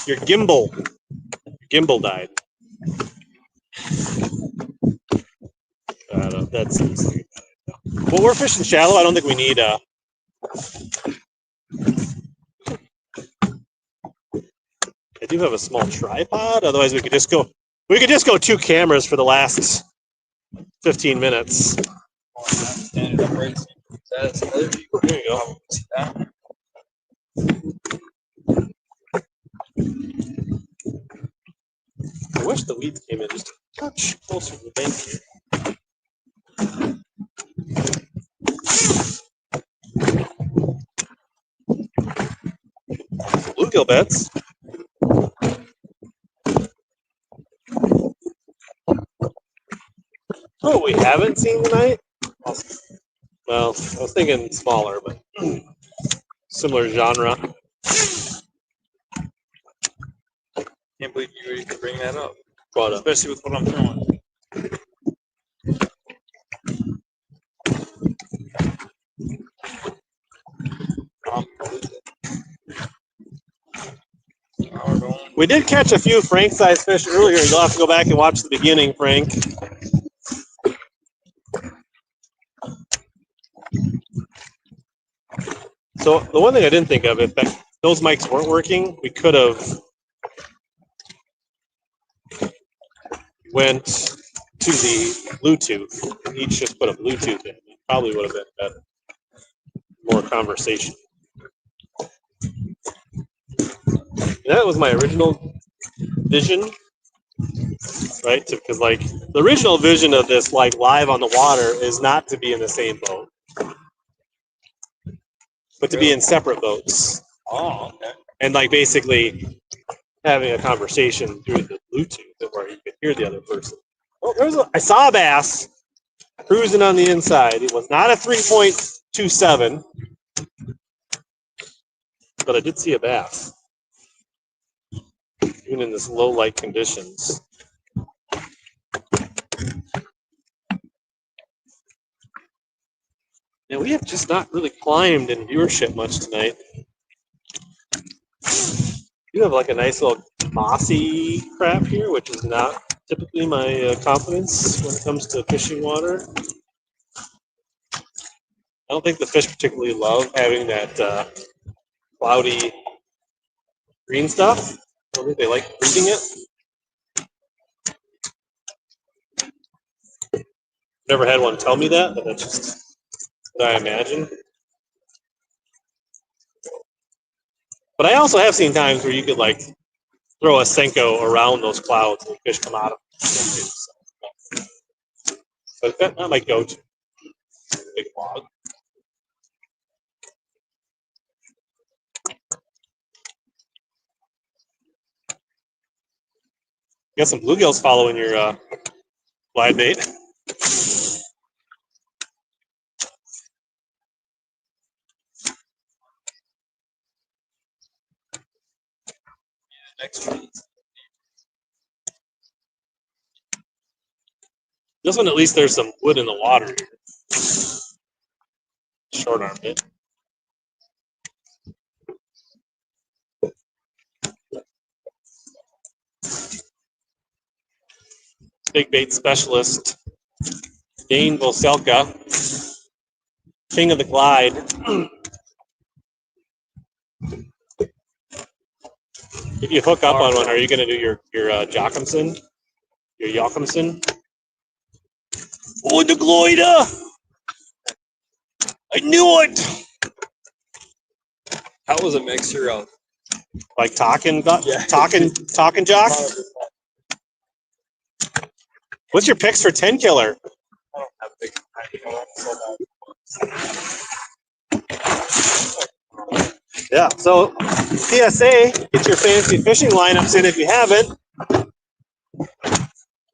gimbal. Your gimbal died. That seems like well, we're fishing shallow. I don't think we need I do have a small tripod. Otherwise, we could just go 2 cameras for the last 15 minutes.
Stand it up right. That's another view.
There you go.
See that?
I wish the weeds came in just a touch closer to the bank here. Bluegill beds. Oh, we haven't seen tonight? Well, I was thinking smaller, but similar genre.
Can't believe you could bring that up.
But,
especially with what I'm throwing.
we did catch a few Frank-sized fish earlier. You'll have to go back and watch the beginning, Frank. So the one thing I didn't think of, if those mics weren't working, we could have went to the Bluetooth and each just put a Bluetooth in. It probably would have been better. More conversation. And that was my original vision, right? Because like the original vision of this, like live on the water, is not to be in the same boat, but to be in separate boats.
Oh, okay.
And like basically having a conversation through the Bluetooth where you could hear the other person. Oh, I saw a bass cruising on the inside. It was not a 3.27. but I did see a bass, even in this low light conditions. Yeah, we have just not really climbed in viewership much tonight. You have like a nice little mossy crap here, which is not typically my confidence when it comes to fishing water. I don't think the fish particularly love having that cloudy green stuff. I don't think they like breathing it. Never had one tell me that, but that's just what I imagine. But I also have seen times where you could like throw a Senko around those clouds and fish come out of them. But that might go to big log. You got some bluegills following your glide bait. Next tree. This one, at least there's some wood in the water. Short arm bit. Big bait specialist, Dane Vocelka, king of the glide. If you hook up on one, are you going to do your Joachimson? Your Joachimson? Oh, the Gloida! I knew it!
That was a mixture of
Like talking jock? What's your picks for 10 killer?
I don't have big
Yeah, so PSA, get your fancy fishing lineups in if you haven't.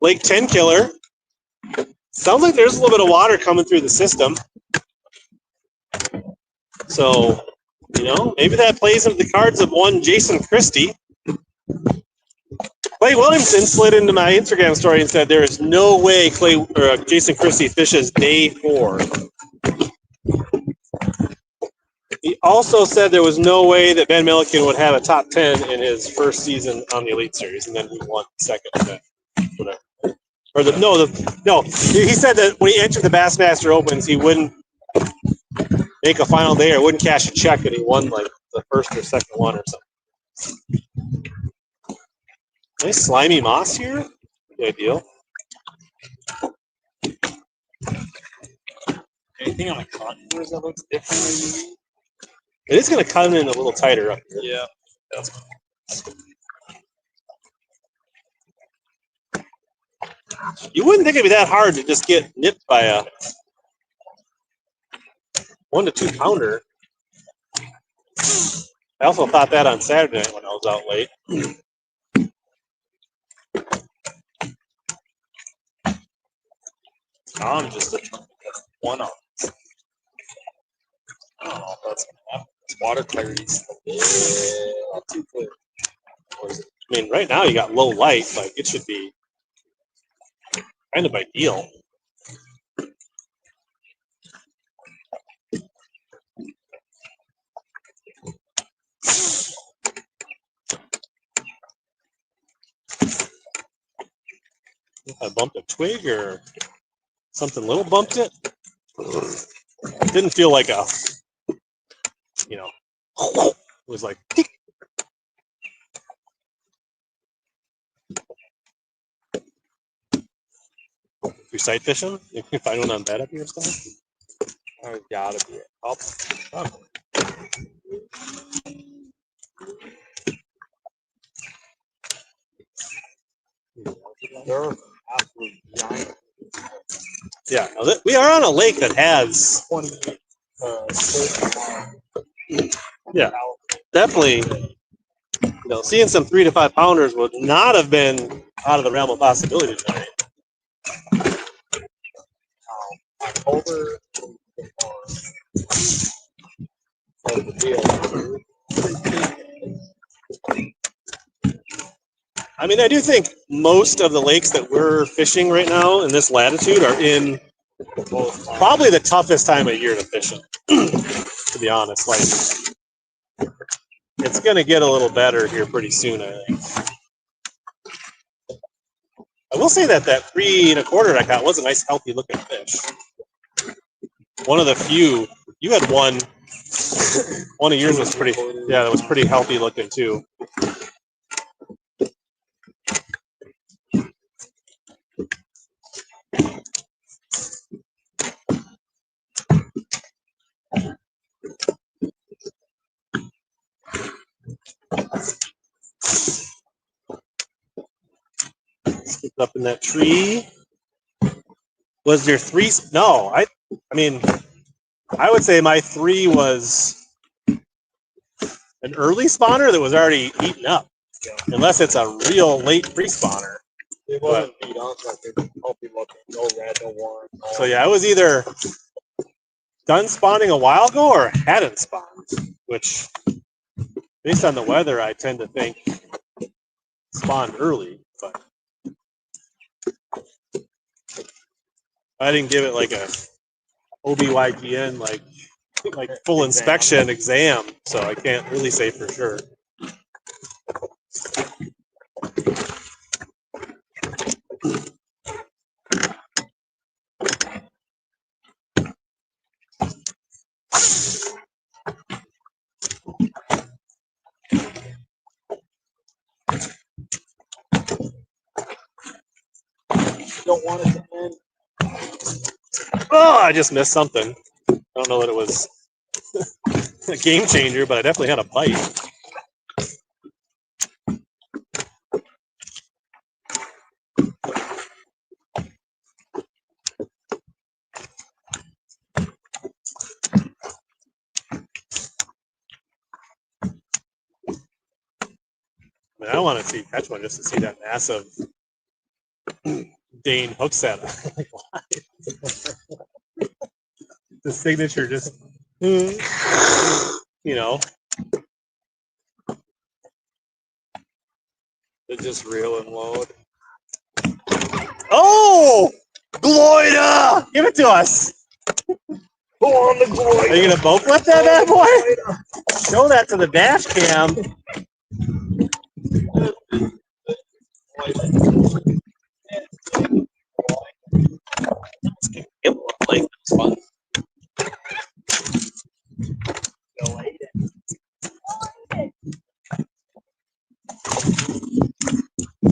Lake 10 killer. Sounds like there's a little bit of water coming through the system. So, you know, maybe that plays into the cards of one Jason Christie. Clay Williamson slid into my Instagram story and said there is no way Jason Christie fishes day 4. He also said there was no way that Ben Milliken would have a top 10 in his first season on the Elite Series, and then he won second. Whatever. Or no. He said that when he entered the Bassmaster Opens, he wouldn't make a final day or wouldn't cash a check, and he won like the first or second one or something. Nice slimy moss here. Good deal.
anything on the contours that looks different.
It is going to come in a little tighter up here.
Yeah.
You wouldn't think it'd be that hard to just get nipped by a 1 to 2 pounder. I also thought that on Saturday night when I was out late.
I'm just a one on. I don't know if that's gonna happen. This water clarity's not too clear.
I mean, right now you got low light, like it should be kind of ideal. If I bumped a twig or something little bumped it, it didn't feel like a, it was like, tick. You're sight fishing? You can find one on bed up here stuff?
There's gotta be it. Oh, they're absolutely giant.
Yeah, we are on a lake that has
20.
Yeah, definitely. Seeing some 3 to 5 pounders would not have been out of the realm of possibility tonight.
October the deal.
I mean, I do think most of the lakes that we're fishing right now in this latitude are in probably the toughest time of year to fish in, to be honest. Like, it's going to get a little better here pretty soon, I think. I will say that 3 1/4 I caught was a nice, healthy looking fish. One of the few. You had one. One of yours was pretty. Yeah, that was pretty healthy looking too. Skipped up in that tree. Was there 3? No, I mean, I would say my 3 was an early spawner that was already eaten up, unless it's a real late pre-spawner.
It wasn't beat on, so they're healthy looking. No red, no orange.
So yeah, I was either done spawning a while ago or hadn't spawned, which, based on the weather, I tend to think spawned early, but I didn't give it like a OBYGN like full inspection exam, so I can't really say for sure.
Don't want it to end.
Oh, I just missed something. I don't know that it was a game changer, but I definitely had a bite. I mean, I want to see catch one just to see that massive Dane hook set. Like, why? The signature just, you know.
They just reel and load.
Oh! Gloida! Give it to us!
Go on the glory.
Are you going to boat flip that bad boy? Show that to the dash cam. It looked like it was fun.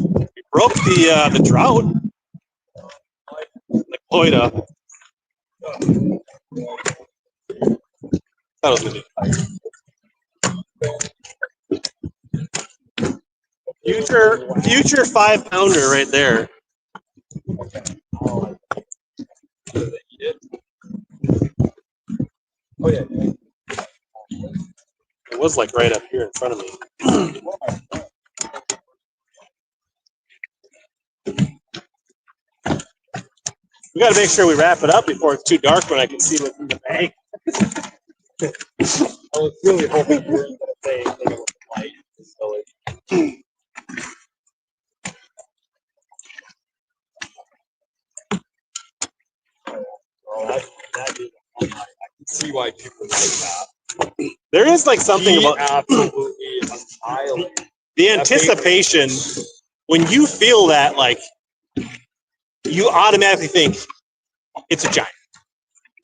We broke the drought. The Gloida. That was gonna be future 5-pounder right there.
Oh yeah.
It was like right up here in front of me. We got to make sure we wrap it up before it's too dark when I can see what's in the bag.
I was really hoping you were going to say that it was light. So I can see why people like that.
There is like something about
absolutely annihilating.
the anticipation when you feel that, like, you automatically think it's a giant.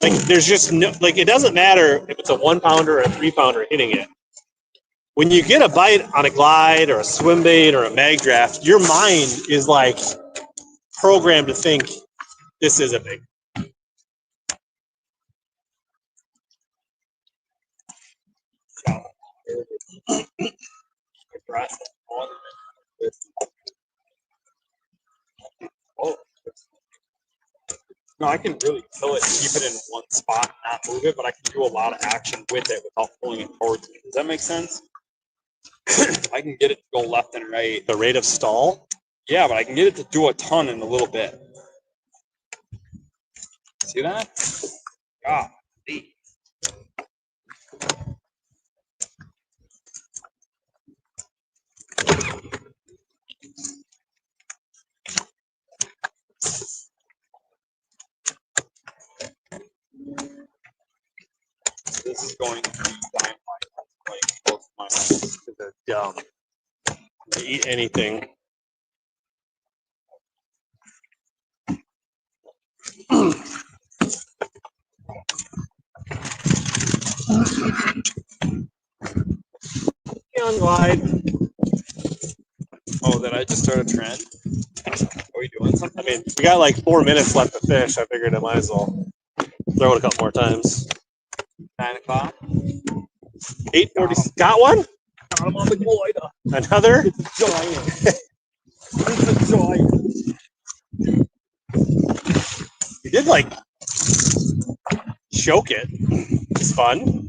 Like, there's just no, like, it doesn't matter if it's a 1-pounder or a 3-pounder hitting it. When you get a bite on a glide or a swim bait or a mag draft, your mind is like programmed to think this is a big.
No, I can really kill it, keep it in one spot, not move it, but I can do a lot of action with it without pulling it towards me. Does that make sense? I can get it to go left and right.
The rate of stall?
Yeah, but I can get it to do a ton in a little bit. See that? God. going to be dime like close to my house.
They're dumb. They eat anything. On glide.
Oh, did I just start a trend? Are we doing something?
I mean, we got like 4 minutes left to fish. I figured I might as well throw it a couple more times.
9 o'clock.
8:40. Got one?
Got him on the glider.
Another?
It's a giant. It's a giant.
You did like choke it. It's fun.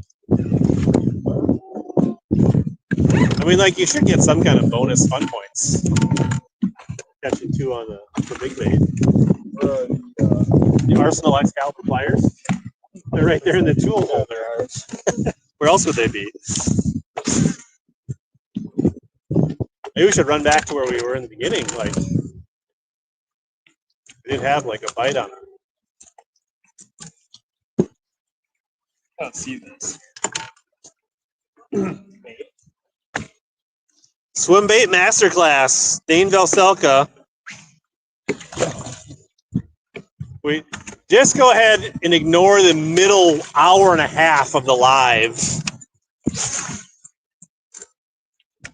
I mean, like, you should get some kind of bonus fun points. Catching 2 on the big bait. The Arsenal Excalibur pliers. They're right there in the tool holder. Where else would they be? Maybe we should run back to where we were in the beginning. Like, we didn't have like a bite on it.
I don't see this.
Swim bait masterclass. Dane Vocelka. We just go ahead and ignore the middle hour and a half of the live.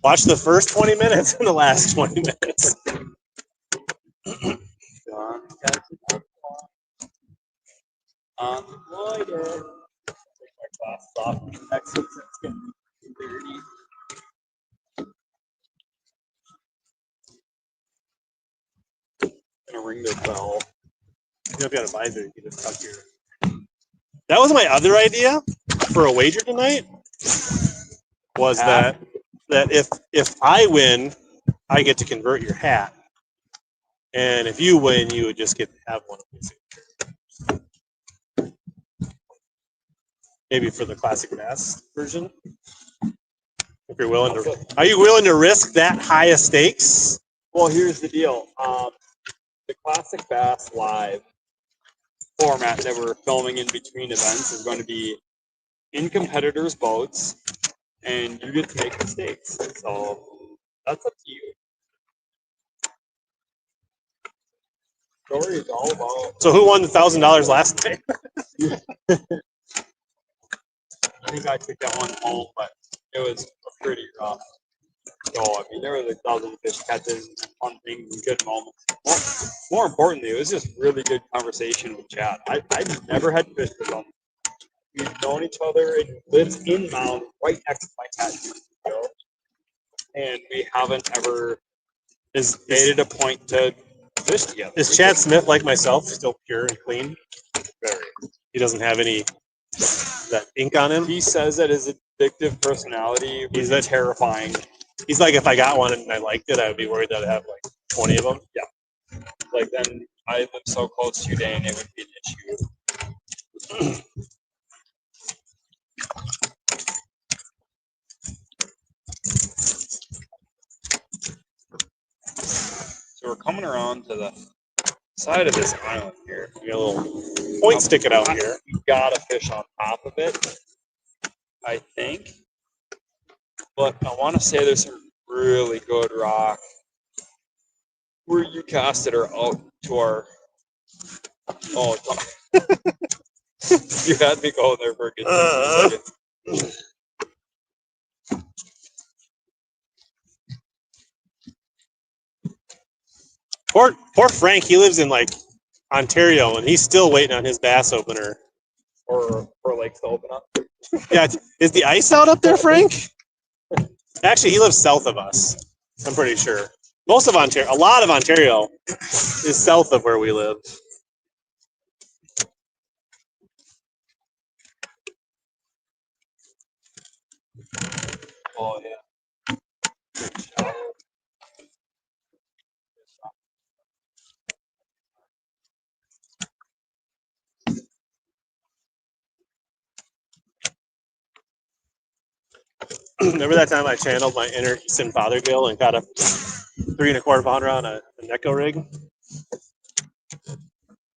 Watch the first 20 minutes and the last 20 minutes.
On the glider. Take my glasses off. Exit. It's getting dirty. Gonna ring the bell.
You know, if you had a visor, you could just tuck your. That was my other idea for a wager tonight. Was that if I win, I get to convert your hat, and if you win, you would just get to have one of these. Maybe for the classic bass version. If you're willing to, are you willing to risk that high of stakes?
Well, here's the deal. The Classic Bass Live format that we're filming in between events is going to be in competitors' boats, and you get to make mistakes. So that's up to you. Story is all about.
So who won the $1,000 last night?
I think I took that one home, but it was pretty rough. So, I mean, there was 1,000 fish catches and fun things and good moments. More importantly, it was just really good conversation with Chad. I've never had fish with him. We've known each other and lives in Mound right next to my cat. And we haven't ever made it a point to fish together.
Is Chad Smith, like myself, still pure and clean?
Very.
He doesn't have any that ink on him?
He says that his addictive personality is terrifying.
He's like, if I got one and I liked it, I would be worried that I'd have like 20 of them.
Yeah. Like, then I live so close to you, Dane, it would be an issue. So we're coming around to the side of this island here.
We got a little point sticking out here.
You got a fish on top of it, I think. But I want to say there's some really good rock where you cast it or out to our. Oh, you had me go there for a good second.
Poor Frank, he lives in like Ontario and he's still waiting on his bass opener.
Or for lakes to open up.
Yeah, is the ice out up there, Frank? Actually, he lives south of us. I'm pretty sure. Most of Ontario, a lot of Ontario is south of where we live.
Oh, yeah.
Remember that time I channeled my inner Sim Fothergill and caught a 3 1/4 pounder on a Neko rig?
I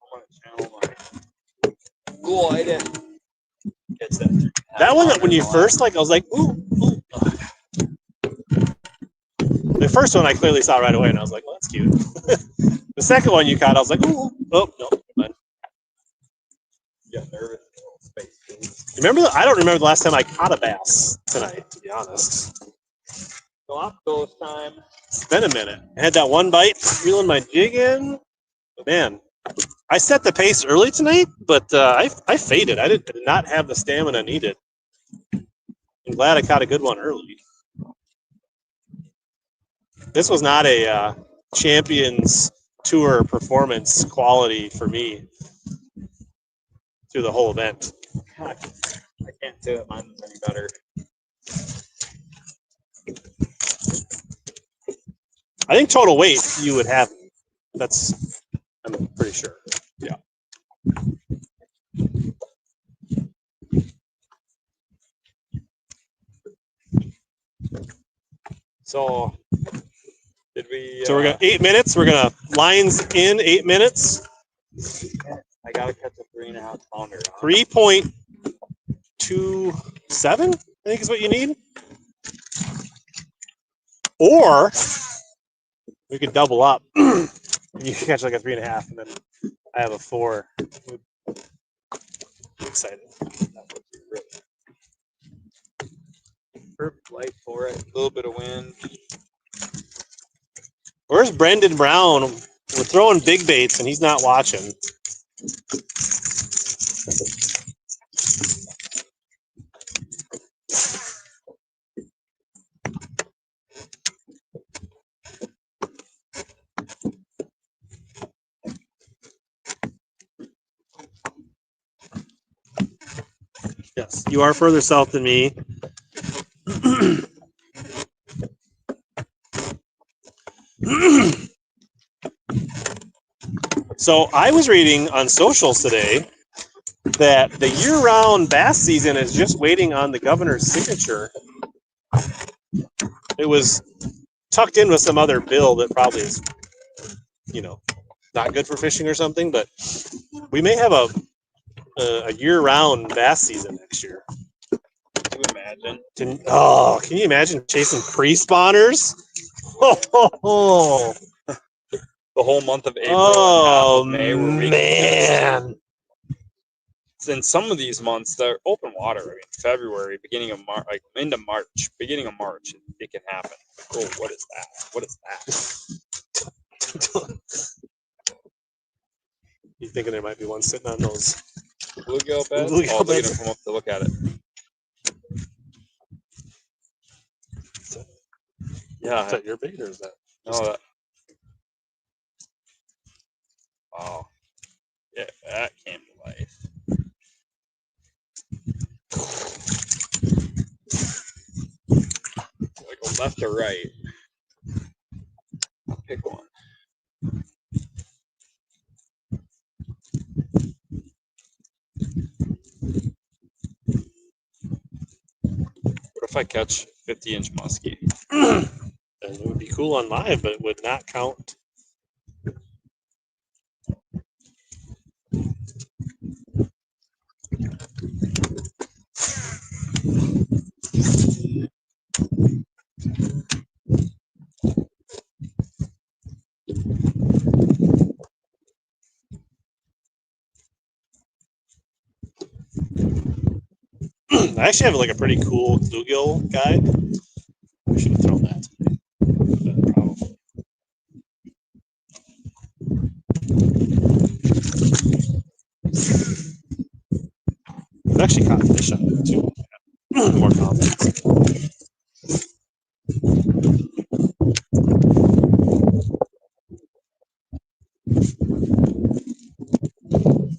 want to channel my glide. Gets that
That one, when you first, like, I was like, ooh, ooh. The first one I clearly saw right away, and I was like, well, that's cute. The second one you caught, I was like, ooh, oh, no, never mind.
Get nervous. Space.
Remember, I don't remember the last time I caught a bass tonight, to be honest.
Galapagos time.
It's been a minute. I had that one bite, reeling my jig in. But man, I set the pace early tonight, but I faded. I did not have the stamina needed. I'm glad I caught a good one early. This was not a Champions Tour performance quality for me through the whole event.
I can't do it. Mine's any better.
I think total weight you would have. That's, I'm pretty sure. Yeah.
So, did we?
So we're gonna 8 minutes. We're gonna lines in 8 minutes.
I gotta catch a 3.5 pounder.
3.27, I think is what you need. Or we could double up. You can catch like a 3.5, and then I have a 4. I'm excited.
Perfect light for it. A little bit of wind.
Where's Brendan Brown? We're throwing big baits, and he's not watching. Yes, you are further south than me. So I was reading on socials today that the year-round bass season is just waiting on the governor's signature. It was tucked in with some other bill that probably is, not good for fishing or something, but we may have a year-round bass season next year.
Can you imagine?
Can you imagine chasing pre-spawners? Oh,
The whole month of April
oh
and half of May were weak.
man.
In some of these months, they're open water. I mean, February, beginning of March, like into March, beginning of March, it can happen. Oh, what is that? What is that?
You thinking there might be one sitting on those
Bluegill beds?
Bluegill
Oh, they're
beds.
gonna come up to look at it. Yeah.
Is that your bait or is that?
No, that. Wow. Yeah, that came to life. Do I go left or right? Pick one. What if I catch 50-inch muskie?
And it would be cool on live, but it would not count. I actually have like a pretty cool bluegill guide. We should have thrown that today. Probably. I've actually caught fish on there too. More confidence.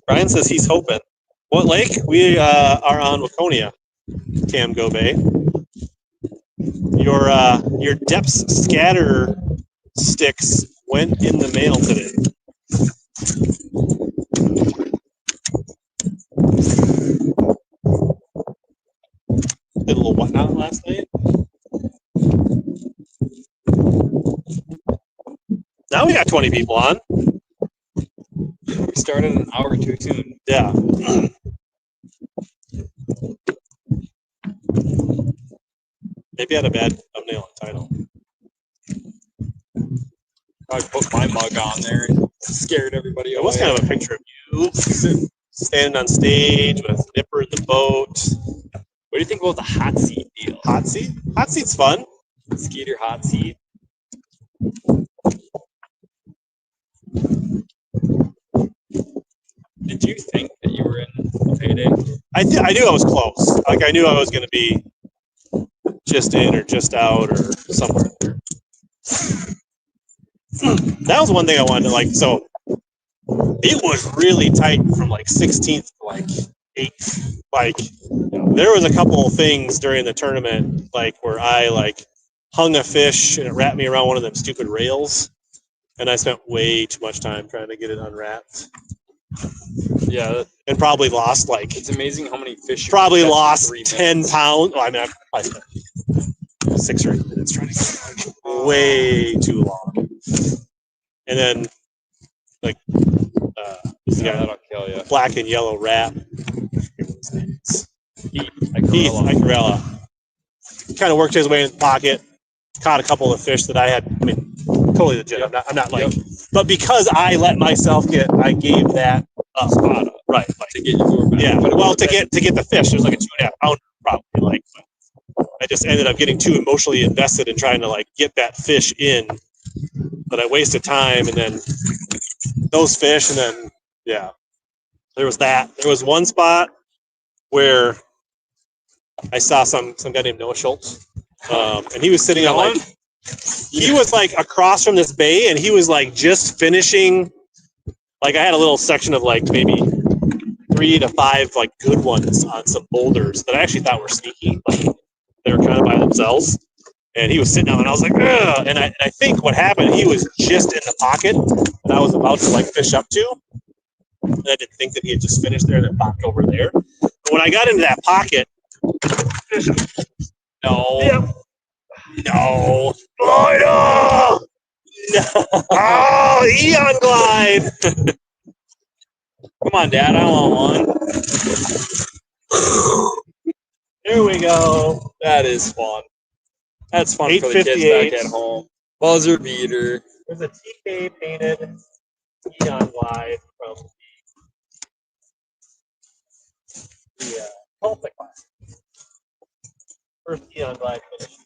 Brian says he's hoping. What lake? We are on Waconia, Camgo Bay. Your depths scatter sticks went in the mail today. Did a little whatnot last night. Now we got 20 people on.
We started an hour too soon.
Yeah. Maybe I had a bad thumbnail and title.
I put my mug on there and scared everybody
It
away.
was kind of a picture of you standing on stage with Nipper in the boat.
What do you think about the hot seat deal?
Hot seat? Hot seat's fun.
Skeeter hot seat. Did you think that you were in payday?
I knew I was close. Like I knew I was going to be just in or just out or somewhere there. That was one thing I wanted to like. So it was really tight from like 16th to like 8th. Like there was a couple of things during the tournament like where I like hung a fish and it wrapped me around one of them stupid rails, and I spent way too much time trying to get it unwrapped.
Yeah,
and probably lost like
it's amazing how many fish.
Probably lost 10 pounds. Well, I mean, I spent 6 or 8 minutes trying to get it way too long. And then, like,
That'll kill you.
Black and yellow rat.
Heath
Icarella. Kind of worked his way in the pocket. Caught a couple of fish that I had. I mean, totally legit.
Yep.
I'm not like, but because I let myself I gave that up.
spot up.
Right. Like,
To get your lure back.
yeah. Well, to get the fish, there's like a 2.5 pounder probably. Like, I just ended up getting too emotionally invested in trying to like get that fish in, that I wasted time, and then those fish, and then there was that. There was one spot where I saw some guy named Noah Schultz, and he was sitting on like he was like across from this bay, and he was like just finishing. Like I had a little section of like maybe 3 to 5 like good ones on some boulders that I actually thought were sneaky. Like they were kind of by themselves, and he was sitting down, and I was like, ugh. And I think what happened, he was just in the pocket, and I was about to like fish up to, and I didn't think that he had just finished there and then popped over there. But when I got into that pocket, no, oh no, oh, Eon Glide.
Come on, Dad, I want one.
There we go.
That is fun. That's fun for the kids back at home. Buzzer beater.
There's a TK painted Eon Glide from the Tulsa class. First Eon Glide finish.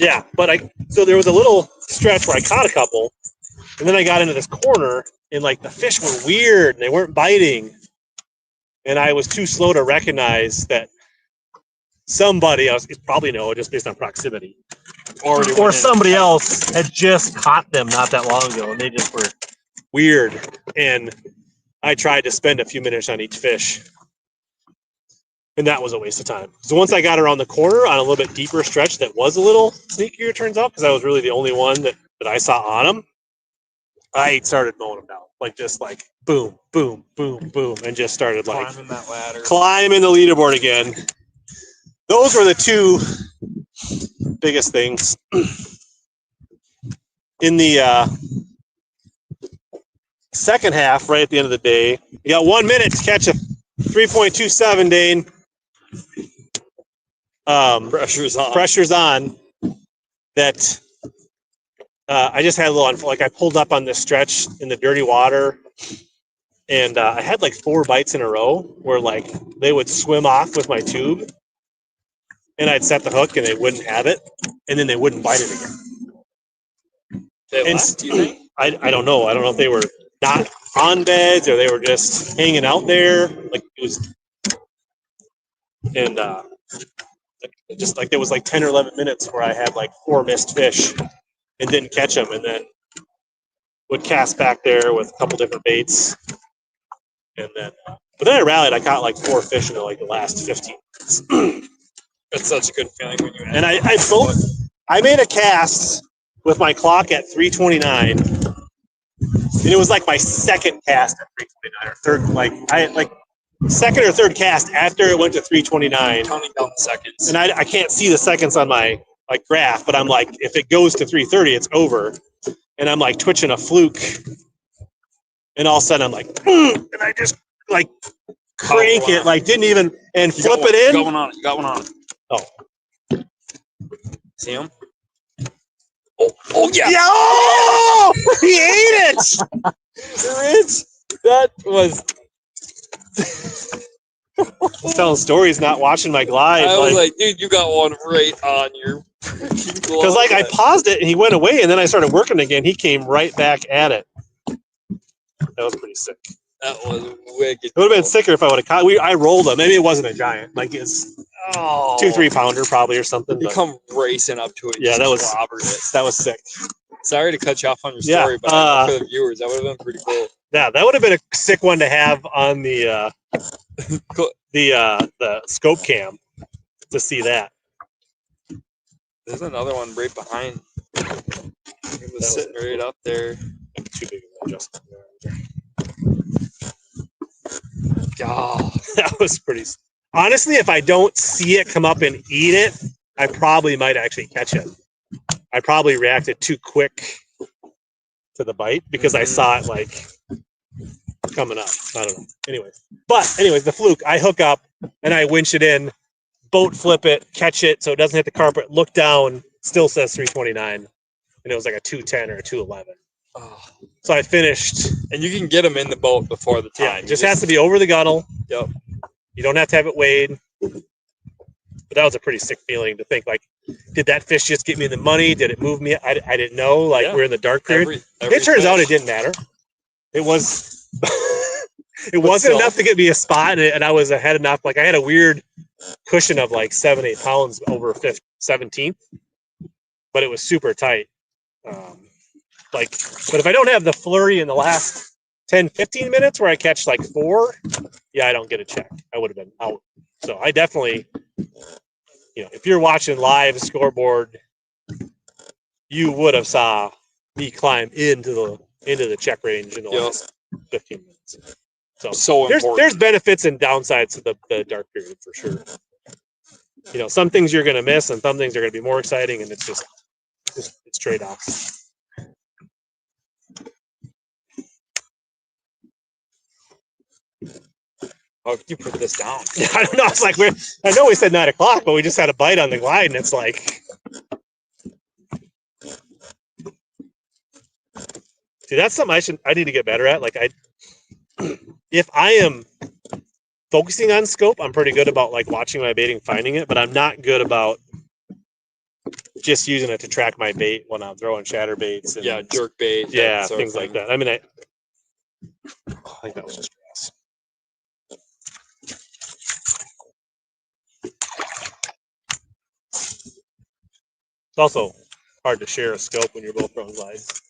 Yeah, but so there was a little stretch where I caught a couple, and then I got into this corner, and like the fish were weird and they weren't biting, and I was too slow to recognize that somebody else, it's probably Noah just based on proximity, or somebody else had just caught them not that long ago, and they just were weird. And I tried to spend a few minutes on each fish, and that was a waste of time. So once I got around the corner on a little bit deeper stretch that was a little sneakier, it turns out, because I was really the only one that I saw on them, I started mowing them down. Like just like boom, boom, boom, boom, and just started like
Climbing that ladder.
Climbing the leaderboard again. Those were the two biggest things. In the second half, right at the end of the day, you got 1 minute to catch a 3.27, Dane.
Pressure's on.
Pressure's on. That I just had a little, like I pulled up on this stretch in the dirty water, and I had like 4 bites in a row where like they would swim off with my tube, and I'd set the hook and they wouldn't have it, and then they wouldn't bite it again.
They left, do you think?
I don't know. I don't know if they were not on beds or they were just hanging out there. Like it was, and just like there was like 10 or 11 minutes where I had like 4 missed fish and didn't catch them, and then would cast back there with a couple different baits, and then but then I rallied. I caught like 4 fish in like the last 15 minutes.
That's such a good feeling when you.
And I made a cast with my clock at 3:29, and it was like my second cast at 3:29 or third, like second or third cast after it went to 3:29.
Counting down the seconds.
And I can't see the seconds on my like graph, but I'm like, if it goes to 3:30, it's over. And I'm like twitching a fluke, and all of a sudden I'm like, and I just like crank it, like didn't even, and
You
flip
got one,
it in.
Got one on it. Got one on it.
Oh.
See him? Oh yeah.
Yeah! Oh! He ate it!
Rich, that was.
He's telling stories, not watching my glide.
I was like, dude, you got one right on your.
Because like I paused it and he went away, and then I started working again. He came right back at it. That was pretty sick.
That was wicked.
It would have been sicker if I would have caught. I rolled him. Maybe it wasn't a giant. Like it's 2-3 pounder probably or something.
You
But
come racing up to it.
yeah, that was
it.
that was sick.
Sorry to cut you off on your
Yeah,
story, but I know for the viewers, that would have been pretty cool.
Yeah, that would have been a sick one to have on the the scope cam to see that.
There's another one right behind. It was sitting right up there.
Too big of an adjustment.
God,
that was pretty. Honestly, if I don't see it come up and eat it, I probably might actually catch it. I probably reacted too quick to the bite because I saw it like coming up. I don't know. Anyways, the fluke. I hook up and I winch it in, boat flip it, catch it so it doesn't hit the carpet. Look down, still says 329, and it was like a 210 or a 211.
oh.
So I finished.
And you can get them in the boat before the time.
Yeah, it just has to be over the gunnel.
Yep.
You don't have to have it weighed. But that was a pretty sick feeling to think, like, did that fish just get me the money? Did it move me? I didn't know. Like, we're in the dark period. It turns out it didn't matter. It was, it wasn't enough to get me a spot, and I was ahead enough. Like, I had a weird cushion of like 7-8 pounds over 17th, but it was super tight. But if I don't have the flurry in the last 10-15 minutes where I catch like 4, yeah, I don't get a check. I would have been out. So I definitely, if you're watching live scoreboard, you would have saw me climb into the check range in the last 15 minutes. So there's benefits and downsides to the dark period for sure. Some things you're going to miss and some things are going to be more exciting, and it's trade-offs.
Oh, you put this down.
I don't know. It's like I know we said 9 o'clock, but we just had a bite on the glide, and it's like, see, that's something I need to get better at. Like if I am focusing on scope, I'm pretty good about like watching my bait and finding it, but I'm not good about just using it to track my bait when I'm throwing shatter baits and
jerk bait,
things like that. I mean, I think that was just grass. It's also hard to share a scope when you're both throwing glides.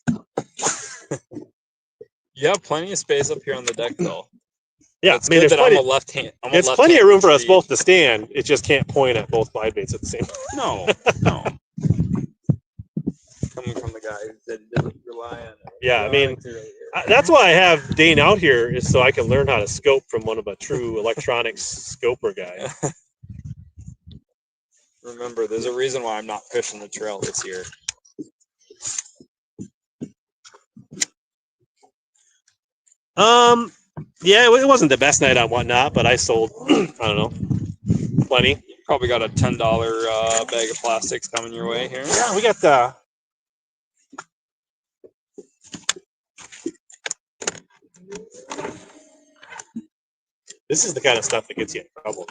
You have plenty of space up here on the deck, though.
Yeah,
it's there's plenty, I'm a left hand.
It's plenty of room for us both to stand. It just can't point at both glide baits at the same time.
No. Coming from the guy that doesn't rely on it.
Yeah, I mean, that's why I have Dane out here, is so I can learn how to scope from one of a true electronics scoper guy.
Remember, there's a reason why I'm not fishing the trail this year.
Yeah, it wasn't the best night on whatnot, but I sold, I don't know, plenty.
Probably got a $10 bag of plastics coming your way here.
Yeah, we got the. This is the kind of stuff that gets you in trouble.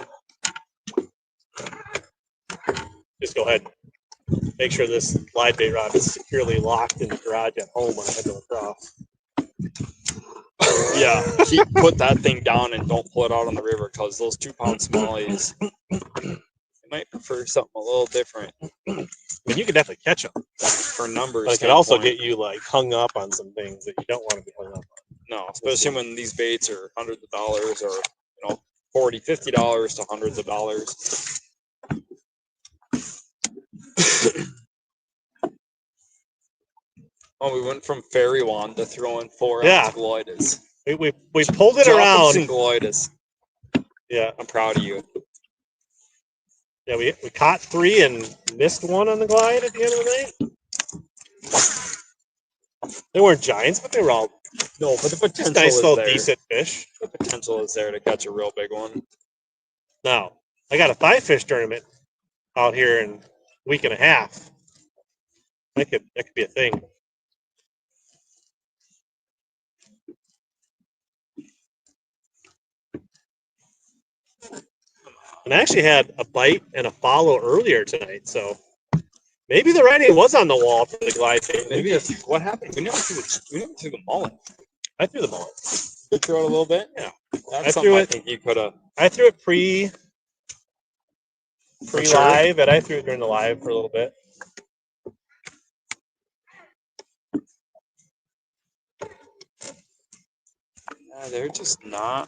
Just go ahead. Make sure this glide bait rod is securely locked in the garage at home when I head to lacrosse.
Yeah, put that thing down and don't pull it out on the river, because those 2-pound smallies, they might prefer something a little different.
I mean, you can definitely catch them
for numbers.
But it can also get you like hung up on some things that you don't want to be hung up on.
No, especially when these baits are hundreds of dollars, or $40, $50 to hundreds of dollars. Oh, we went from fairy wand to throwing 4-ounce gloides.
We pulled it around.
Gloides. Yeah, I'm proud of you.
Yeah, we caught 3 and missed 1 on the glide at the end of the night. They weren't giants, but they were all
No, but the potential
Nice
is
little
there.
decent fish.
The potential is there to catch a real big one.
Now, I got a 5-fish tournament out here in a week and a half. That could be a thing. And I actually had a bite and a follow earlier tonight, so maybe the writing was on the wall for the glide bait.
Maybe what happened? We never threw the mullet.
I threw the mullet.
You threw it a little bit?
Yeah.
That's
I
something
threw
I
it.
think you could have.
I threw it pre-live, and I threw it during the live for a little bit.
Yeah, they're just not.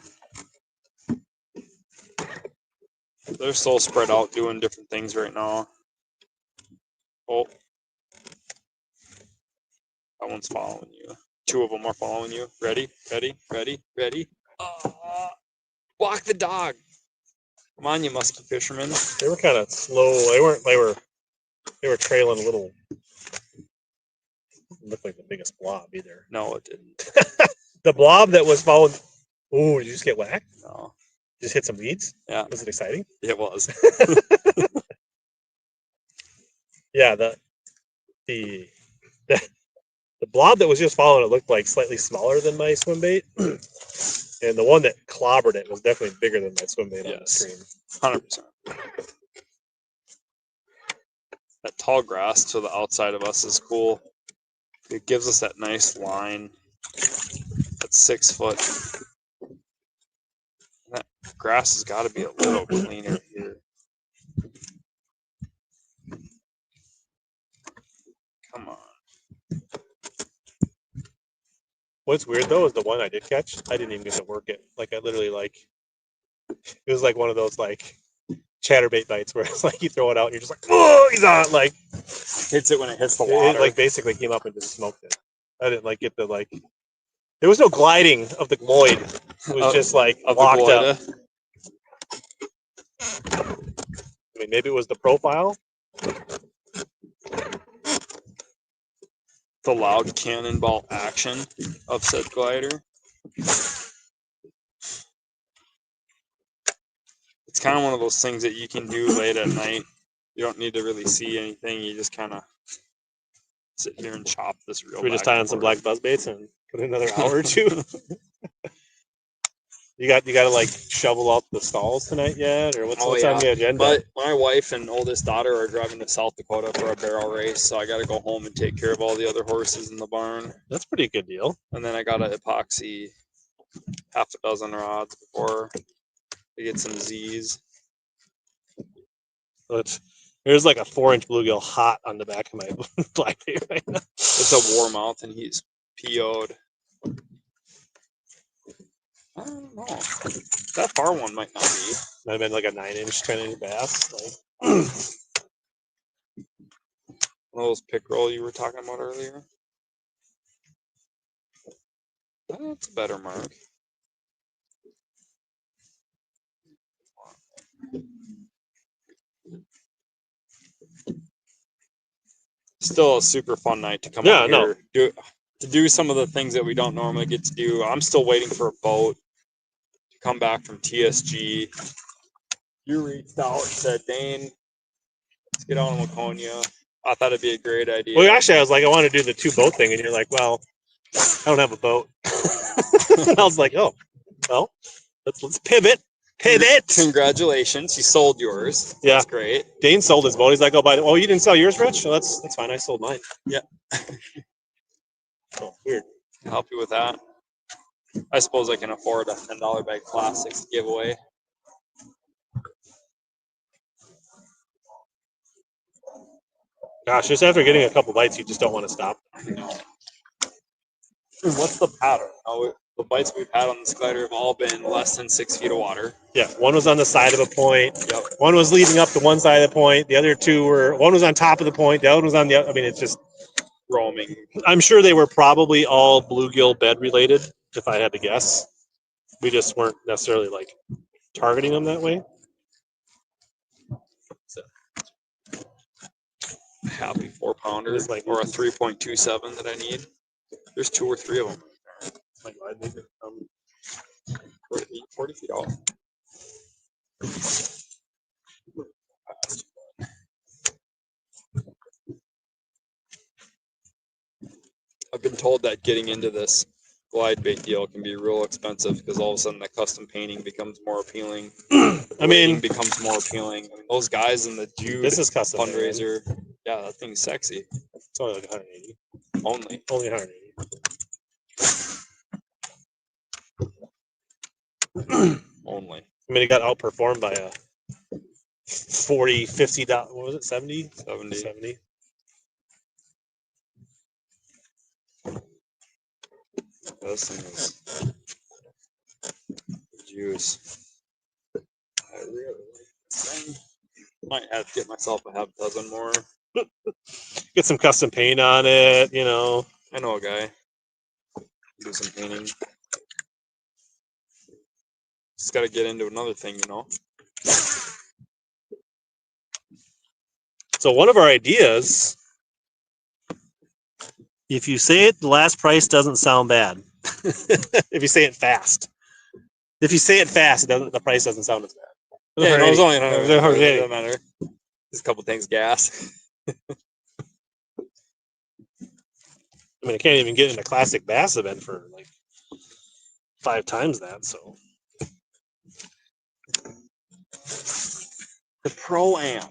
They're so spread out doing different things right now. Oh. That one's following you. 2 of them are following you. Ready? Walk the dog. Come on, you musky fishermen.
They were kind of slow. They were trailing a little. Didn't look like the biggest blob either.
No, it didn't.
The blob that was following. Ooh, did you just get whacked?
No.
Just hit some weeds?
Yeah.
Was it exciting?
It was.
Yeah, the blob that was just following it looked like slightly smaller than my swim bait. And the one that clobbered it was definitely bigger than my swim bait on the stream.
100%. That tall grass to the outside of us is cool. It gives us that nice line. That's 6 foot. That grass has got to be a little cleaner here. Come on.
What's weird though is the one I did catch, I didn't even get to work it. Like I literally it was like one of those like chatterbait bites where it's like you throw it out and you're just like, oh, he's on. Like
Hits it when it hits the water.
it like basically came up and just smoked it. I didn't like get the like. There was no gliding of the gloid. It was just like locked up. I mean, maybe it was the profile.
The loud cannonball action of said glider. It's kind of one of those things that you can do late at night. You don't need to really see anything. You just kind of sit here and chop this real.
We just tie on some black buzz baits and put in another hour or two. You got to like shovel out the stalls tonight yet, or what's on the agenda?
But my wife and oldest daughter are driving to South Dakota for a barrel race, so I got to go home and take care of all the other horses in the barn.
That's a pretty good deal.
And then I got to epoxy half a dozen rods before I get some Z's.
So there's like a 4-inch bluegill hot on the back of my black bait right now.
It's a warmouth, and he's PO'd. I don't know. That far one might not be.
Might have been like a 9-inch, 10-inch bass. Like.
One of those pickerel you were talking about earlier. That's a better mark. Still a super fun night to come out here. To do some of the things that we don't normally get to do. I'm still waiting for a boat to come back from TSG. You reached out and said, Dane, let's get on Laconia. I thought it'd be a great idea.
Well, actually, I was like, I want to do the 2-boat thing, and you're like, well, I don't have a boat. And I was like, oh, well, let's pivot.
Congratulations, you sold yours.
Yeah,
that's great.
Dane sold his boat. He's like, oh, you didn't sell yours, Rich? Well, that's fine. I sold mine.
Yeah.
Oh, weird.
I'll help you with that. I suppose I can afford a $10 bag plastics to give away.
Gosh, just after getting a couple bites, you just don't want to stop.
No. What's the pattern? The bites we've had on this glider have all been less than 6 feet of water.
Yeah, one was on the side of a point.
Yep.
One was leading up to one side of the point. The other two one was on top of the point. The other one was on the other. I mean, it's just
roaming.
I'm sure they were probably all bluegill bed related, if I had to guess. We just weren't necessarily like targeting them that way. So.
Happy 4-pounder or a 3.27 that I need. There's 2 or 3 of them.
My God, I think it,
40 feet off. I've been told that getting into this glide bait deal can be real expensive because all of a sudden the custom painting becomes more appealing.
I mean,
becomes more appealing. I mean, those guys in the Jude
this is custom
fundraiser, yeah, that thing's sexy.
It's only like 180.
Only.
Only 180.
Only.
I mean, it got outperformed by a 40, 50 dollars. What was it? 70?
70.
70.
This thing is juice. I really like this thing. Might have to get myself a half dozen more.
Get some custom paint on it, you know.
I know a guy. Do some painting. Just got to get into another thing, you know.
So one of our ideas, if you say it, the last price doesn't sound bad. If you say it fast. If you say it fast, the price doesn't sound as bad.
Yeah, no, it was only
It was
180.
$180.
Doesn't matter. Just a couple things gas.
I mean, I can't even get in a classic bass event for like 5 times that. So
The Pro-Am.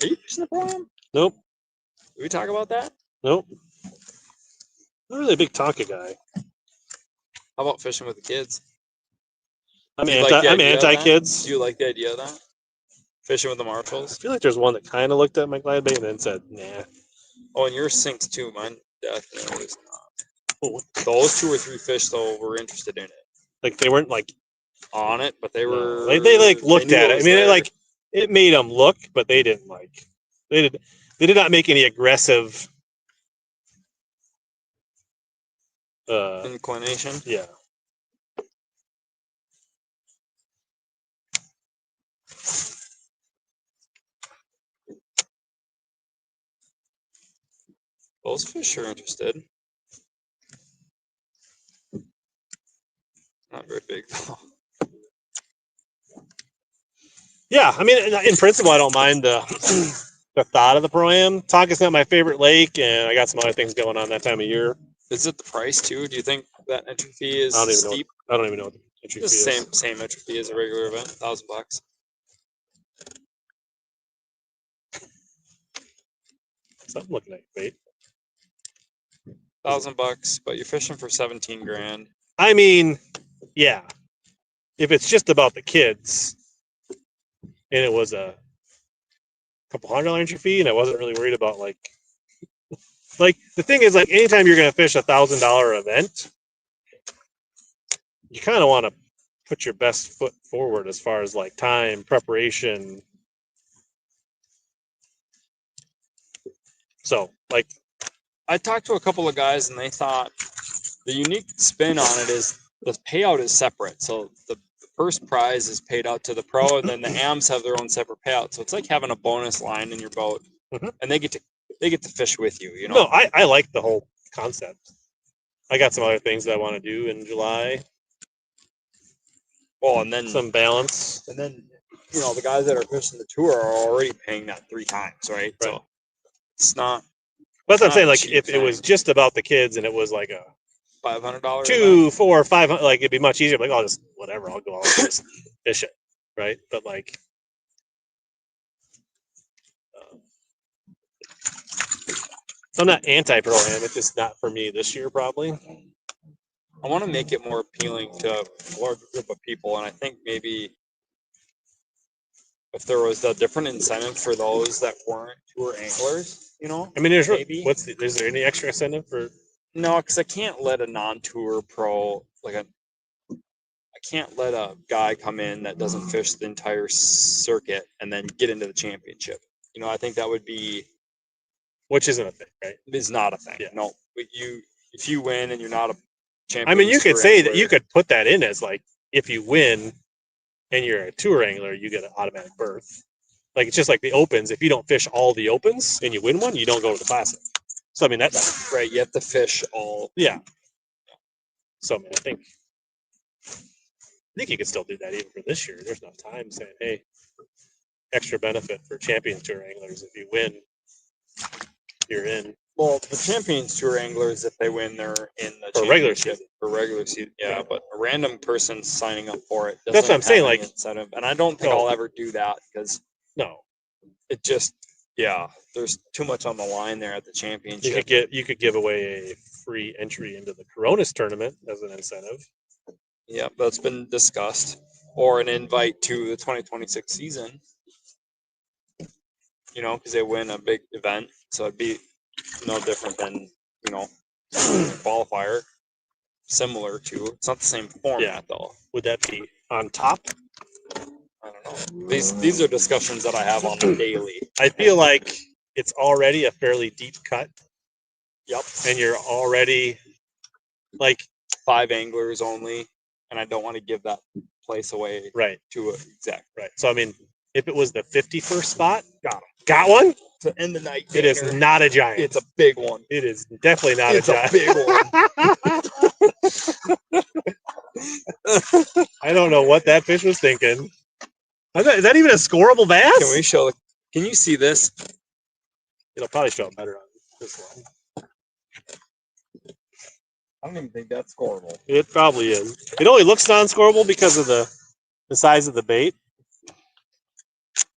Are you fishing the Pro-Am?
nope,
Did we talk about that?
nope. Not really a big Tonka guy.
How about fishing with the kids?
I'm
Do you like the
I'm
idea of that?
anti-kids.
Do you like the idea of that? Fishing with the
I
Marshalls?
feel like there's one that kind of looked at my glide bait and then said, "Nah."
Oh, and yours sinks too. Mine definitely is not. Those 2 or 3 fish, though, were interested in it.
Like they weren't like
On it, but they were.
They like looked
knew
at it. I
was
mean,
there.
it made them look, but they didn't like. They did not make any aggressive.
Inclination.
Yeah.
Those fish are interested. Not very big though.
Yeah, I mean, in principle, I don't mind the the thought of the Pro-Am. Tonka's not my favorite lake, and I got some other things going on that time of year.
Is it the price too? Do you think that entry fee is
I don't even
steep?
I don't even know what the entry fee
Just
is.
same entry fee as a regular event, $1,000.
So I'm looking at bait.
$1,000, but you're fishing for 17 grand.
I mean, yeah. If it's just about the kids, and it was a couple $100 entry fee, and I wasn't really worried about like the thing is, like, anytime you're going to fish $1,000 event, you kind of want to put your best foot forward as far as like time, preparation. So, like,
I talked to a couple of guys and they thought the unique spin on it is the payout is separate. So the first prize is paid out to the pro, and then the AMs have their own separate payout. So it's like having a bonus line in your boat, and they get to fish with you. You know.
no, I like the whole concept. I got some other things that I want to do in July.
Well, and then
Some balance.
And then, the guys that are fishing the tour are already paying that 3 times, right? So it's not.
But that's what I'm saying.
not
Like,
cheap
if it was just about the kids and it was like a
$500,
$200, $400, $500, like, it'd be much easier. Like, oh, just whatever, I'll go out and just fish it, right? But like, I'm not anti-Pro-Am. It's just not for me this year, probably.
I want to make it more appealing to a larger group of people, and I think maybe if there was a different incentive for those that weren't tour anglers,
I mean, there's
maybe.
Is there any extra incentive for?
No, because I can't let a non-tour pro I can't let a guy come in that doesn't fish the entire circuit and then get into the championship. I think that would be.
Which isn't a thing, right?
Is not a thing.
Yeah.
No, but if you win and you're not a champion.
I mean, you could say that you could put that in as like, if you win and you're a tour angler, you get an automatic berth. Like, it's just like the opens. If you don't fish all the opens and you win one, you don't go to the classic. So I mean, that's
right. You have to fish all.
Yeah. So I mean, I think you could still do that even for this year. There's enough time saying, hey, extra benefit for Champions Tour anglers. If you win, you're in.
Well, the Champions Tour anglers, if they win, they're in the
For regular
championship.
season.
For regular season, yeah. But a random person signing up for it doesn't
That's what I'm saying,
have any
like-
incentive. And I don't think
No.
I'll ever do that because
No,
it just, yeah, there's too much on the line there at the championship.
you could give away a free entry into the Coronas tournament as an incentive.
Yeah, that's been discussed. Or an invite to the 2026 season. You know, because they win a big event. So it'd be no different than, you know, qualifier. Similar to, it's not the same format though.
Would that be on top?
I don't know. These are discussions that I have on the daily.
I feel like it's already a fairly deep cut.
Yep.
And you're already like
5 anglers only, and I don't want to give that place away
right.
to an exact.
Right. So I mean, if it was the 51st spot, got one.
To end the night,
It is not a giant.
It's a big one.
It is definitely not
It's
a giant.
big one.
I don't know what that fish was thinking. Is that even a scoreable bass?
Can we show? Can you see this?
It'll probably show up better on this one.
I don't even think that's scoreable.
It probably is. It only looks non-scoreable because of the size of the bait.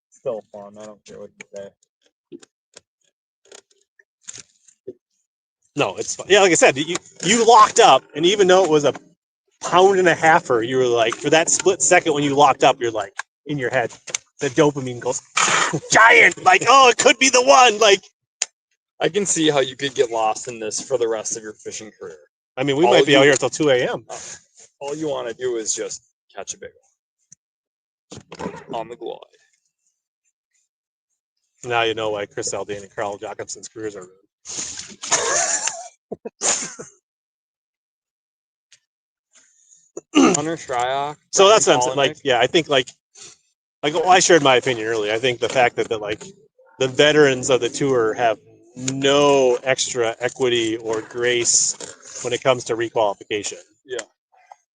Still fun. I don't care what you say.
No, it's fun. Yeah, like I said, you locked up, and even though it was a pound and a halfer, you were like, for that split second when you locked up, you're like, in your head, the dopamine goes, giant! Like, oh, it could be the one! Like,
I can see how you could get lost in this for the rest of your fishing career.
I mean, we might be out here until 2 a.m.
All you want to do is just catch a big one on the glide.
Now you know why Chris Aldane and Carl Jacobson's careers are ruined.
Hunter Shryock.
So that's what I'm saying. Like, yeah, I think like well, I shared my opinion earlier. I think the fact that the veterans of the tour have no extra equity or grace when it comes to requalification.
Yeah.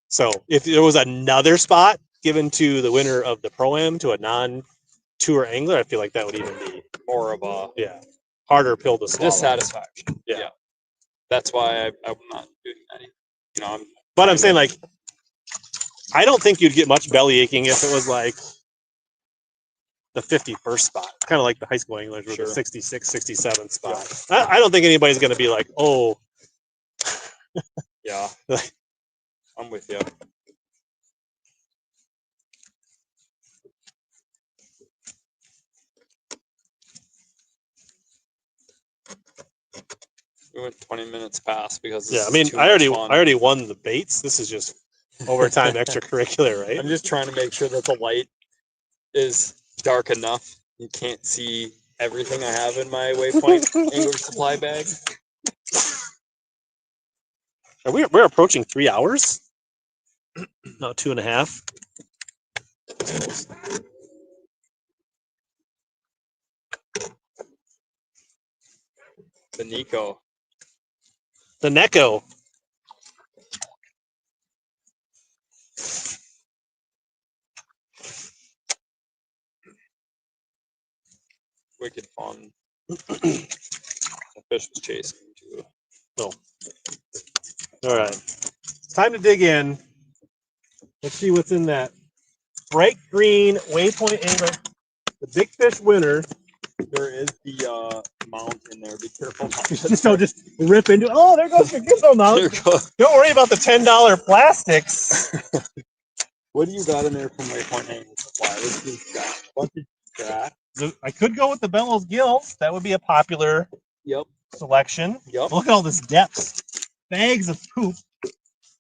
So if there was another spot given to the winner of the Pro-Am to a non-tour angler, I feel like that would even be
more of a
harder pill to swallow.
Dissatisfaction.
Yeah.
That's why I'm not doing that. You know,
but I'm saying, like, I don't think you'd get much belly aching if it was like the 51st spot, kind of like the high school anglers were the 66, 67 spot. Yeah. I don't think anybody's going to be like, oh.
Yeah. I'm with you. We went 20 minutes past because
I mean, I already won the baits. This is just overtime extracurricular, right?
I'm just trying to make sure that the light is dark enough. You can't see everything I have in my Waypoint angler supply bag.
We're approaching 3 hours. No, 2.5.
The Nico.
The Neko.
Wicked fun. The fish was chasing too.
Oh. All right. It's time to dig in. Let's see what's in that bright green Waypoint angler. The big fish winner.
There is the mount in there. Be careful.
Just rip into. Oh, there goes your gimbal mount. Don't worry about the $10 plastics.
What do you got in there from Waypoint Angler Supply? Let's do that. What did you got?
I could go with the Bellows Gills. That would be a popular selection.
Yep.
Look at all this depth. Bags of poop.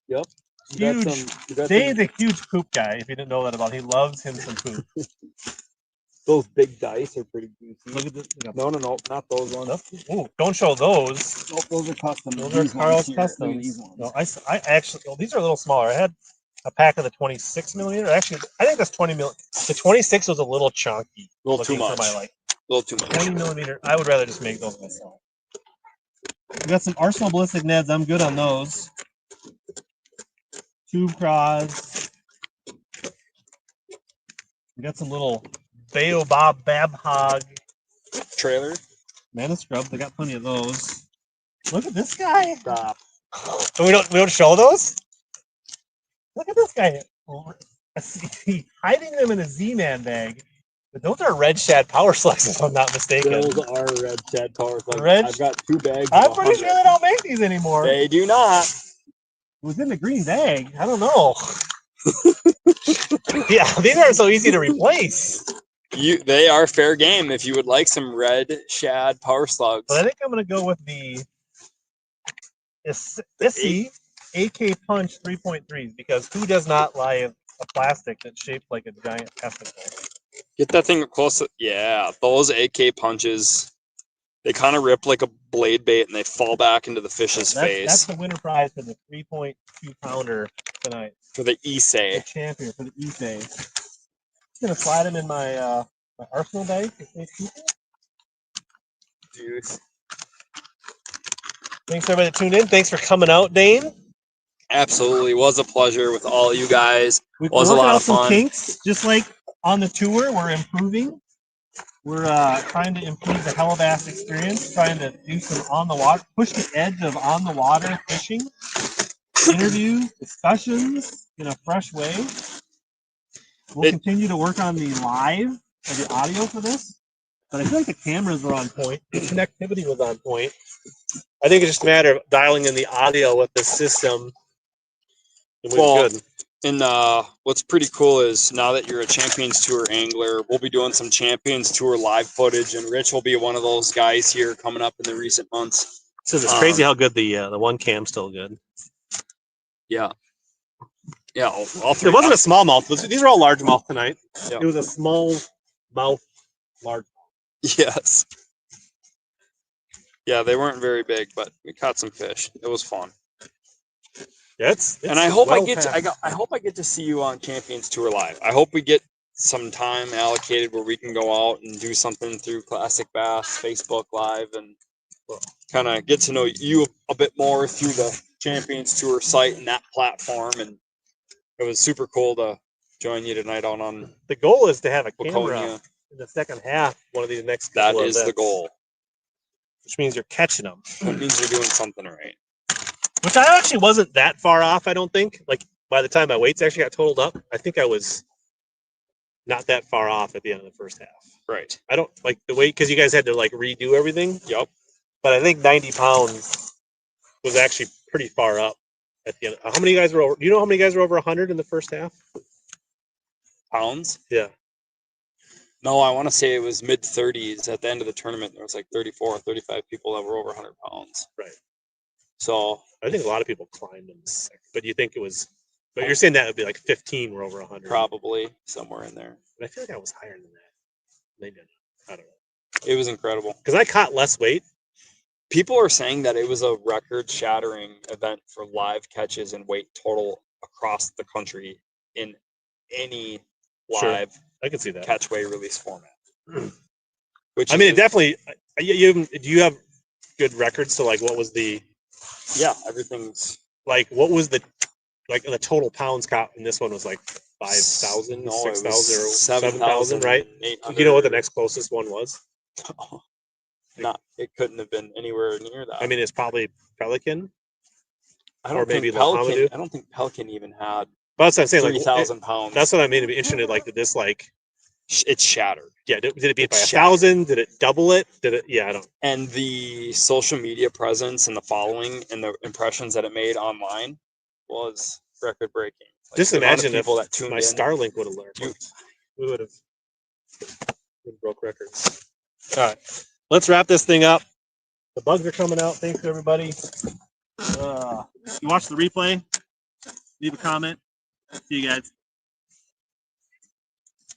Yep.
Huge. Dane's a huge poop guy. If you didn't know that about him, he loves him some poop.
Those big dice are pretty juicy.
Look at this.
No, not those ones.
Oh, don't show those.
Oh, those are custom.
Those are Carl's custom. No, I actually. Oh, these are a little smaller. I had a pack of the 26 millimeter. Actually, I think that's 20 millimeter. The 26 was a little chunky.
A little too much.
For my like.
A little too much.
20 millimeter. I would rather just make those myself. We got some Arsenal ballistic Neds. I'm good on those. tube craws. We got some little baobab hog
Trailer.
manna scrub. They got plenty of those. Look at this guy.
Stop.
So we don't show those. Look at this guy. Hiding them in a Z-Man bag. But those are red shad power slugs, if I'm not mistaken.
Those are red shad power slugs.
Red-
I've got 2 bags.
I'm pretty sure they don't make these anymore.
They do not.
It was in the green bag. I don't know. Yeah, these aren't so easy to replace.
They are fair game if you would like some red shad power slugs.
But I think I'm going to go with the Issy AK Punch 3.3s because who does not like a plastic that's shaped like a giant testicle?
Get that thing close. Yeah, those AK punches, they kind of rip like a blade bait and they fall back into the fish's face.
That's the winner prize for the 3.2 pounder tonight.
For the
The
Issei.
champion for the eBay. I'm going to slide them in my my Arsenal bag for safe keeping.
Dude.
Thanks everybody that tuned in. Thanks for coming out, Dane.
Absolutely. Was a pleasure with all you guys.
We're
Was a
working
lot
out
of
some
fun.
kinks, just like on the tour. We're improving. We're trying to improve the HellaBass experience, trying to do some on the water, push the edge of on the water fishing, interviews, discussions in a fresh way. We'll continue to work on the live or the audio for this, but I feel like the cameras were on point. The connectivity was on point. I think it's just a matter of dialing in the audio with the system. And we're good.
And what's pretty cool is now that you're a Champions Tour angler, we'll be doing some Champions Tour live footage, and Rich will be one of those guys here coming up in the recent months.
So it's crazy how good the one cam's still good.
Yeah. Yeah, all 3.
It wasn't a small mouth. These are all large mouth tonight.
Yeah.
It was a small mouth, large.
Yes. Yeah, they weren't very big, but we caught some fish. It was fun.
Yeah,
And I hope I get to see you on Champions Tour live. I hope we get some time allocated where we can go out and do something through Classic Bass Facebook Live and kind of get to know you a bit more through the Champions Tour site and that platform. And it was super cool to join you tonight on.
The goal is to have a camera
Waconia.
in the second half. One of these next.
That
couple
is the
events,
goal.
which means you're catching them.
That means you're doing something right.
Which I actually wasn't that far off. I don't think. Like by the time my weights actually got totaled up, I think I was not that far off at the end of the first half.
Right.
I don't like the weight because you guys had to like redo everything.
Yep.
But I think 90 pounds was actually pretty far up at the end. How many guys were over? Do you know how many guys were over 100 in the first half?
Pounds?
Yeah.
No, I want to say it was mid 30s at the end of the tournament. There was like 34 or 35 people that were over 100 pounds.
Right.
So
I think a lot of people climbed in the second. But you think it was? But you're saying that would be like 15 were over 100.
probably somewhere in there.
But I feel like I was higher than that. Maybe I don't know.
It was incredible.
Because I caught less weight.
People are saying that it was a record-shattering event for live catches and weight total across the country in any live
I can see that.
catch weigh release format. Which
I mean, it definitely. Do you have good records? So, like, what was the?
Yeah, everything's
Like, what was the? Like, the total pounds caught in this one was like 5,000,
No, it was
6,000, or 7,000, right?
7,800.
Do you know what the next closest one was?
It couldn't have been anywhere near that.
I mean, it's probably Pelican.
I don't
or maybe
think Pelican.
Lahamadou.
I don't think Pelican even had
But that's what I'm saying. Like,
3,000 pounds.
that's what I mean. To be interested. Like, did this like?
It's shattered.
Yeah. Did it beat by
It's
1,000? Did it double it? Did it? Yeah, I don't.
And the social media presence and the following and the impressions that it made online was record breaking. Like,
Just
the amount of
imagine if
people that tuned
my
in.
Starlink would have learned. We would have broke records. All right, let's wrap this thing up. The bugs are coming out. Thanks to everybody. You watch the replay. Leave a comment. See you guys.